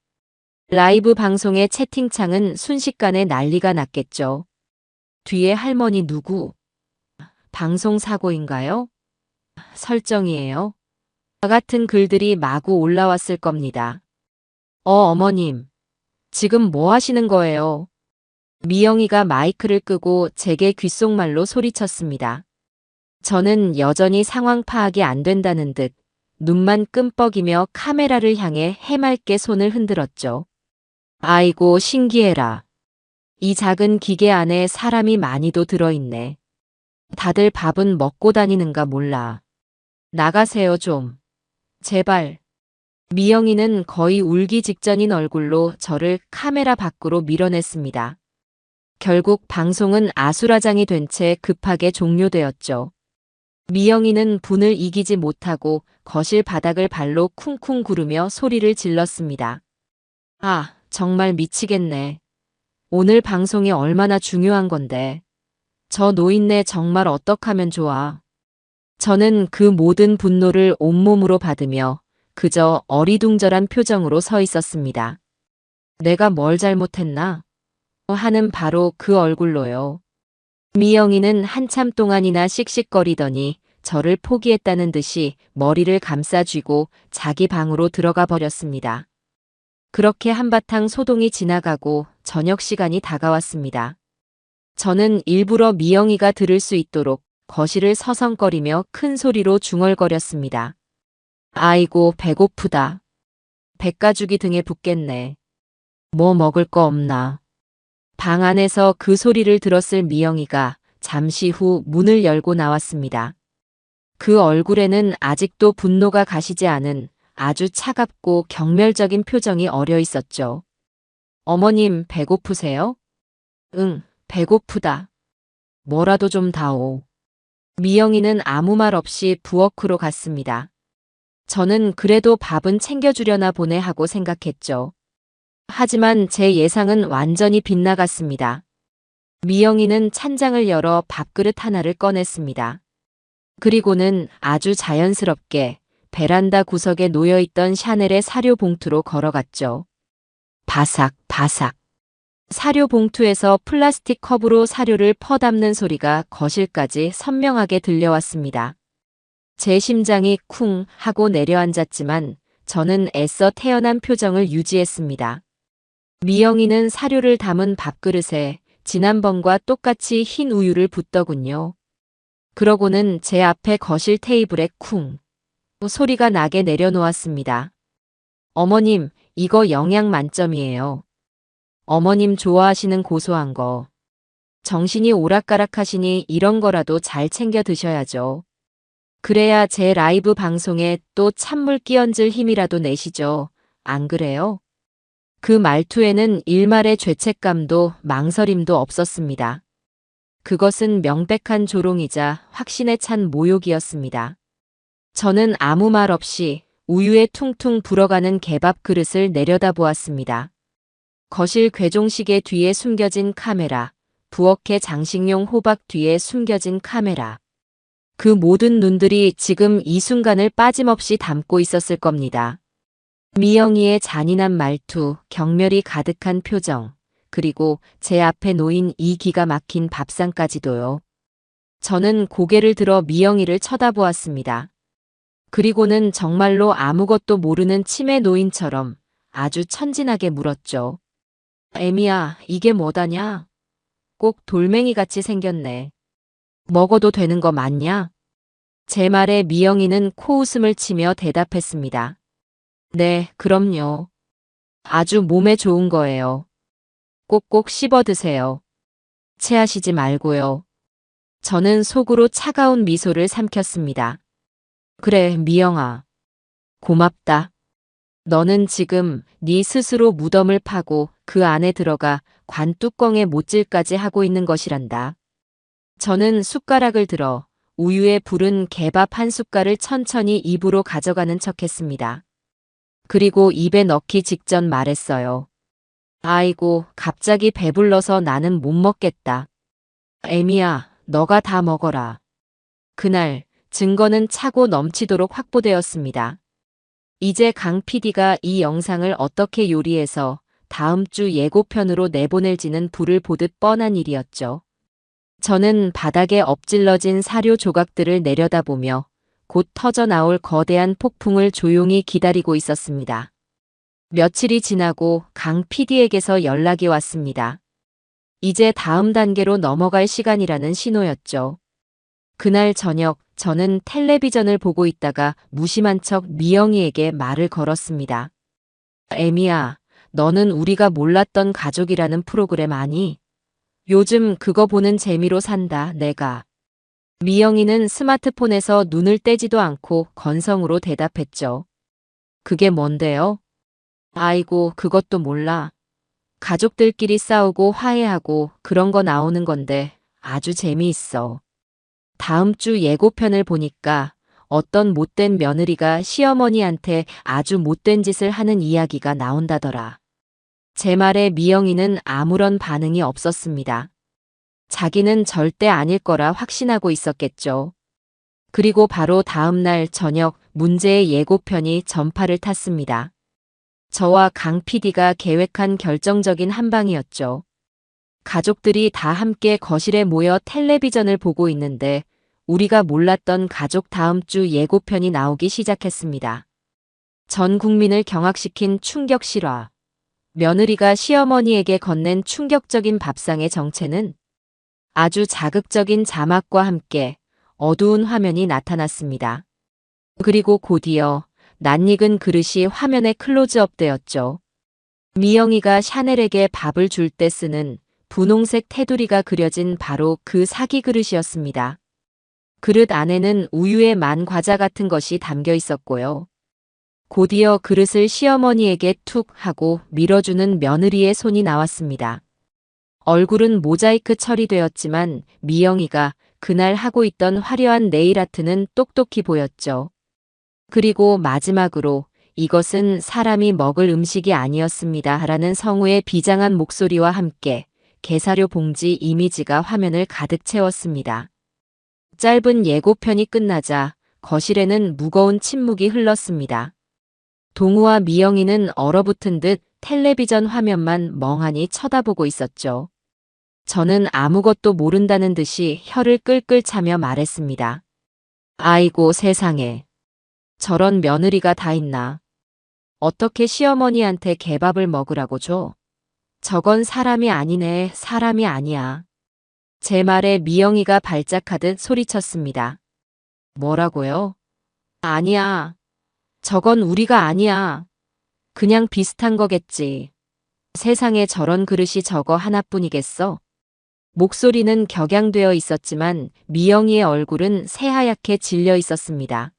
라이브 방송의 채팅창은 순식간에 난리가 났겠죠. 뒤에 할머니 누구? 방송 사고인가요? 설정이에요? 같은 글들이 마구 올라왔을 겁니다. 어머님. 지금 뭐 하시는 거예요? 미영이가 마이크를 끄고 제게 귓속말로 소리쳤습니다. 저는 여전히 상황 파악이 안 된다는 듯 눈만 끔뻑이며 카메라를 향해 해맑게 손을 흔들었죠. 아이고 신기해라. 이 작은 기계 안에 사람이 많이도 들어있네. 다들 밥은 먹고 다니는가 몰라. 나가세요 좀. 제발. 미영이는 거의 울기 직전인 얼굴로 저를 카메라 밖으로 밀어냈습니다. 결국 방송은 아수라장이 된 채 급하게 종료되었죠. 미영이는 분을 이기지 못하고 거실 바닥을 발로 쿵쿵 구르며 소리를 질렀습니다. 아, 정말 미치겠네. 오늘 방송이 얼마나 중요한 건데. 저 노인네 정말 어떡하면 좋아. 저는 그 모든 분노를 온몸으로 받으며 그저 어리둥절한 표정으로 서 있었습니다. 내가 뭘 잘못했나? 하는 바로 그 얼굴로요. 미영이는 한참 동안이나 씩씩거리더니 저를 포기했다는 듯이 머리를 감싸쥐고 자기 방으로 들어가 버렸습니다. 그렇게 한바탕 소동이 지나가고 저녁 시간이 다가왔습니다. 저는 일부러 미영이가 들을 수 있도록 거실을 서성거리며 큰 소리로 중얼거렸습니다. 아이고 배고프다. 백가죽이 등에 붙겠네. 뭐 먹을 거 없나. 방 안에서 그 소리를 들었을 미영이가 잠시 후 문을 열고 나왔습니다. 그 얼굴에는 아직도 분노가 가시지 않은 아주 차갑고 경멸적인 표정이 어려 있었죠. 어머님 배고프세요? 응, 배고프다. 뭐라도 좀 다오. 미영이는 아무 말 없이 부엌으로 갔습니다. 저는 그래도 밥은 챙겨주려나 보네 하고 생각했죠. 하지만 제 예상은 완전히 빗나갔습니다. 미영이는 찬장을 열어 밥그릇 하나를 꺼냈습니다. 그리고는 아주 자연스럽게 베란다 구석에 놓여있던 샤넬의 사료 봉투로 걸어갔죠. 바삭, 바삭. 사료 봉투에서 플라스틱 컵으로 사료를 퍼담는 소리가 거실까지 선명하게 들려왔습니다. 제 심장이 쿵 하고 내려앉았지만 저는 애써 태연한 표정을 유지했습니다. 미영이는 사료를 담은 밥그릇에 지난번과 똑같이 흰 우유를 붓더군요. 그러고는 제 앞에 거실 테이블에 쿵 소리가 나게 내려놓았습니다. 어머님, 이거 영양 만점이에요. 어머님 좋아하시는 고소한 거. 정신이 오락가락하시니 이런 거라도 잘 챙겨 드셔야죠. 그래야 제 라이브 방송에 또 찬물 끼얹을 힘이라도 내시죠. 안 그래요? 그 말투에는 일말의 죄책감도 망설임도 없었습니다. 그것은 명백한 조롱이자 확신에 찬 모욕이었습니다. 저는 아무 말 없이 우유에 퉁퉁 불어가는 개밥 그릇을 내려다보았습니다. 거실 괴종시계 뒤에 숨겨진 카메라, 부엌의 장식용 호박 뒤에 숨겨진 카메라. 그 모든 눈들이 지금 이 순간을 빠짐없이 담고 있었을 겁니다. 미영이의 잔인한 말투, 경멸이 가득한 표정, 그리고 제 앞에 놓인 이 기가 막힌 밥상까지도요. 저는 고개를 들어 미영이를 쳐다보았습니다. 그리고는 정말로 아무것도 모르는 치매 노인처럼 아주 천진하게 물었죠. 애미야, 이게 뭐다냐? 꼭 돌멩이같이 생겼네. 먹어도 되는 거 맞냐? 제 말에 미영이는 코웃음을 치며 대답했습니다. 네, 그럼요. 아주 몸에 좋은 거예요. 꼭꼭 씹어 드세요. 체하시지 말고요. 저는 속으로 차가운 미소를 삼켰습니다. 그래, 미영아. 고맙다. 너는 지금 네 스스로 무덤을 파고 그 안에 들어가 관뚜껑에 못질까지 하고 있는 것이란다. 저는 숟가락을 들어 우유에 부른 개밥 한 숟갈을 천천히 입으로 가져가는 척했습니다. 그리고 입에 넣기 직전 말했어요. 아이고, 갑자기 배불러서 나는 못 먹겠다. 애미야, 너가 다 먹어라. 그날 증거는 차고 넘치도록 확보되었습니다. 이제 강 PD가 이 영상을 어떻게 요리해서 다음 주 예고편으로 내보낼지는 불을 보듯 뻔한 일이었죠. 저는 바닥에 엎질러진 사료 조각들을 내려다보며 곧 터져나올 거대한 폭풍을 조용히 기다리고 있었습니다. 며칠이 지나고 강 PD에게서 연락이 왔습니다. 이제 다음 단계로 넘어갈 시간이라는 신호였죠. 그날 저녁 저는 텔레비전을 보고 있다가 무심한 척 미영이에게 말을 걸었습니다. 애미야, 너는 우리가 몰랐던 가족이라는 프로그램 아니? 요즘 그거 보는 재미로 산다, 내가. 미영이는 스마트폰에서 눈을 떼지도 않고 건성으로 대답했죠. 그게 뭔데요? 아이고, 그것도 몰라. 가족들끼리 싸우고 화해하고 그런 거 나오는 건데 아주 재미있어. 다음 주 예고편을 보니까 어떤 못된 며느리가 시어머니한테 아주 못된 짓을 하는 이야기가 나온다더라. 제 말에 미영이는 아무런 반응이 없었습니다. 자기는 절대 아닐 거라 확신하고 있었겠죠. 그리고 바로 다음 날 저녁 문제의 예고편이 전파를 탔습니다. 저와 강 PD가 계획한 결정적인 한방이었죠. 가족들이 다 함께 거실에 모여 텔레비전을 보고 있는데 우리가 몰랐던 가족 다음 주 예고편이 나오기 시작했습니다. 전 국민을 경악시킨 충격 실화. 며느리가 시어머니에게 건넨 충격적인 밥상의 정체는 아주 자극적인 자막과 함께 어두운 화면이 나타났습니다. 그리고 곧이어 낯익은 그릇이 화면에 클로즈업 되었죠. 미영이가 샤넬에게 밥을 줄 때 쓰는 분홍색 테두리가 그려진 바로 그 사기 그릇이었습니다. 그릇 안에는 우유의 만 과자 같은 것이 담겨 있었고요. 곧이어 그릇을 시어머니에게 툭 하고 밀어주는 며느리의 손이 나왔습니다. 얼굴은 모자이크 처리되었지만 미영이가 그날 하고 있던 화려한 네일아트는 똑똑히 보였죠. 그리고 마지막으로 이것은 사람이 먹을 음식이 아니었습니다. 라는 성우의 비장한 목소리와 함께 게사료 봉지 이미지가 화면을 가득 채웠습니다. 짧은 예고편이 끝나자 거실에는 무거운 침묵이 흘렀습니다. 동우와 미영이는 얼어붙은 듯 텔레비전 화면만 멍하니 쳐다보고 있었죠. 저는 아무것도 모른다는 듯이 혀를 끌끌 차며 말했습니다. 아이고 세상에. 저런 며느리가 다 있나. 어떻게 시어머니한테 개밥을 먹으라고 줘? 저건 사람이 아니네, 사람이 아니야. 제 말에 미영이가 발작하듯 소리쳤습니다. 뭐라고요? 아니야. 저건 우리가 아니야. 그냥 비슷한 거겠지. 세상에 저런 그릇이 저거 하나뿐이겠어? 목소리는 격양되어 있었지만 미영이의 얼굴은 새하얗게 질려 있었습니다.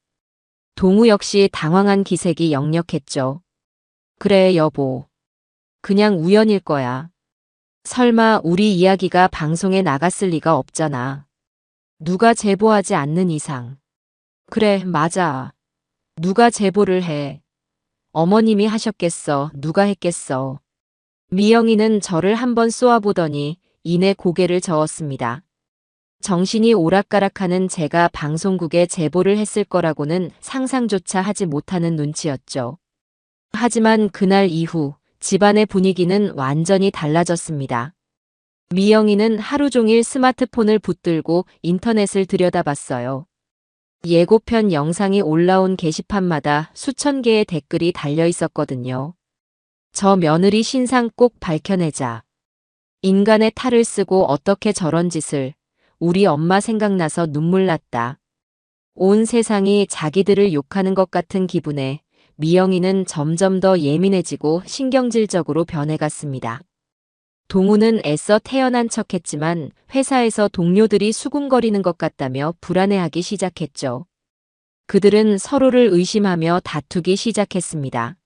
동우 역시 당황한 기색이 역력했죠. 그래, 여보. 그냥 우연일 거야. 설마 우리 이야기가 방송에 나갔을 리가 없잖아. 누가 제보하지 않는 이상. 그래, 맞아. 누가 제보를 해. 어머님이 하셨겠어. 누가 했겠어. 미영이는 저를 한번 쏘아보더니 이내 고개를 저었습니다. 정신이 오락가락하는 제가 방송국에 제보를 했을 거라고는 상상조차 하지 못하는 눈치였죠. 하지만 그날 이후 집안의 분위기는 완전히 달라졌습니다. 미영이는 하루 종일 스마트폰을 붙들고 인터넷을 들여다봤어요. 예고편 영상이 올라온 게시판마다 수천 개의 댓글이 달려 있었거든요. 저 며느리 신상 꼭 밝혀내자. 인간의 탈을 쓰고 어떻게 저런 짓을. 우리 엄마 생각나서 눈물 났다. 온 세상이 자기들을 욕하는 것 같은 기분에 미영이는 점점 더 예민해지고 신경질적으로 변해갔습니다. 동우는 애써 태연한 척했지만 회사에서 동료들이 수군거리는 것 같다며 불안해하기 시작했죠. 그들은 서로를 의심하며 다투기 시작했습니다.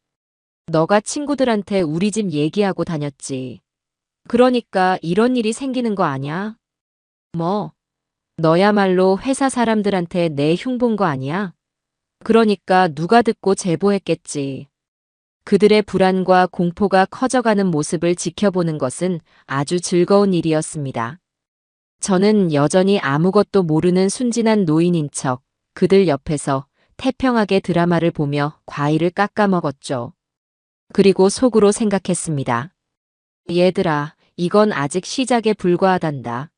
너가 친구들한테 우리 집 얘기하고 다녔지. 그러니까 이런 일이 생기는 거 아냐? 뭐, 너야말로 회사 사람들한테 내 흉본 거 아니야? 그러니까 누가 듣고 제보했겠지. 그들의 불안과 공포가 커져가는 모습을 지켜보는 것은 아주 즐거운 일이었습니다. 저는 여전히 아무것도 모르는 순진한 노인인 척 그들 옆에서 태평하게 드라마를 보며 과일을 깎아 먹었죠. 그리고 속으로 생각했습니다. 얘들아, 이건 아직 시작에 불과하단다.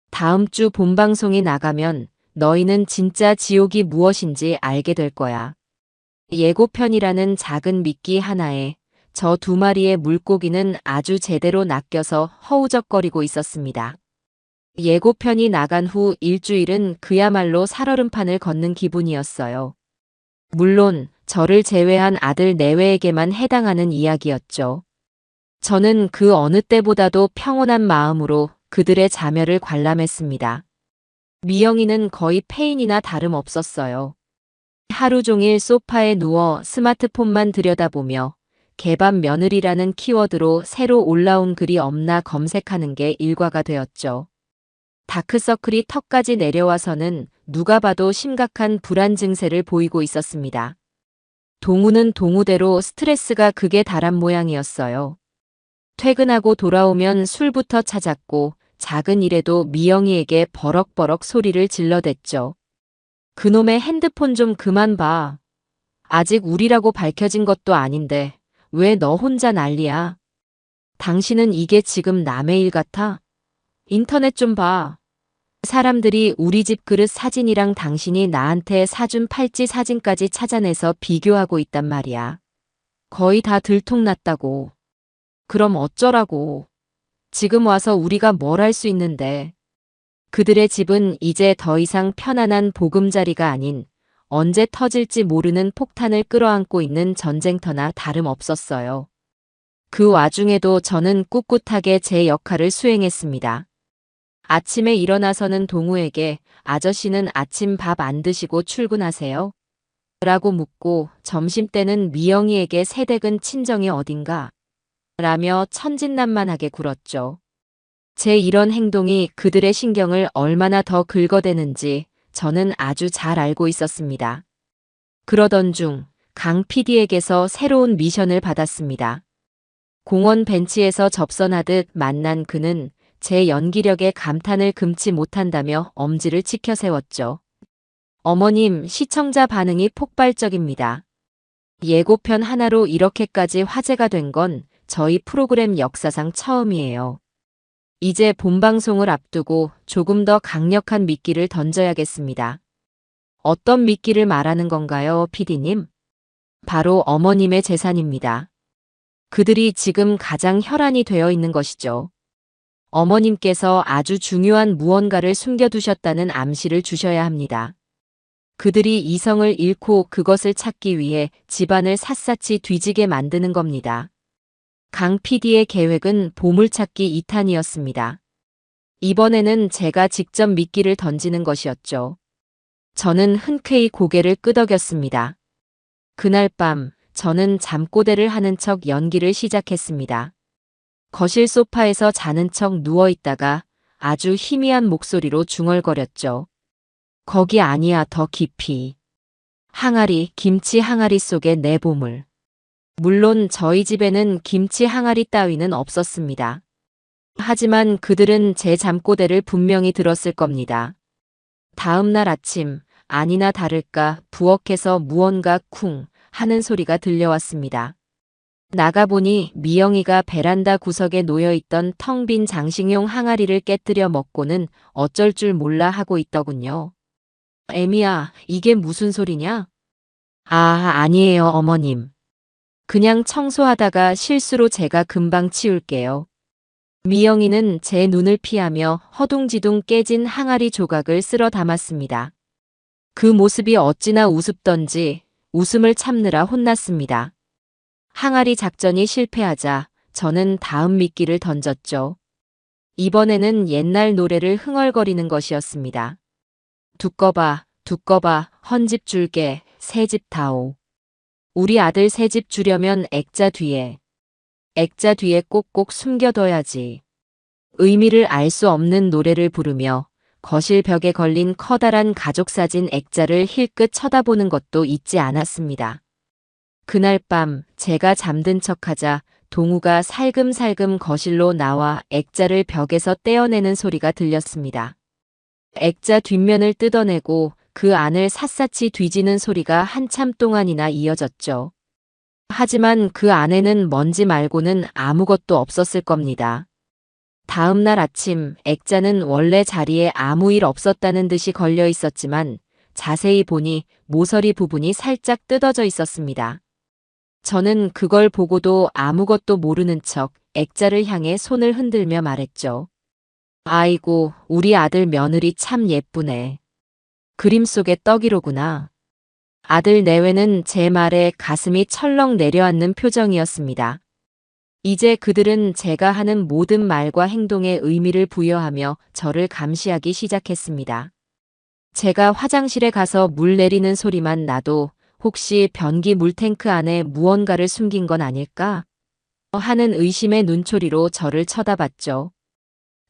다음 주 본방송이 나가면 너희는 진짜 지옥이 무엇인지 알게 될 거야. 예고편이라는 작은 미끼 하나에 저 2마리의 물고기는 아주 제대로 낚여서 허우적거리고 있었습니다. 예고편이 나간 후 일주일은 그야말로 살얼음판을 걷는 기분이었어요. 물론 저를 제외한 아들 내외에게만 해당하는 이야기였죠. 저는 그 어느 때보다도 평온한 마음으로 그들의 자멸을 관람했습니다. 미영이는 거의 폐인이나 다름없었어요. 하루 종일 소파에 누워 스마트폰만 들여다보며 개밥 며느리라는 키워드로 새로 올라온 글이 없나 검색하는 게 일과가 되었죠. 다크서클이 턱까지 내려와서는 누가 봐도 심각한 불안 증세를 보이고 있었습니다. 동우는 동우대로 스트레스가 극에 달한 모양이었어요. 퇴근하고 돌아오면 술부터 찾았고 작은 일에도 미영이에게 버럭버럭 소리를 질러댔죠. 그놈의 핸드폰 좀 그만 봐. 아직 우리라고 밝혀진 것도 아닌데 왜 너 혼자 난리야? 당신은 이게 지금 남의 일 같아? 인터넷 좀 봐. 사람들이 우리 집 그릇 사진이랑 당신이 나한테 사준 팔찌 사진까지 찾아내서 비교하고 있단 말이야. 거의 다 들통났다고. 그럼 어쩌라고. 지금 와서 우리가 뭘 할 수 있는데. 그들의 집은 이제 더 이상 편안한 보금자리가 아닌 언제 터질지 모르는 폭탄을 끌어안고 있는 전쟁터나 다름없었어요. 그 와중에도 저는 꿋꿋하게 제 역할을 수행했습니다. 아침에 일어나서는 동우에게 아저씨는 아침 밥 안 드시고 출근하세요? 라고 묻고 점심때는 미영이에게 새댁은 친정이 어딘가? 라며 천진난만하게 굴었죠. 제 이런 행동이 그들의 신경을 얼마나 더 긁어대는지 저는 아주 잘 알고 있었습니다. 그러던 중 강 PD에게서 새로운 미션을 받았습니다. 공원 벤치에서 접선하듯 만난 그는 제 연기력에 감탄을 금치 못한다며 엄지를 치켜 세웠죠. 어머님, 시청자 반응이 폭발적입니다. 예고편 하나로 이렇게까지 화제가 된 건 저희 프로그램 역사상 처음이에요. 이제 본방송을 앞두고 조금 더 강력한 미끼를 던져야겠습니다. 어떤 미끼를 말하는 건가요, PD님? 바로 어머님의 재산입니다. 그들이 지금 가장 혈안이 되어 있는 것이죠. 어머님께서 아주 중요한 무언가를 숨겨두셨다는 암시를 주셔야 합니다. 그들이 이성을 잃고 그것을 찾기 위해 집안을 샅샅이 뒤지게 만드는 겁니다. 강 PD의 계획은 보물찾기 2탄이었습니다. 이번에는 제가 직접 미끼를 던지는 것이었죠. 저는 흔쾌히 고개를 끄덕였습니다. 그날 밤 저는 잠꼬대를 하는 척 연기를 시작했습니다. 거실 소파에서 자는 척 누워있다가 아주 희미한 목소리로 중얼거렸죠. 거기 아니야, 더 깊이. 항아리, 김치 항아리 속의 내 보물. 물론 저희 집에는 김치 항아리 따위는 없었습니다. 하지만 그들은 제 잠꼬대를 분명히 들었을 겁니다. 다음 날 아침, 아니나 다를까 부엌에서 무언가 쿵 하는 소리가 들려왔습니다. 나가보니 미영이가 베란다 구석에 놓여있던 텅 빈 장식용 항아리를 깨뜨려 먹고는 어쩔 줄 몰라 하고 있더군요. 애미야, 이게 무슨 소리냐? 아, 아니에요, 어머님. 그냥 청소하다가 실수로 제가 금방 치울게요. 미영이는 제 눈을 피하며 허둥지둥 깨진 항아리 조각을 쓸어 담았습니다. 그 모습이 어찌나 우습던지 웃음을 참느라 혼났습니다. 항아리 작전이 실패하자 저는 다음 미끼를 던졌죠. 이번에는 옛날 노래를 흥얼거리는 것이었습니다. 두꺼봐, 두꺼봐, 헌집 줄게, 새집 다오. 우리 아들 새집 주려면 액자 뒤에 꼭꼭 숨겨둬야지. 의미를 알 수 없는 노래를 부르며 거실 벽에 걸린 커다란 가족사진 액자를 힐끗 쳐다보는 것도 잊지 않았습니다. 그날 밤 제가 잠든 척하자 동우가 살금살금 거실로 나와 액자를 벽에서 떼어내는 소리가 들렸습니다. 액자 뒷면을 뜯어내고 그 안을 샅샅이 뒤지는 소리가 한참 동안이나 이어졌죠. 하지만 그 안에는 먼지 말고는 아무것도 없었을 겁니다. 다음 날 아침 액자는 원래 자리에 아무 일 없었다는 듯이 걸려 있었지만 자세히 보니 모서리 부분이 살짝 뜯어져 있었습니다. 저는 그걸 보고도 아무것도 모르는 척 액자를 향해 손을 흔들며 말했죠. 아이고, 우리 아들 며느리 참 예쁘네. 그림 속의 떡이로구나. 아들 내외는 제 말에 가슴이 철렁 내려앉는 표정이었습니다. 이제 그들은 제가 하는 모든 말과 행동에 의미를 부여하며 저를 감시하기 시작했습니다. 제가 화장실에 가서 물 내리는 소리만 나도 혹시 변기 물탱크 안에 무언가를 숨긴 건 아닐까? 하는 의심의 눈초리로 저를 쳐다봤죠.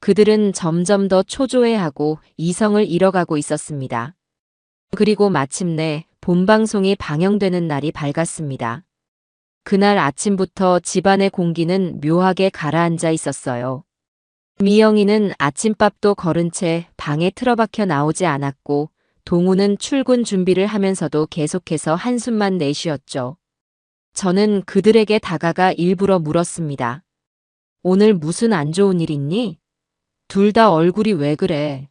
그들은 점점 더 초조해하고 이성을 잃어가고 있었습니다. 그리고 마침내 본방송이 방영되는 날이 밝았습니다. 그날 아침부터 집안의 공기는 묘하게 가라앉아 있었어요. 미영이는 아침밥도 거른 채 방에 틀어박혀 나오지 않았고 동우는 출근 준비를 하면서도 계속해서 한숨만 내쉬었죠. 저는 그들에게 다가가 일부러 물었습니다. 오늘 무슨 안 좋은 일 있니? 둘 다 얼굴이 왜 그래?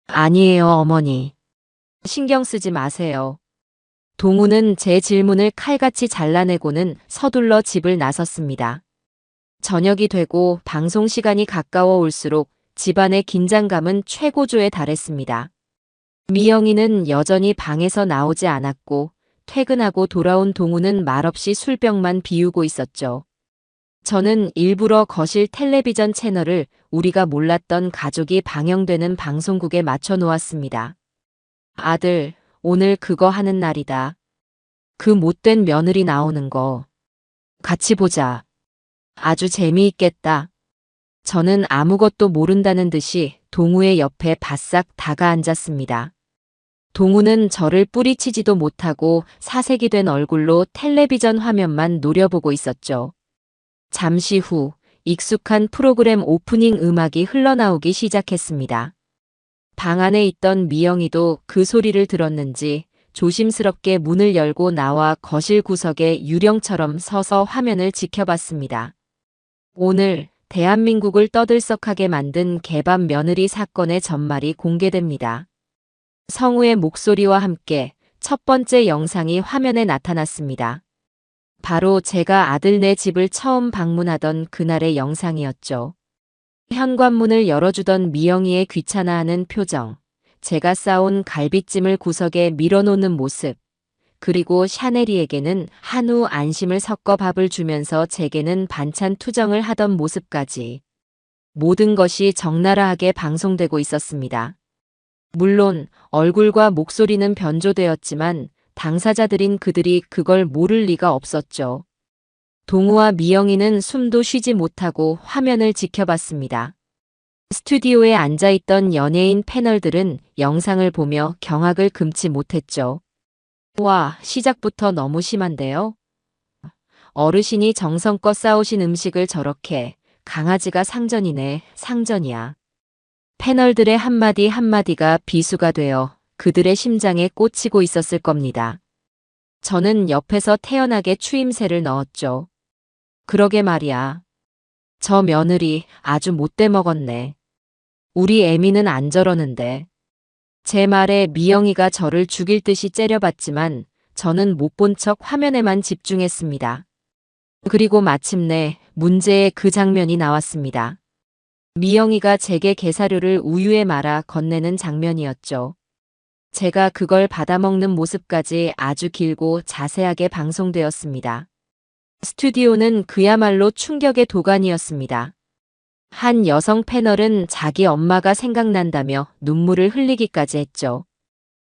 아니에요, 어머니. 신경 쓰지 마세요. 동우는 제 질문을 칼같이 잘라내고는 서둘러 집을 나섰습니다. 저녁이 되고 방송 시간이 가까워 올수록 집안의 긴장감은 최고조에 달했습니다. 미영이는 여전히 방에서 나오지 않았고 퇴근하고 돌아온 동우는 말없이 술병만 비우고 있었죠. 저는 일부러 거실 텔레비전 채널을 우리가 몰랐던 가족이 방영되는 방송국에 맞춰 놓았습니다. 아들, 오늘 그거 하는 날이다. 그 못된 며느리 나오는 거. 같이 보자. 아주 재미있겠다. 저는 아무것도 모른다는 듯이 동우의 옆에 바싹 다가 앉았습니다. 동우는 저를 뿌리치지도 못하고 사색이 된 얼굴로 텔레비전 화면만 노려보고 있었죠. 잠시 후 익숙한 프로그램 오프닝 음악이 흘러나오기 시작했습니다. 방 안에 있던 미영이도 그 소리를 들었는지 조심스럽게 문을 열고 나와 거실 구석에 유령처럼 서서 화면을 지켜봤습니다. 오늘 대한민국을 떠들썩하게 만든 개밥 며느리 사건의 전말이 공개됩니다. 성우의 목소리와 함께 첫 번째 영상이 화면에 나타났습니다. 바로 제가 아들네 집을 처음 방문하던 그날의 영상이었죠. 현관문을 열어주던 미영이의 귀찮아하는 표정, 제가 싸온 갈비찜을 구석에 밀어놓는 모습, 그리고 샤넬이에게는 한우 안심을 섞어 밥을 주면서 제게는 반찬 투정을 하던 모습까지 모든 것이 적나라하게 방송되고 있었습니다. 물론 얼굴과 목소리는 변조되었지만 당사자들인 그들이 그걸 모를 리가 없었죠. 동우와 미영이는 숨도 쉬지 못하고 화면을 지켜봤습니다. 스튜디오에 앉아있던 연예인 패널들은 영상을 보며 경악을 금치 못했죠. 와, 시작부터 너무 심한데요? 어르신이 정성껏 싸우신 음식을 저렇게, 강아지가 상전이네, 상전이야. 패널들의 한마디 한마디가 비수가 되어 그들의 심장에 꽂히고 있었을 겁니다. 저는 옆에서 태연하게 추임새를 넣었죠. 그러게 말이야. 저 며느리 아주 못돼 먹었네. 우리 애미는 안 저러는데. 제 말에 미영이가 저를 죽일 듯이 째려봤지만 저는 못 본 척 화면에만 집중했습니다. 그리고 마침내 문제의 그 장면이 나왔습니다. 미영이가 제게 게사료를 우유에 말아 건네는 장면이었죠. 제가 그걸 받아먹는 모습까지 아주 길고 자세하게 방송되었습니다. 스튜디오는 그야말로 충격의 도가니였습니다. 한 여성 패널은 자기 엄마가 생각난다며 눈물을 흘리기까지 했죠.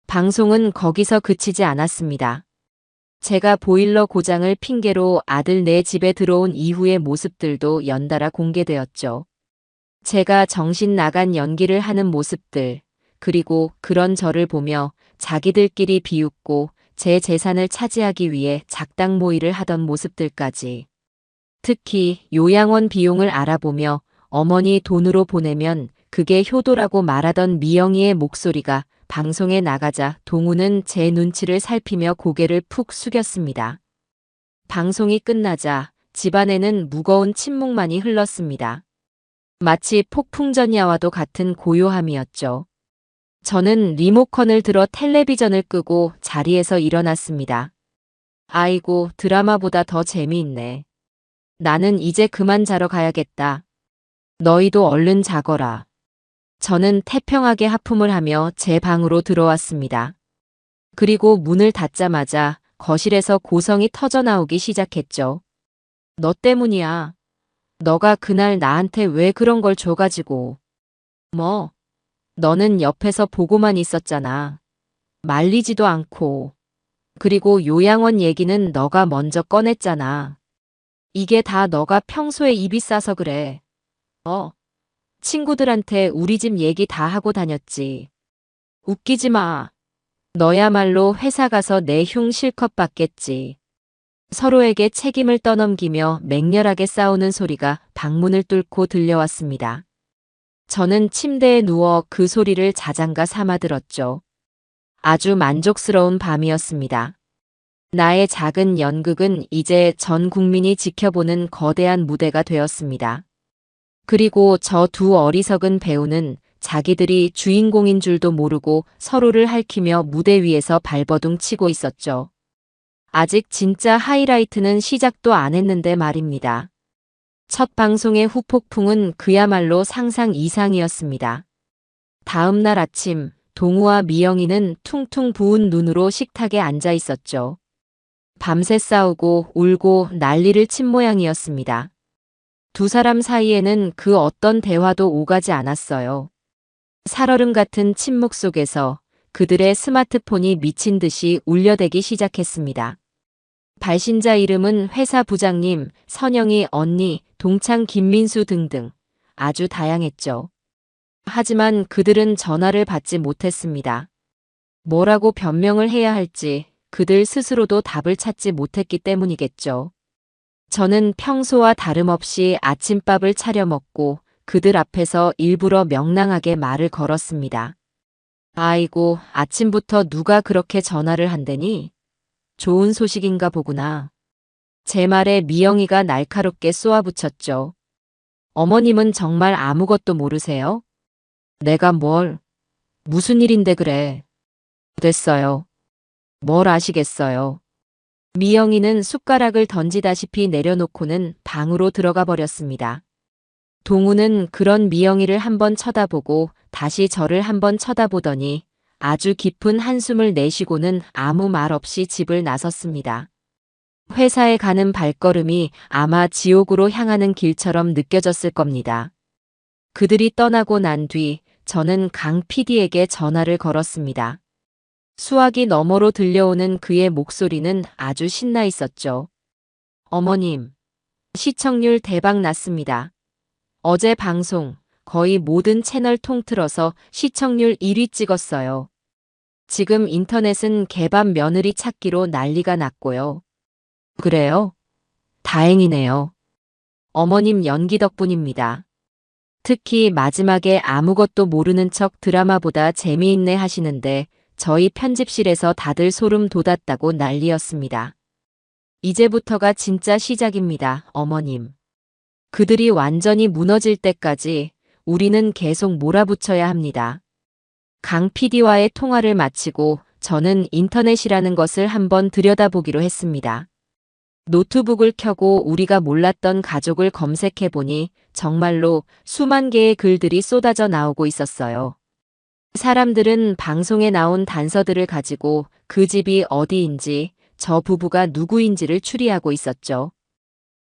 방송은 거기서 그치지 않았습니다. 제가 보일러 고장을 핑계로 아들 내 집에 들어온 이후의 모습들도 연달아 공개되었죠. 제가 정신 나간 연기를 하는 모습들, 그리고 그런 저를 보며 자기들끼리 비웃고 제 재산을 차지하기 위해 작당 모의를 하던 모습들까지. 특히 요양원 비용을 알아보며 어머니 돈으로 보내면 그게 효도라고 말하던 미영이의 목소리가 방송에 나가자 동우는 제 눈치를 살피며 고개를 푹 숙였습니다. 방송이 끝나자 집안에는 무거운 침묵만이 흘렀습니다. 마치 폭풍전야와도 같은 고요함이었죠. 저는 리모컨을 들어 텔레비전을 끄고 자리에서 일어났습니다. 아이고, 드라마보다 더 재미있네. 나는 이제 그만 자러 가야겠다. 너희도 얼른 자거라. 저는 태평하게 하품을 하며 제 방으로 들어왔습니다. 그리고 문을 닫자마자 거실에서 고성이 터져나오기 시작했죠. 너 때문이야. 너가 그날 나한테 왜 그런 걸 줘가지고. 뭐, 너는 옆에서 보고만 있었잖아. 말리지도 않고. 그리고 요양원 얘기는 너가 먼저 꺼냈잖아. 이게 다 너가 평소에 입이 싸서 그래. 친구들한테 우리 집 얘기 다 하고 다녔지. 웃기지 마. 너야말로 회사 가서 내 흉 실컷 받겠지. 서로에게 책임을 떠넘기며 맹렬하게 싸우는 소리가 방문을 뚫고 들려왔습니다. 저는 침대에 누워 그 소리를 자장가 삼아 들었죠. 아주 만족스러운 밤이었습니다. 나의 작은 연극은 이제 전 국민이 지켜보는 거대한 무대가 되었습니다. 그리고 저 두 어리석은 배우는 자기들이 주인공인 줄도 모르고 서로를 핥히며 무대 위에서 발버둥 치고 있었죠. 아직 진짜 하이라이트는 시작도 안 했는데 말입니다. 첫 방송의 후폭풍은 그야말로 상상 이상이었습니다. 다음 날 아침, 동우와 미영이는 퉁퉁 부은 눈으로 식탁에 앉아 있었죠. 밤새 싸우고 울고 난리를 친 모양이었습니다. 두 사람 사이에는 그 어떤 대화도 오가지 않았어요. 살얼음 같은 침묵 속에서 그들의 스마트폰이 미친 듯이 울려대기 시작했습니다. 발신자 이름은 회사 부장님, 선영이 언니, 동창 김민수 등등 아주 다양했죠. 하지만 그들은 전화를 받지 못했습니다. 뭐라고 변명을 해야 할지 그들 스스로도 답을 찾지 못했기 때문이겠죠. 저는 평소와 다름없이 아침밥을 차려 먹고 그들 앞에서 일부러 명랑하게 말을 걸었습니다. 아이고, 아침부터 누가 그렇게 전화를 한대니? 좋은 소식인가 보구나. 제 말에 미영이가 날카롭게 쏘아붙였죠. 어머님은 정말 아무것도 모르세요? 내가 무슨 일인데 그래. 됐어요. 뭘 아시겠어요. 미영이는 숟가락을 던지다시피 내려놓고는 방으로 들어가 버렸습니다. 동우는 그런 미영이를 한번 쳐다보고 다시 저를 한번 쳐다보더니 아주 깊은 한숨을 내쉬고는 아무 말 없이 집을 나섰습니다. 회사에 가는 발걸음이 아마 지옥으로 향하는 길처럼 느껴졌을 겁니다. 그들이 떠나고 난 뒤 저는 강 PD에게 전화를 걸었습니다. 수화기 너머로 들려오는 그의 목소리는 아주 신나 있었죠. 어머님, 시청률 대박 났습니다. 어제 방송 거의 모든 채널 통틀어서 시청률 1위 찍었어요. 지금 인터넷은 개밥 며느리 찾기로 난리가 났고요. 그래요? 다행이네요. 어머님 연기 덕분입니다. 특히 마지막에 아무것도 모르는 척 드라마보다 재미있네 하시는데 저희 편집실에서 다들 소름 돋았다고 난리였습니다. 이제부터가 진짜 시작입니다, 어머님. 그들이 완전히 무너질 때까지 우리는 계속 몰아붙여야 합니다. 강 PD와의 통화를 마치고 저는 인터넷이라는 것을 한번 들여다보기로 했습니다. 노트북을 켜고 우리가 몰랐던 가족을 검색해보니 정말로 수만 개의 글들이 쏟아져 나오고 있었어요. 사람들은 방송에 나온 단서들을 가지고 그 집이 어디인지, 저 부부가 누구인지를 추리하고 있었죠.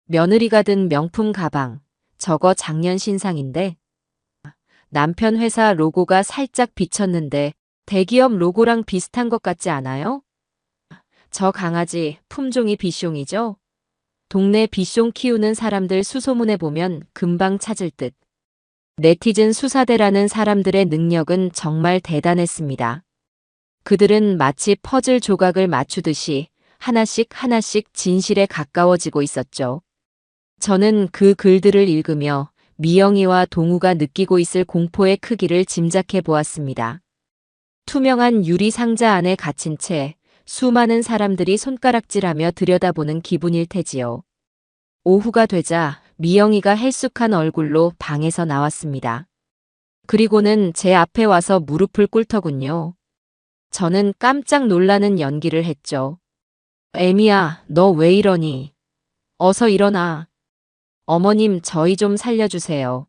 며느리가 든 명품 가방, 저거 작년 신상인데, 남편 회사 로고가 살짝 비쳤는데 대기업 로고랑 비슷한 것 같지 않아요? 저 강아지 품종이 비숑이죠? 동네 비숑 키우는 사람들 수소문에 보면 금방 찾을 듯. 네티즌 수사대라는 사람들의 능력은 정말 대단했습니다. 그들은 마치 퍼즐 조각을 맞추듯이 하나씩 하나씩 진실에 가까워지고 있었죠. 저는 그 글들을 읽으며 미영이와 동우가 느끼고 있을 공포의 크기를 짐작해 보았습니다. 투명한 유리 상자 안에 갇힌 채 수많은 사람들이 손가락질하며 들여다보는 기분일 테지요. 오후가 되자 미영이가 헬쑥한 얼굴로 방에서 나왔습니다. 그리고는 제 앞에 와서 무릎을 꿇더군요. 저는 깜짝 놀라는 연기를 했죠. 애미야, 너 왜 이러니? 어서 일어나. 어머님, 저희 좀 살려주세요.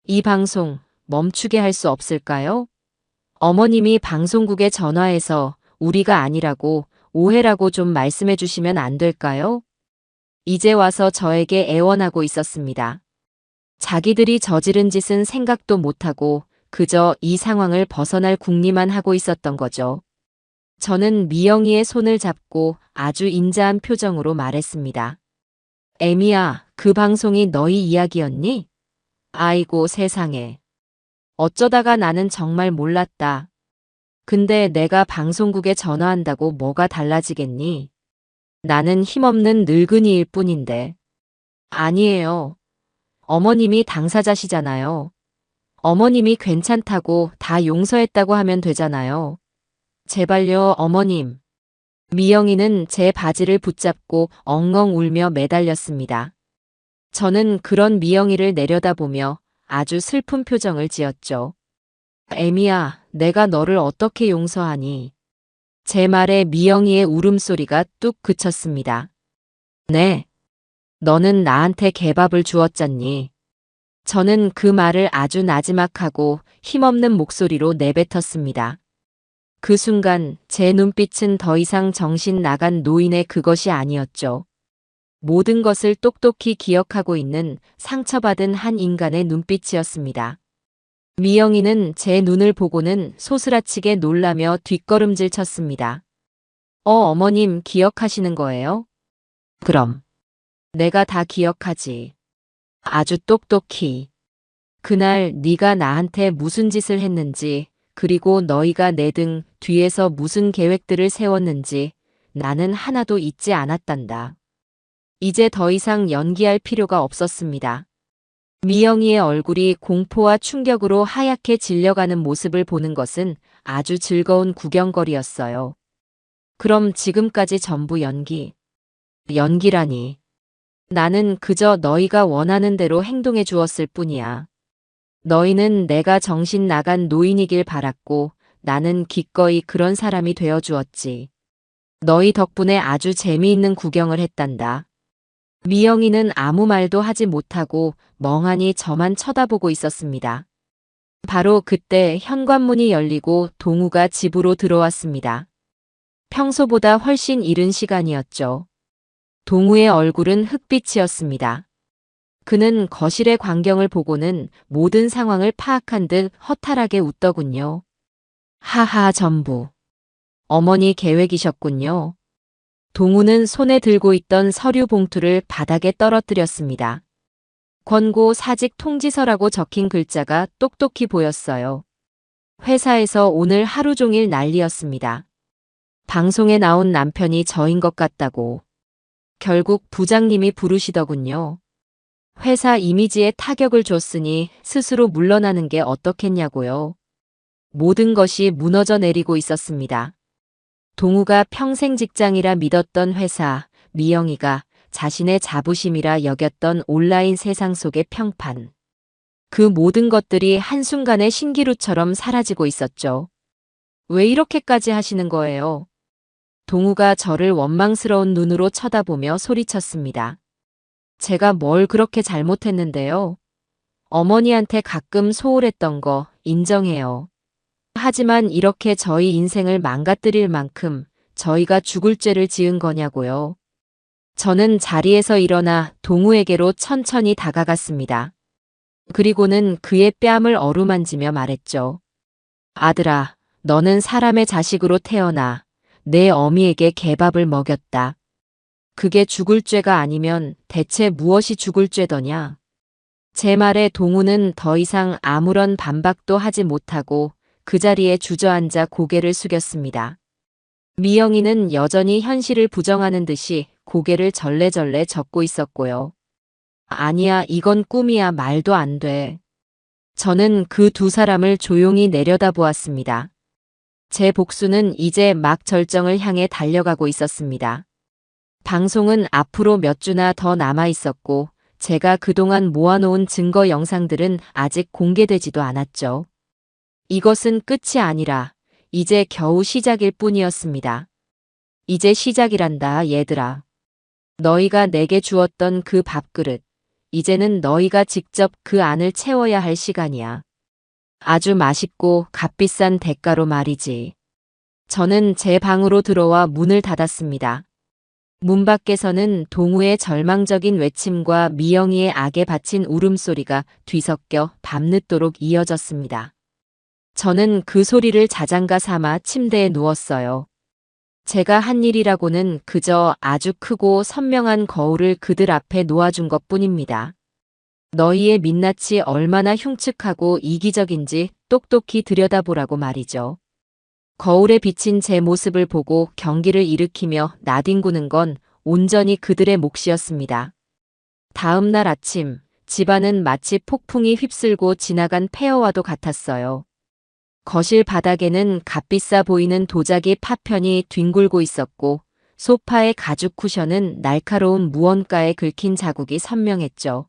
이 방송 멈추게 할 수 없을까요? 어머님이 방송국에 전화해서 우리가 아니라고 오해라고 좀 말씀해 주시면 안 될까요? 이제 와서 저에게 애원하고 있었습니다. 자기들이 저지른 짓은 생각도 못하고 그저 이 상황을 벗어날 궁리만 하고 있었던 거죠. 저는 미영이의 손을 잡고 아주 인자한 표정으로 말했습니다. 애미야, 그 방송이 너희 이야기였니? 아이고 세상에. 어쩌다가 나는 정말 몰랐다. 근데 내가 방송국에 전화한다고 뭐가 달라지겠니? 나는 힘없는 늙은이일 뿐인데. 아니에요. 어머님이 당사자시잖아요. 어머님이 괜찮다고 다 용서했다고 하면 되잖아요. 제발요, 어머님. 미영이는 제 바지를 붙잡고 엉엉 울며 매달렸습니다. 저는 그런 미영이를 내려다보며 아주 슬픈 표정을 지었죠. 애미야, 내가 너를 어떻게 용서하니? 제 말에 미영이의 울음소리가 뚝 그쳤습니다. 네. 너는 나한테 개밥을 주었잖니. 저는 그 말을 아주 나지막하고 힘없는 목소리로 내뱉었습니다. 그 순간 제 눈빛은 더 이상 정신 나간 노인의 그것이 아니었죠. 모든 것을 똑똑히 기억하고 있는 상처받은 한 인간의 눈빛이었습니다. 미영이는 제 눈을 보고는 소스라치게 놀라며 뒷걸음질 쳤습니다. 어머님 기억하시는 거예요? 그럼. 내가 다 기억하지. 아주 똑똑히. 그날 네가 나한테 무슨 짓을 했는지, 그리고 너희가 내 등 뒤에서 무슨 계획들을 세웠는지 나는 하나도 잊지 않았단다. 이제 더 이상 연기할 필요가 없었습니다. 미영이의 얼굴이 공포와 충격으로 하얗게 질려가는 모습을 보는 것은 아주 즐거운 구경거리였어요. 그럼 지금까지 전부 연기. 연기라니. 나는 그저 너희가 원하는 대로 행동해 주었을 뿐이야. 너희는 내가 정신 나간 노인이길 바랐고 나는 기꺼이 그런 사람이 되어 주었지. 너희 덕분에 아주 재미있는 구경을 했단다. 미영이는 아무 말도 하지 못하고 멍하니 저만 쳐다보고 있었습니다. 바로 그때 현관문이 열리고 동우가 집으로 들어왔습니다. 평소보다 훨씬 이른 시간이었죠. 동우의 얼굴은 흑빛이었습니다. 그는 거실의 광경을 보고는 모든 상황을 파악한 듯 허탈하게 웃더군요. 하하 전부. 어머니 계획이셨군요. 동우는 손에 들고 있던 서류 봉투를 바닥에 떨어뜨렸습니다. 권고 사직 통지서라고 적힌 글자가 똑똑히 보였어요. 회사에서 오늘 하루 종일 난리였습니다. 방송에 나온 남편이 저인 것 같다고. 결국 부장님이 부르시더군요. 회사 이미지에 타격을 줬으니 스스로 물러나는 게 어떻겠냐고요. 모든 것이 무너져 내리고 있었습니다. 동우가 평생 직장이라 믿었던 회사, 미영이가 자신의 자부심이라 여겼던 온라인 세상 속의 평판. 그 모든 것들이 한순간에 신기루처럼 사라지고 있었죠. 왜 이렇게까지 하시는 거예요? 동우가 저를 원망스러운 눈으로 쳐다보며 소리쳤습니다. 제가 뭘 그렇게 잘못했는데요? 어머니한테 가끔 소홀했던 거 인정해요. 하지만 이렇게 저희 인생을 망가뜨릴 만큼 저희가 죽을 죄를 지은 거냐고요. 저는 자리에서 일어나 동우에게로 천천히 다가갔습니다. 그리고는 그의 뺨을 어루만지며 말했죠. 아들아, 너는 사람의 자식으로 태어나 내 어미에게 개밥을 먹였다. 그게 죽을 죄가 아니면 대체 무엇이 죽을 죄더냐? 제 말에 동우는 더 이상 아무런 반박도 하지 못하고 그 자리에 주저앉아 고개를 숙였습니다. 미영이는 여전히 현실을 부정하는 듯이 고개를 절레절레 젓고 있었고요. 아니야, 이건 꿈이야. 말도 안 돼. 저는 그 두 사람을 조용히 내려다보았습니다. 제 복수는 이제 막 절정을 향해 달려가고 있었습니다. 방송은 앞으로 몇 주나 더 남아 있었고 제가 그동안 모아놓은 증거 영상들은 아직 공개되지도 않았죠. 이것은 끝이 아니라 이제 겨우 시작일 뿐이었습니다. 이제 시작이란다, 얘들아. 너희가 내게 주었던 그 밥그릇, 이제는 너희가 직접 그 안을 채워야 할 시간이야. 아주 맛있고 값비싼 대가로 말이지. 저는 제 방으로 들어와 문을 닫았습니다. 문 밖에서는 동우의 절망적인 외침과 미영이의 악에 바친 울음소리가 뒤섞여 밤늦도록 이어졌습니다. 저는 그 소리를 자장가 삼아 침대에 누웠어요. 제가 한 일이라고는 그저 아주 크고 선명한 거울을 그들 앞에 놓아준 것뿐입니다. 너희의 민낯이 얼마나 흉측하고 이기적인지 똑똑히 들여다보라고 말이죠. 거울에 비친 제 모습을 보고 경기를 일으키며 나뒹구는 건 온전히 그들의 몫이었습니다. 다음 날 아침, 집안은 마치 폭풍이 휩쓸고 지나간 폐허와도 같았어요. 거실 바닥에는 값비싸 보이는 도자기 파편이 뒹굴고 있었고 소파의 가죽 쿠션은 날카로운 무언가에 긁힌 자국이 선명했죠.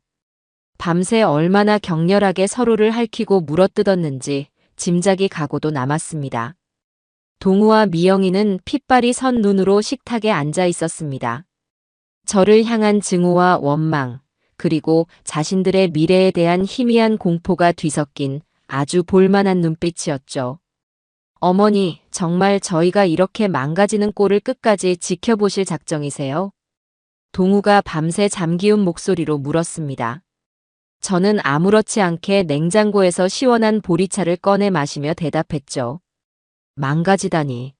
밤새 얼마나 격렬하게 서로를 핥히고 물어뜯었는지 짐작이 가고도 남았습니다. 동우와 미영이는 핏발이 선 눈으로 식탁에 앉아 있었습니다. 저를 향한 증오와 원망, 그리고 자신들의 미래에 대한 희미한 공포가 뒤섞인 아주 볼만한 눈빛이었죠. 어머니, 정말 저희가 이렇게 망가지는 꼴을 끝까지 지켜보실 작정이세요? 동우가 밤새 잠기운 목소리로 물었습니다. 저는 아무렇지 않게 냉장고에서 시원한 보리차를 꺼내 마시며 대답했죠. 망가지다니.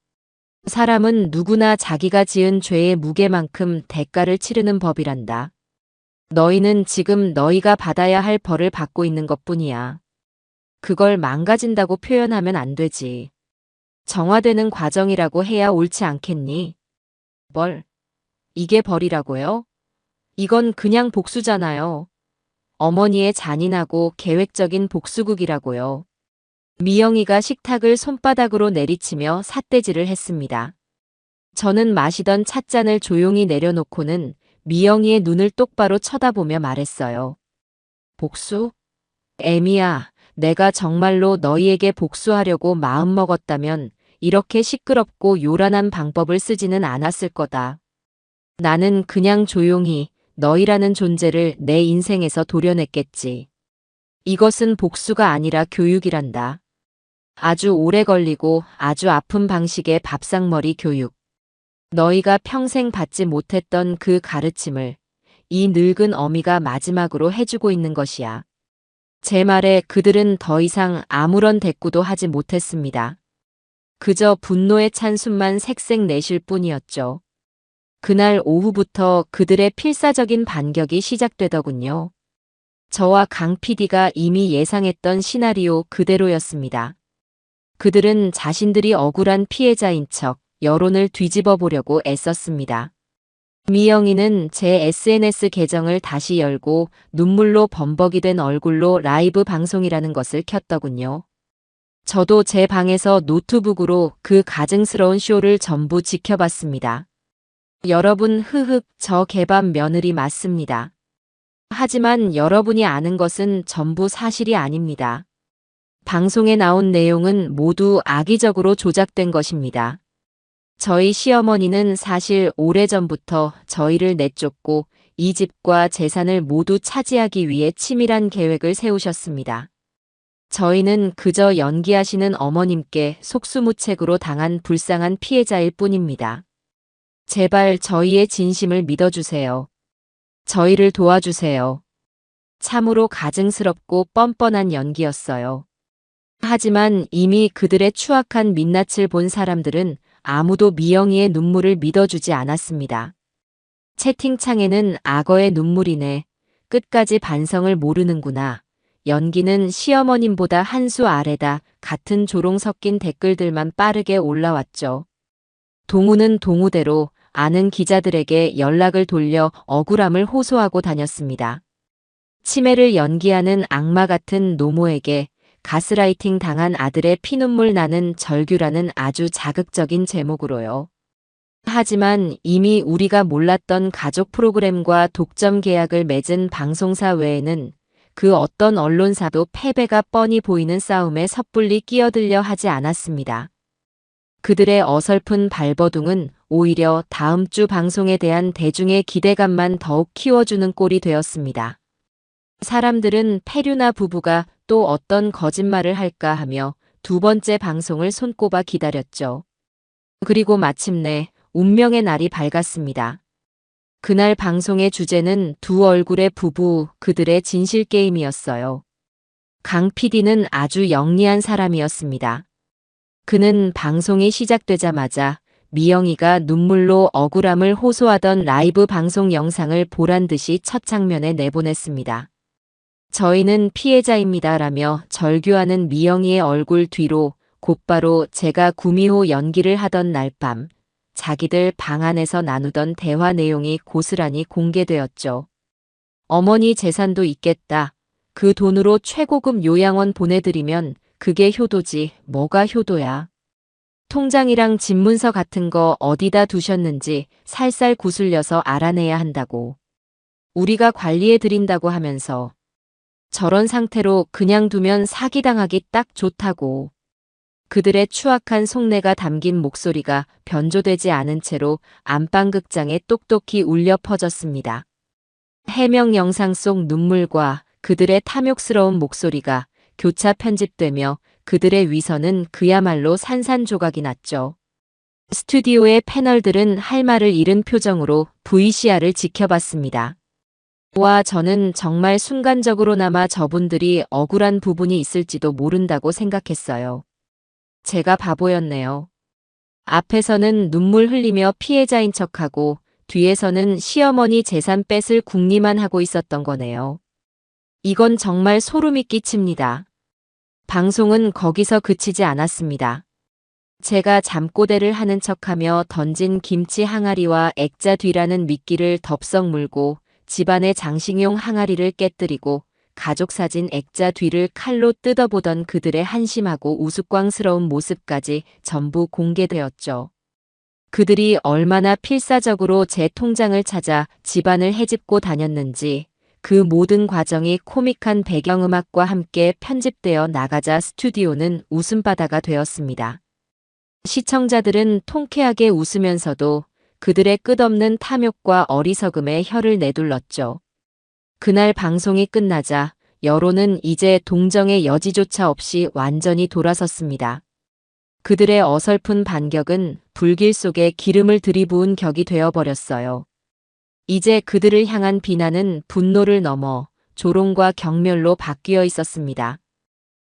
사람은 누구나 자기가 지은 죄의 무게만큼 대가를 치르는 법이란다. 너희는 지금 너희가 받아야 할 벌을 받고 있는 것뿐이야. 그걸 망가진다고 표현하면 안 되지. 정화되는 과정이라고 해야 옳지 않겠니? 뭘? 이게 벌이라고요? 이건 그냥 복수잖아요. 어머니의 잔인하고 계획적인 복수극이라고요. 미영이가 식탁을 손바닥으로 내리치며 삿대질을 했습니다. 저는 마시던 찻잔을 조용히 내려놓고는 미영이의 눈을 똑바로 쳐다보며 말했어요. 복수? 애미야, 내가 정말로 너희에게 복수하려고 마음먹었다면 이렇게 시끄럽고 요란한 방법을 쓰지는 않았을 거다. 나는 그냥 조용히 너희라는 존재를 내 인생에서 도려냈겠지. 이것은 복수가 아니라 교육이란다. 아주 오래 걸리고 아주 아픈 방식의 밥상머리 교육. 너희가 평생 받지 못했던 그 가르침을 이 늙은 어미가 마지막으로 해주고 있는 것이야. 제 말에 그들은 더 이상 아무런 대꾸도 하지 못했습니다. 그저 분노에 찬 숨만 색색 내쉴 뿐이었죠. 그날 오후부터 그들의 필사적인 반격이 시작되더군요. 저와 강 PD가 이미 예상했던 시나리오 그대로였습니다. 그들은 자신들이 억울한 피해자인 척 여론을 뒤집어 보려고 애썼습니다. 미영이는 제 SNS 계정을 다시 열고 눈물로 범벅이 된 얼굴로 라이브 방송이라는 것을 켰더군요. 저도 제 방에서 노트북으로 그 가증스러운 쇼를 전부 지켜봤습니다. 여러분, 저 개밥 며느리 맞습니다. 하지만 여러분이 아는 것은 전부 사실이 아닙니다. 방송에 나온 내용은 모두 악의적으로 조작된 것입니다. 저희 시어머니는 사실 오래전부터 저희를 내쫓고 이 집과 재산을 모두 차지하기 위해 치밀한 계획을 세우셨습니다. 저희는 그저 연기하시는 어머님께 속수무책으로 당한 불쌍한 피해자일 뿐입니다. 제발 저희의 진심을 믿어주세요. 저희를 도와주세요. 참으로 가증스럽고 뻔뻔한 연기였어요. 하지만 이미 그들의 추악한 민낯을 본 사람들은 아무도 미영이의 눈물을 믿어주지 않았습니다. 채팅창에는 악어의 눈물이네. 끝까지 반성을 모르는구나. 연기는 시어머님보다 한 수 아래다. 같은 조롱 섞인 댓글들만 빠르게 올라왔죠. 동우는 동우대로 아는 기자들에게 연락을 돌려 억울함을 호소하고 다녔습니다. 치매를 연기하는 악마 같은 노모에게 가스라이팅 당한 아들의 피눈물 나는 절규라는 아주 자극적인 제목으로요. 하지만 이미 우리가 몰랐던 가족 프로그램과 독점 계약을 맺은 방송사 외에는 그 어떤 언론사도 패배가 뻔히 보이는 싸움에 섣불리 끼어들려 하지 않았습니다. 그들의 어설픈 발버둥은 오히려 다음 주 방송에 대한 대중의 기대감만 더욱 키워주는 꼴이 되었습니다. 사람들은 페류나 부부가 또 어떤 거짓말을 할까 하며 두 번째 방송을 손꼽아 기다렸죠. 그리고 마침내 운명의 날이 밝았습니다. 그날 방송의 주제는 두 얼굴의 부부, 그들의 진실 게임이었어요. 강 PD는 아주 영리한 사람이었습니다. 그는 방송이 시작되자마자 미영이가 눈물로 억울함을 호소하던 라이브 방송 영상을 보란듯이 첫 장면에 내보냈습니다. 저희는 피해자입니다라며 절규하는 미영이의 얼굴 뒤로 곧바로 제가 구미호 연기를 하던 날 밤 자기들 방 안에서 나누던 대화 내용이 고스란히 공개되었죠. 어머니 재산도 있겠다. 그 돈으로 최고급 요양원 보내드리면 그게 효도지. 뭐가 효도야. 통장이랑 집문서 같은 거 어디다 두셨는지 살살 구슬려서 알아내야 한다고. 우리가 관리해드린다고 하면서 저런 상태로 그냥 두면 사기당하기 딱 좋다고. 그들의 추악한 속내가 담긴 목소리가 변조되지 않은 채로 안방극장에 똑똑히 울려 퍼졌습니다. 해명 영상 속 눈물과 그들의 탐욕스러운 목소리가 교차 편집되며 그들의 위선은 그야말로 산산조각이 났죠. 스튜디오의 패널들은 할 말을 잃은 표정으로 VCR을 지켜봤습니다. 와, 저는 정말 순간적으로나마 저분들이 억울한 부분이 있을지도 모른다고 생각했어요. 제가 바보였네요. 앞에서는 눈물 흘리며 피해자인 척하고 뒤에서는 시어머니 재산 뺏을 궁리만 하고 있었던 거네요. 이건 정말 소름이 끼칩니다. 방송은 거기서 그치지 않았습니다. 제가 잠꼬대를 하는 척하며 던진 김치 항아리와 액자 뒤라는 미끼를 덥석 물고 집안의 장식용 항아리를 깨뜨리고 가족사진 액자 뒤를 칼로 뜯어보던 그들의 한심하고 우스꽝스러운 모습까지 전부 공개되었죠. 그들이 얼마나 필사적으로 제 통장을 찾아 집안을 헤집고 다녔는지 그 모든 과정이 코믹한 배경음악과 함께 편집되어 나가자 스튜디오는 웃음바다가 되었습니다. 시청자들은 통쾌하게 웃으면서도 그들의 끝없는 탐욕과 어리석음에 혀를 내둘렀죠. 그날 방송이 끝나자 여론은 이제 동정의 여지조차 없이 완전히 돌아섰습니다. 그들의 어설픈 반격은 불길 속에 기름을 들이부은 격이 되어버렸어요. 이제 그들을 향한 비난은 분노를 넘어 조롱과 경멸로 바뀌어 있었습니다.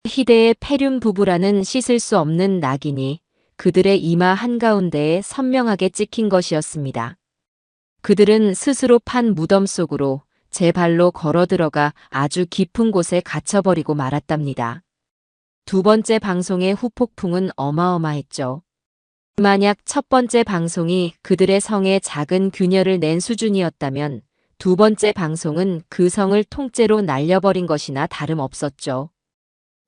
희대의 페륜 부부라는 씻을 수 없는 낙인이 그들의 이마 한가운데에 선명하게 찍힌 것이었습니다. 그들은 스스로 판 무덤 속으로 제 발로 걸어 들어가 아주 깊은 곳에 갇혀버리고 말았답니다. 두 번째 방송의 후폭풍은 어마어마했죠. 만약 첫 번째 방송이 그들의 성에 작은 균열을 낸 수준이었다면 두 번째 방송은 그 성을 통째로 날려버린 것이나 다름없었죠.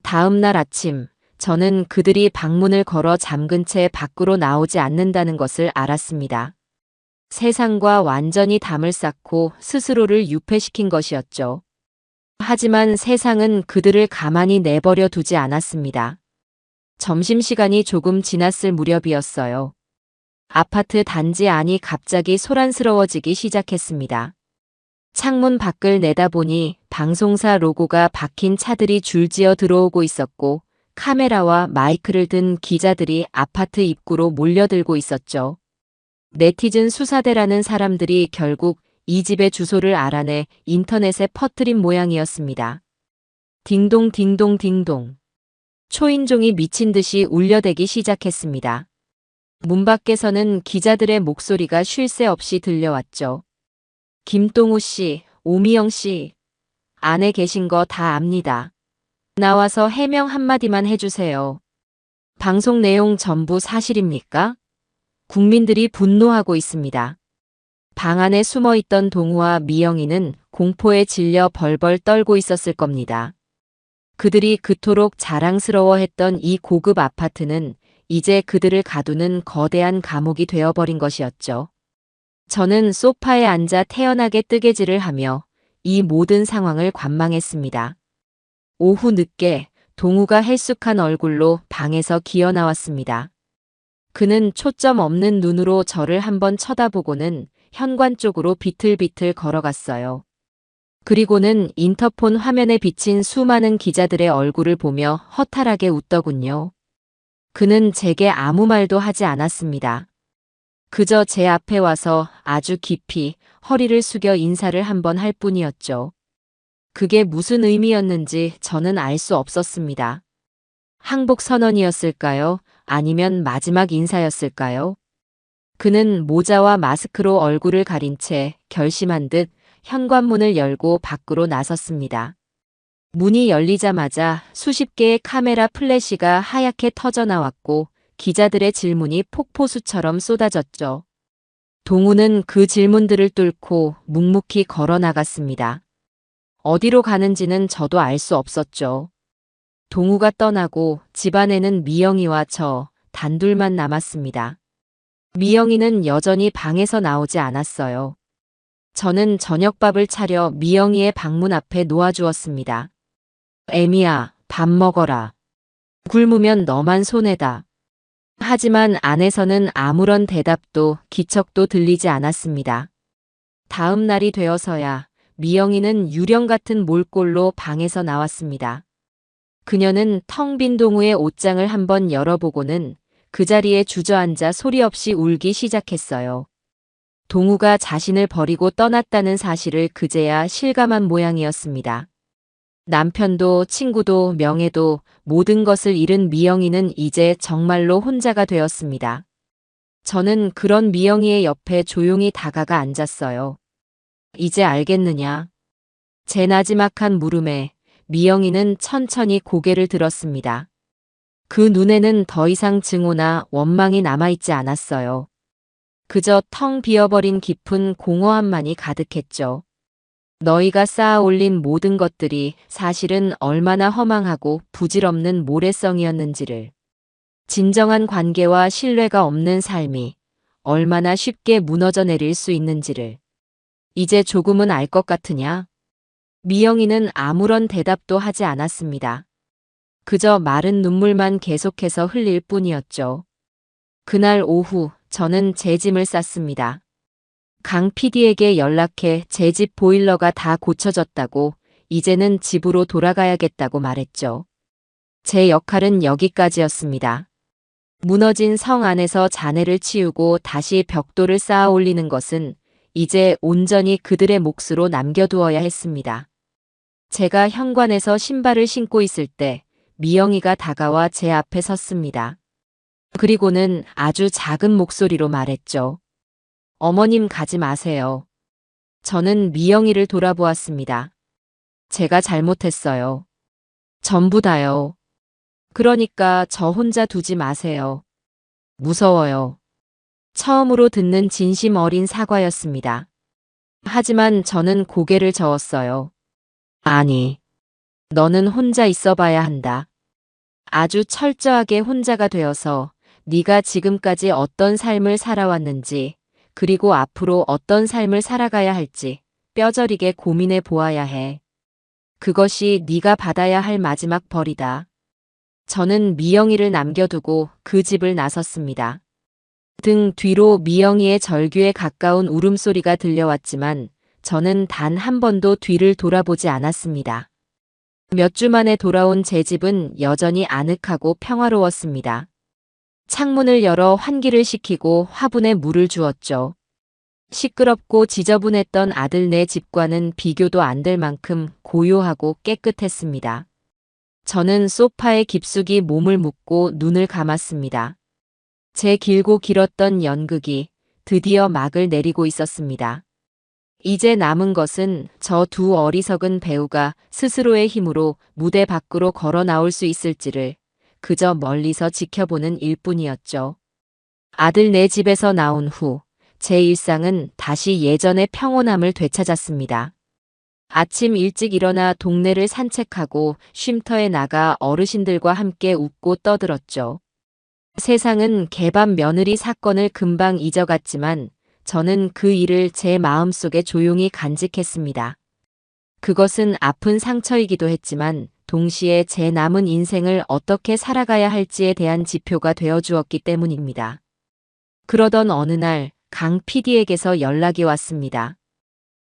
다음 날 아침, 저는 그들이 방문을 걸어 잠근 채 밖으로 나오지 않는다는 것을 알았습니다. 세상과 완전히 담을 쌓고 스스로를 유폐시킨 것이었죠. 하지만 세상은 그들을 가만히 내버려 두지 않았습니다. 점심시간이 조금 지났을 무렵이었어요. 아파트 단지 안이 갑자기 소란스러워지기 시작했습니다. 창문 밖을 내다보니 방송사 로고가 박힌 차들이 줄지어 들어오고 있었고 카메라와 마이크를 든 기자들이 아파트 입구로 몰려들고 있었죠. 네티즌 수사대라는 사람들이 결국 이 집의 주소를 알아내 인터넷에 퍼뜨린 모양이었습니다. 딩동 딩동 딩동. 초인종이 미친 듯이 울려대기 시작했습니다. 문 밖에서는 기자들의 목소리가 쉴 새 없이 들려왔죠. 김동우 씨, 오미영 씨, 안에 계신 거 다 압니다. 나와서 해명 한마디만 해주세요. 방송 내용 전부 사실입니까? 국민들이 분노하고 있습니다. 방 안에 숨어있던 동우와 미영이는 공포에 질려 벌벌 떨고 있었을 겁니다. 그들이 그토록 자랑스러워했던 이 고급 아파트는 이제 그들을 가두는 거대한 감옥이 되어버린 것이었죠. 저는 소파에 앉아 태연하게 뜨개질을 하며 이 모든 상황을 관망했습니다. 오후 늦게 동우가 헬쑥한 얼굴로 방에서 기어 나왔습니다. 그는 초점 없는 눈으로 저를 한번 쳐다보고는 현관 쪽으로 비틀비틀 걸어갔어요. 그리고는 인터폰 화면에 비친 수많은 기자들의 얼굴을 보며 허탈하게 웃더군요. 그는 제게 아무 말도 하지 않았습니다. 그저 제 앞에 와서 아주 깊이 허리를 숙여 인사를 한번 할 뿐이었죠. 그게 무슨 의미였는지 저는 알 수 없었습니다. 항복 선언이었을까요? 아니면 마지막 인사였을까요? 그는 모자와 마스크로 얼굴을 가린 채 결심한 듯 현관문을 열고 밖으로 나섰습니다. 문이 열리자마자 수십 개의 카메라 플래시가 하얗게 터져 나왔고 기자들의 질문이 폭포수처럼 쏟아졌죠. 동우는 그 질문들을 뚫고 묵묵히 걸어 나갔습니다. 어디로 가는지는 저도 알 수 없었죠. 동우가 떠나고 집안에는 미영이와 저 단둘만 남았습니다. 미영이는 여전히 방에서 나오지 않았어요. 저는 저녁밥을 차려 미영이의 방문 앞에 놓아주었습니다. 애미야, 밥 먹어라. 굶으면 너만 손해다. 하지만 안에서는 아무런 대답도 기척도 들리지 않았습니다. 다음 날이 되어서야 미영이는 유령 같은 몰골로 방에서 나왔습니다. 그녀는 텅 빈 동우의 옷장을 한번 열어보고는 그 자리에 주저앉아 소리 없이 울기 시작했어요. 동우가 자신을 버리고 떠났다는 사실을 그제야 실감한 모양이었습니다. 남편도 친구도 명예도 모든 것을 잃은 미영이는 이제 정말로 혼자가 되었습니다. 저는 그런 미영이의 옆에 조용히 다가가 앉았어요. 이제 알겠느냐? 제 나지막한 물음에 미영이는 천천히 고개를 들었습니다. 그 눈에는 더 이상 증오나 원망이 남아있지 않았어요. 그저 텅 비어버린 깊은 공허함만이 가득했죠. 너희가 쌓아 올린 모든 것들이 사실은 얼마나 허망하고 부질없는 모래성이었는지를, 진정한 관계와 신뢰가 없는 삶이 얼마나 쉽게 무너져 내릴 수 있는지를 이제 조금은 알 것 같으냐? 미영이는 아무런 대답도 하지 않았습니다. 그저 마른 눈물만 계속해서 흘릴 뿐이었죠. 그날 오후 저는 제 짐을 쌌습니다. 강 PD에게 연락해 제 집 보일러가 다 고쳐졌다고 이제는 집으로 돌아가야겠다고 말했죠. 제 역할은 여기까지였습니다. 무너진 성 안에서 잔해를 치우고 다시 벽돌을 쌓아 올리는 것은 이제 온전히 그들의 몫으로 남겨두어야 했습니다. 제가 현관에서 신발을 신고 있을 때 미영이가 다가와 제 앞에 섰습니다. 그리고는 아주 작은 목소리로 말했죠. 어머님 가지 마세요. 저는 미영이를 돌아보았습니다. 제가 잘못했어요. 전부 다요. 그러니까 저 혼자 두지 마세요. 무서워요. 처음으로 듣는 진심 어린 사과였습니다. 하지만 저는 고개를 저었어요. 아니, 너는 혼자 있어봐야 한다. 아주 철저하게 혼자가 되어서 네가 지금까지 어떤 삶을 살아왔는지 그리고 앞으로 어떤 삶을 살아가야 할지 뼈저리게 고민해 보아야 해. 그것이 네가 받아야 할 마지막 벌이다. 저는 미영이를 남겨두고 그 집을 나섰습니다. 등 뒤로 미영이의 절규에 가까운 울음소리가 들려왔지만 저는 단 한 번도 뒤를 돌아보지 않았습니다. 몇 주 만에 돌아온 제 집은 여전히 아늑하고 평화로웠습니다. 창문을 열어 환기를 시키고 화분에 물을 주었죠. 시끄럽고 지저분했던 아들네 집과는 비교도 안 될 만큼 고요하고 깨끗했습니다. 저는 소파에 깊숙이 몸을 묻고 눈을 감았습니다. 제 길고 길었던 연극이 드디어 막을 내리고 있었습니다. 이제 남은 것은 저 두 어리석은 배우가 스스로의 힘으로 무대 밖으로 걸어 나올 수 있을지를 그저 멀리서 지켜보는 일뿐이었죠. 아들 내 집에서 나온 후 제 일상은 다시 예전의 평온함을 되찾았습니다. 아침 일찍 일어나 동네를 산책하고 쉼터에 나가 어르신들과 함께 웃고 떠들었죠. 세상은 개밥 며느리 사건을 금방 잊어갔지만 저는 그 일을 제 마음속에 조용히 간직했습니다. 그것은 아픈 상처이기도 했지만 동시에 제 남은 인생을 어떻게 살아가야 할지에 대한 지표가 되어 주었기 때문입니다. 그러던 어느 날 강 PD에게서 연락이 왔습니다.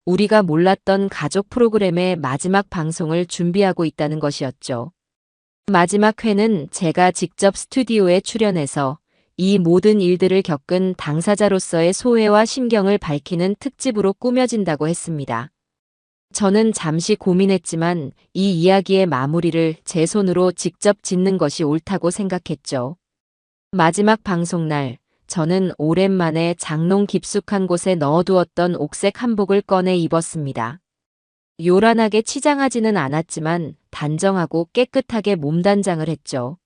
우리가 몰랐던 가족 프로그램의 마지막 방송을 준비하고 있다는 것이었죠. 마지막 회는 제가 직접 스튜디오에 출연해서 이 모든 일들을 겪은 당사자로서의 소회와 심경을 밝히는 특집으로 꾸며진다고 했습니다. 저는 잠시 고민했지만 이 이야기의 마무리를 제 손으로 직접 짓는 것이 옳다고 생각했죠. 마지막 방송날, 저는 오랜만에 장롱 깊숙한 곳에 넣어두었던 옥색 한복을 꺼내 입었습니다. 요란하게 치장하지는 않았지만 단정하고 깨끗하게 몸단장을 했죠.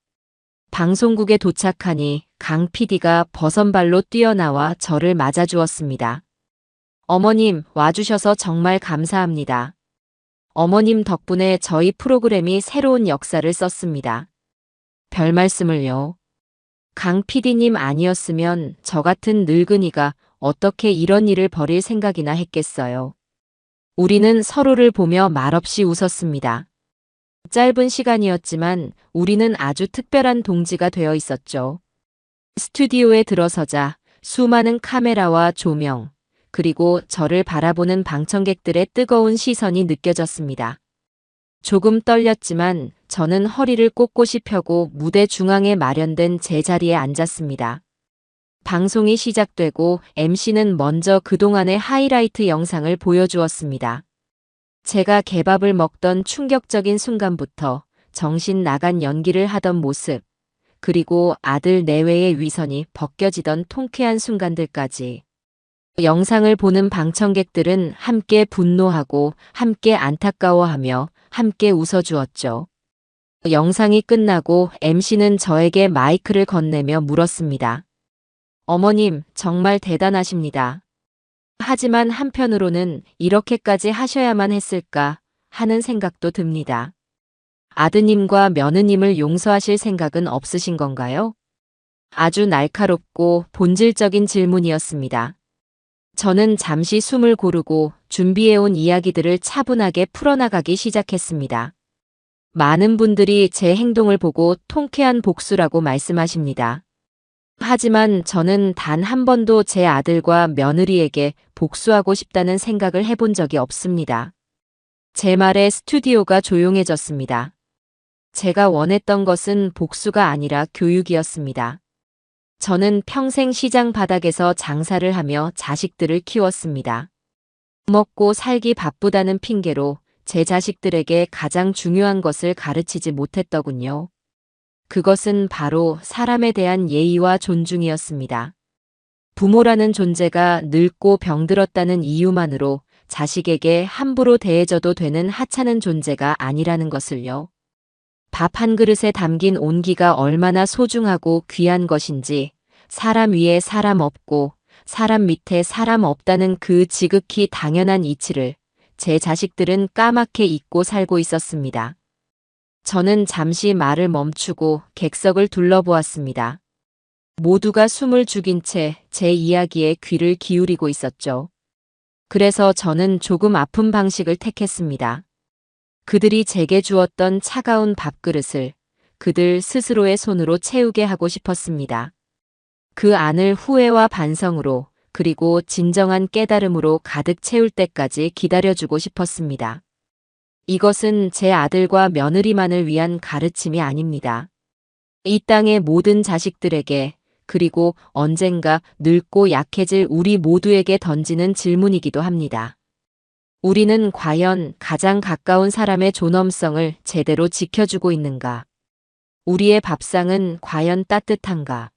방송국에 도착하니 강 PD가 버선발로 뛰어나와 저를 맞아주었습니다. 어머님, 와주셔서 정말 감사합니다. 어머님 덕분에 저희 프로그램이 새로운 역사를 썼습니다. 별 말씀을요. 강 PD님 아니었으면 저 같은 늙은이가 어떻게 이런 일을 벌일 생각이나 했겠어요. 우리는 서로를 보며 말없이 웃었습니다. 짧은 시간이었지만 우리는 아주 특별한 동지가 되어 있었죠. 스튜디오에 들어서자 수많은 카메라와 조명, 그리고 저를 바라보는 방청객들의 뜨거운 시선이 느껴졌습니다. 조금 떨렸지만 저는 허리를 꼿꼿이 펴고 무대 중앙에 마련된 제 자리에 앉았습니다. 방송이 시작되고 MC는 먼저 그동안의 하이라이트 영상을 보여주었습니다. 제가 개밥을 먹던 충격적인 순간부터 정신 나간 연기를 하던 모습, 그리고 아들 내외의 위선이 벗겨지던 통쾌한 순간들까지. 영상을 보는 방청객들은 함께 분노하고 함께 안타까워하며 함께 웃어주었죠. 영상이 끝나고 MC는 저에게 마이크를 건네며 물었습니다. 어머님, 정말 대단하십니다. 하지만 한편으로는 이렇게까지 하셔야만 했을까 하는 생각도 듭니다. 아드님과 며느님을 용서하실 생각은 없으신 건가요? 아주 날카롭고 본질적인 질문이었습니다. 저는 잠시 숨을 고르고 준비해온 이야기들을 차분하게 풀어나가기 시작했습니다. 많은 분들이 제 행동을 보고 통쾌한 복수라고 말씀하십니다. 하지만 저는 단 한 번도 제 아들과 며느리에게 복수하고 싶다는 생각을 해본 적이 없습니다. 제 말에 스튜디오가 조용해졌습니다. 제가 원했던 것은 복수가 아니라 교육이었습니다. 저는 평생 시장 바닥에서 장사를 하며 자식들을 키웠습니다. 먹고 살기 바쁘다는 핑계로 제 자식들에게 가장 중요한 것을 가르치지 못했더군요. 그것은 바로 사람에 대한 예의와 존중이었습니다. 부모라는 존재가 늙고 병들었다는 이유만으로 자식에게 함부로 대해줘도 되는 하찮은 존재가 아니라는 것을요. 밥 한 그릇에 담긴 온기가 얼마나 소중하고 귀한 것인지, 사람 위에 사람 없고 사람 밑에 사람 없다는 그 지극히 당연한 이치를 제 자식들은 까맣게 잊고 살고 있었습니다. 저는 잠시 말을 멈추고 객석을 둘러보았습니다. 모두가 숨을 죽인 채 제 이야기에 귀를 기울이고 있었죠. 그래서 저는 조금 아픈 방식을 택했습니다. 그들이 제게 주었던 차가운 밥그릇을 그들 스스로의 손으로 채우게 하고 싶었습니다. 그 안을 후회와 반성으로 그리고 진정한 깨달음으로 가득 채울 때까지 기다려주고 싶었습니다. 이것은 제 아들과 며느리만을 위한 가르침이 아닙니다. 이 땅의 모든 자식들에게 그리고 언젠가 늙고 약해질 우리 모두에게 던지는 질문이기도 합니다. 우리는 과연 가장 가까운 사람의 존엄성을 제대로 지켜주고 있는가? 우리의 밥상은 과연 따뜻한가?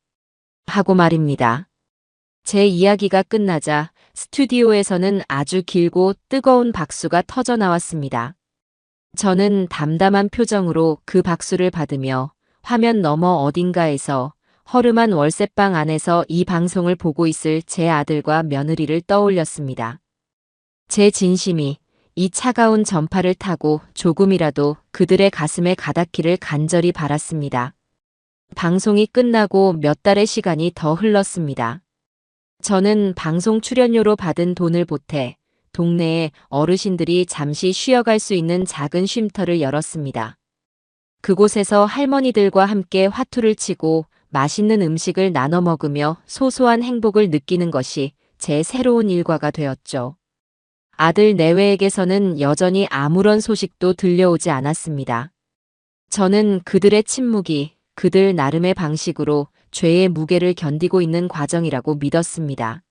하고 말입니다. 제 이야기가 끝나자 스튜디오에서는 아주 길고 뜨거운 박수가 터져 나왔습니다. 저는 담담한 표정으로 그 박수를 받으며 화면 너머 어딘가에서 허름한 월세방 안에서 이 방송을 보고 있을 제 아들과 며느리를 떠올렸습니다. 제 진심이 이 차가운 전파를 타고 조금이라도 그들의 가슴에 가닿기를 간절히 바랐습니다. 방송이 끝나고 몇 달의 시간이 더 흘렀습니다. 저는 방송 출연료로 받은 돈을 보태 동네에 어르신들이 잠시 쉬어갈 수 있는 작은 쉼터를 열었습니다. 그곳에서 할머니들과 함께 화투를 치고 맛있는 음식을 나눠 먹으며 소소한 행복을 느끼는 것이 제 새로운 일과가 되었죠. 아들 내외에게서는 여전히 아무런 소식도 들려오지 않았습니다. 저는 그들의 침묵이 그들 나름의 방식으로 죄의 무게를 견디고 있는 과정이라고 믿었습니다.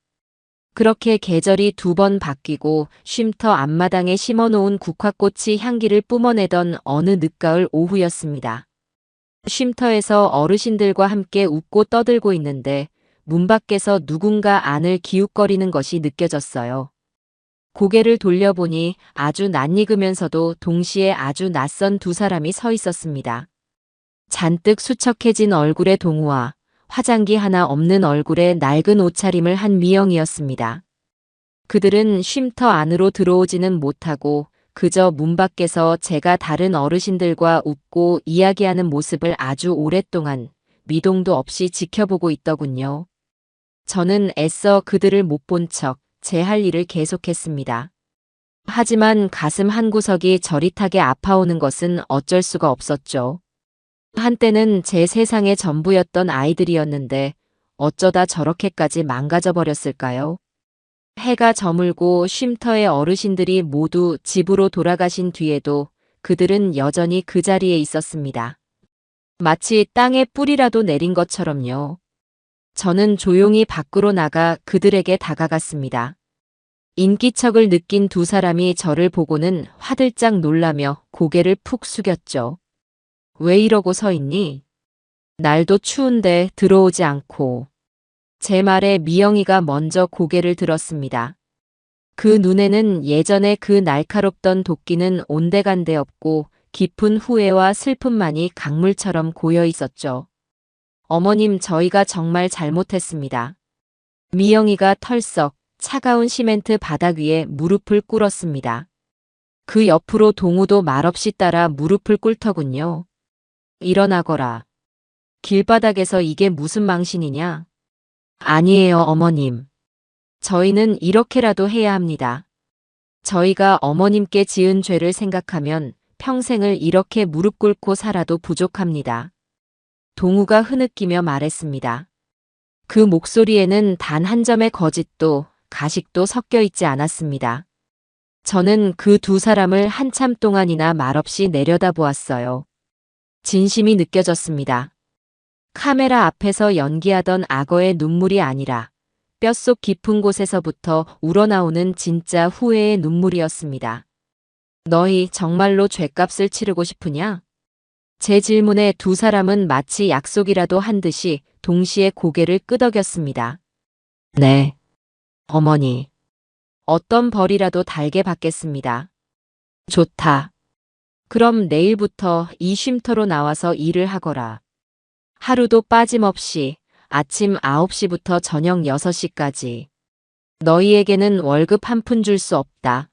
그렇게 계절이 2번 바뀌고 쉼터 앞마당에 심어놓은 국화꽃이 향기를 뿜어내던 어느 늦가을 오후였습니다. 쉼터에서 어르신들과 함께 웃고 떠들고 있는데 문 밖에서 누군가 안을 기웃거리는 것이 느껴졌어요. 고개를 돌려보니 아주 낯익으면서도 동시에 아주 낯선 2사람이 서 있었습니다. 잔뜩 수척해진 얼굴의 동우와 화장기 하나 없는 얼굴에 낡은 옷차림을 한 미영이었습니다. 그들은 쉼터 안으로 들어오지는 못하고 그저 문 밖에서 제가 다른 어르신들과 웃고 이야기하는 모습을 아주 오랫동안 미동도 없이 지켜보고 있더군요. 저는 애써 그들을 못 본 척 제 할 일을 계속했습니다. 하지만 가슴 한구석이 저릿하게 아파오는 것은 어쩔 수가 없었죠. 한때는 제 세상의 전부였던 아이들이었는데 어쩌다 저렇게까지 망가져버렸을까요? 해가 저물고 쉼터의 어르신들이 모두 집으로 돌아가신 뒤에도 그들은 여전히 그 자리에 있었습니다. 마치 땅에 뿌리라도 내린 것처럼요. 저는 조용히 밖으로 나가 그들에게 다가갔습니다. 인기척을 느낀 2사람이 저를 보고는 화들짝 놀라며 고개를 푹 숙였죠. 왜 이러고 서 있니? 날도 추운데 들어오지 않고. 제 말에 미영이가 먼저 고개를 들었습니다. 그 눈에는 예전에 그 날카롭던 도끼는 온데간데 없고 깊은 후회와 슬픔만이 강물처럼 고여 있었죠. 어머님, 저희가 정말 잘못했습니다. 미영이가 털썩 차가운 시멘트 바닥 위에 무릎을 꿇었습니다. 그 옆으로 동우도 말없이 따라 무릎을 꿇더군요. 일어나거라. 길바닥에서 이게 무슨 망신이냐? 아니에요, 어머님. 저희는 이렇게라도 해야 합니다. 저희가 어머님께 지은 죄를 생각하면 평생을 이렇게 무릎 꿇고 살아도 부족합니다. 동우가 흐느끼며 말했습니다. 그 목소리에는 단 한 점의 거짓도 가식도 섞여 있지 않았습니다. 저는 그 2사람을 한참 동안이나 말없이 내려다보았어요. 진심이 느껴졌습니다. 카메라 앞에서 연기하던 악어의 눈물이 아니라 뼛속 깊은 곳에서부터 우러나오는 진짜 후회의 눈물이었습니다. 너희 정말로 죗값을 치르고 싶으냐? 제 질문에 2사람은 마치 약속이라도 한 듯이 동시에 고개를 끄덕였습니다. 네, 어머니. 어떤 벌이라도 달게 받겠습니다. 좋다. 그럼 내일부터 이 쉼터로 나와서 일을 하거라. 하루도 빠짐없이 아침 9시부터 저녁 6시까지. 너희에게는 월급 한 푼 줄 수 없다.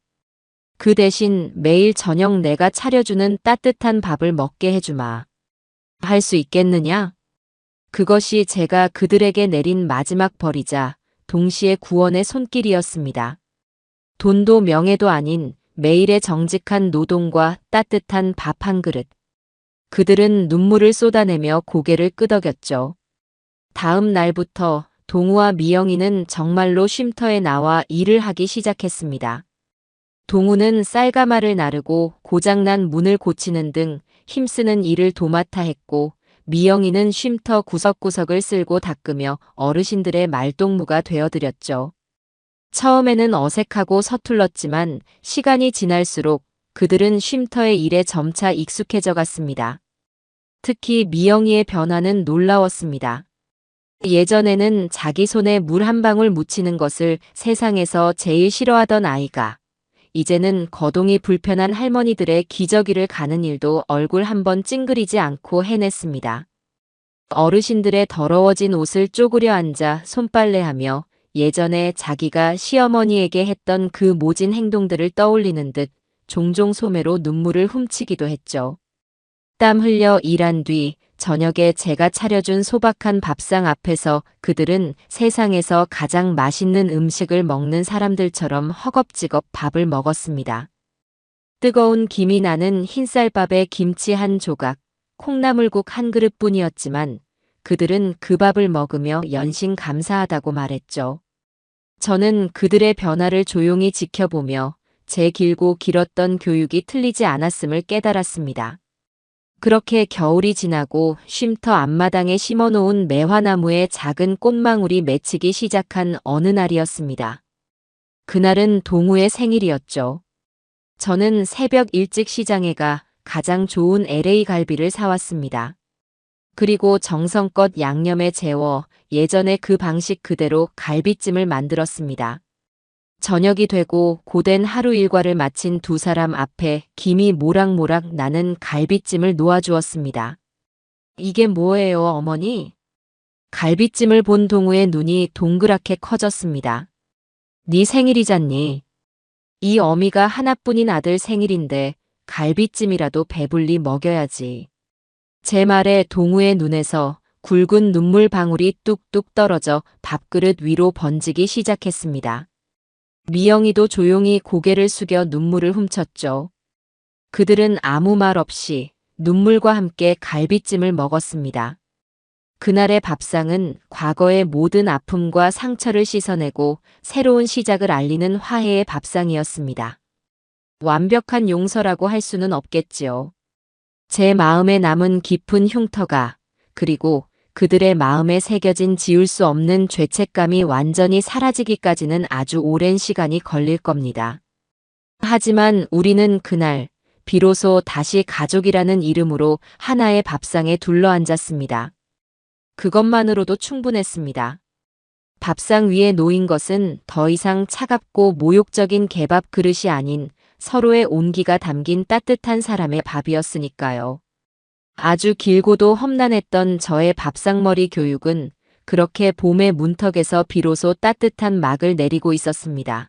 그 대신 매일 저녁 내가 차려주는 따뜻한 밥을 먹게 해주마. 할 수 있겠느냐? 그것이 제가 그들에게 내린 마지막 벌이자 동시에 구원의 손길이었습니다. 돈도 명예도 아닌 매일의 정직한 노동과 따뜻한 밥 한 그릇. 그들은 눈물을 쏟아내며 고개를 끄덕였죠. 다음 날부터 동우와 미영이는 정말로 쉼터에 나와 일을 하기 시작했습니다. 동우는 쌀가마를 나르고 고장난 문을 고치는 등 힘쓰는 일을 도맡아 했고, 미영이는 쉼터 구석구석을 쓸고 닦으며 어르신들의 말동무가 되어드렸죠. 처음에는 어색하고 서툴렀지만 시간이 지날수록 그들은 쉼터의 일에 점차 익숙해져 갔습니다. 특히 미영이의 변화는 놀라웠습니다. 예전에는 자기 손에 물 한 방울 묻히는 것을 세상에서 제일 싫어하던 아이가 이제는 거동이 불편한 할머니들의 기저귀를 가는 일도 얼굴 한번 찡그리지 않고 해냈습니다. 어르신들의 더러워진 옷을 쪼그려 앉아 손빨래하며 예전에 자기가 시어머니에게 했던 그 모진 행동들을 떠올리는 듯 종종 소매로 눈물을 훔치기도 했죠. 땀 흘려 일한 뒤 저녁에 제가 차려준 소박한 밥상 앞에서 그들은 세상에서 가장 맛있는 음식을 먹는 사람들처럼 허겁지겁 밥을 먹었습니다. 뜨거운 김이 나는 흰쌀밥에 김치 한 조각, 콩나물국 한 그릇뿐이었지만 그들은 그 밥을 먹으며 연신 감사하다고 말했죠. 저는 그들의 변화를 조용히 지켜보며 제 길고 길었던 교육이 틀리지 않았음을 깨달았습니다. 그렇게 겨울이 지나고 쉼터 앞마당에 심어놓은 매화나무에 작은 꽃망울이 맺히기 시작한 어느 날이었습니다. 그날은 동우의 생일이었죠. 저는 새벽 일찍 시장에 가 가장 좋은 LA 갈비를 사왔습니다. 그리고 정성껏 양념에 재워 예전의 그 방식 그대로 갈비찜을 만들었습니다. 저녁이 되고 고된 하루 일과를 마친 두 사람 앞에 김이 모락모락 나는 갈비찜을 놓아주었습니다. 이게 뭐예요, 어머니? 갈비찜을 본 동우의 눈이 동그랗게 커졌습니다. 네 생일이잖니. 이 어미가 하나뿐인 아들 생일인데 갈비찜이라도 배불리 먹여야지. 제 말에 동우의 눈에서 굵은 눈물 방울이 뚝뚝 떨어져 밥그릇 위로 번지기 시작했습니다. 미영이도 조용히 고개를 숙여 눈물을 훔쳤죠. 그들은 아무 말 없이 눈물과 함께 갈비찜을 먹었습니다. 그날의 밥상은 과거의 모든 아픔과 상처를 씻어내고 새로운 시작을 알리는 화해의 밥상이었습니다. 완벽한 용서라고 할 수는 없겠지요. 제 마음에 남은 깊은 흉터가, 그리고 그들의 마음에 새겨진 지울 수 없는 죄책감이 완전히 사라지기까지는 아주 오랜 시간이 걸릴 겁니다. 하지만 우리는 그날 비로소 다시 가족이라는 이름으로 하나의 밥상에 둘러앉았습니다. 그것만으로도 충분했습니다. 밥상 위에 놓인 것은 더 이상 차갑고 모욕적인 개밥 그릇이 아닌 서로의 온기가 담긴 따뜻한 사람의 밥이었으니까요. 아주 길고도 험난했던 저의 밥상머리 교육은 그렇게 봄의 문턱에서 비로소 따뜻한 막을 내리고 있었습니다.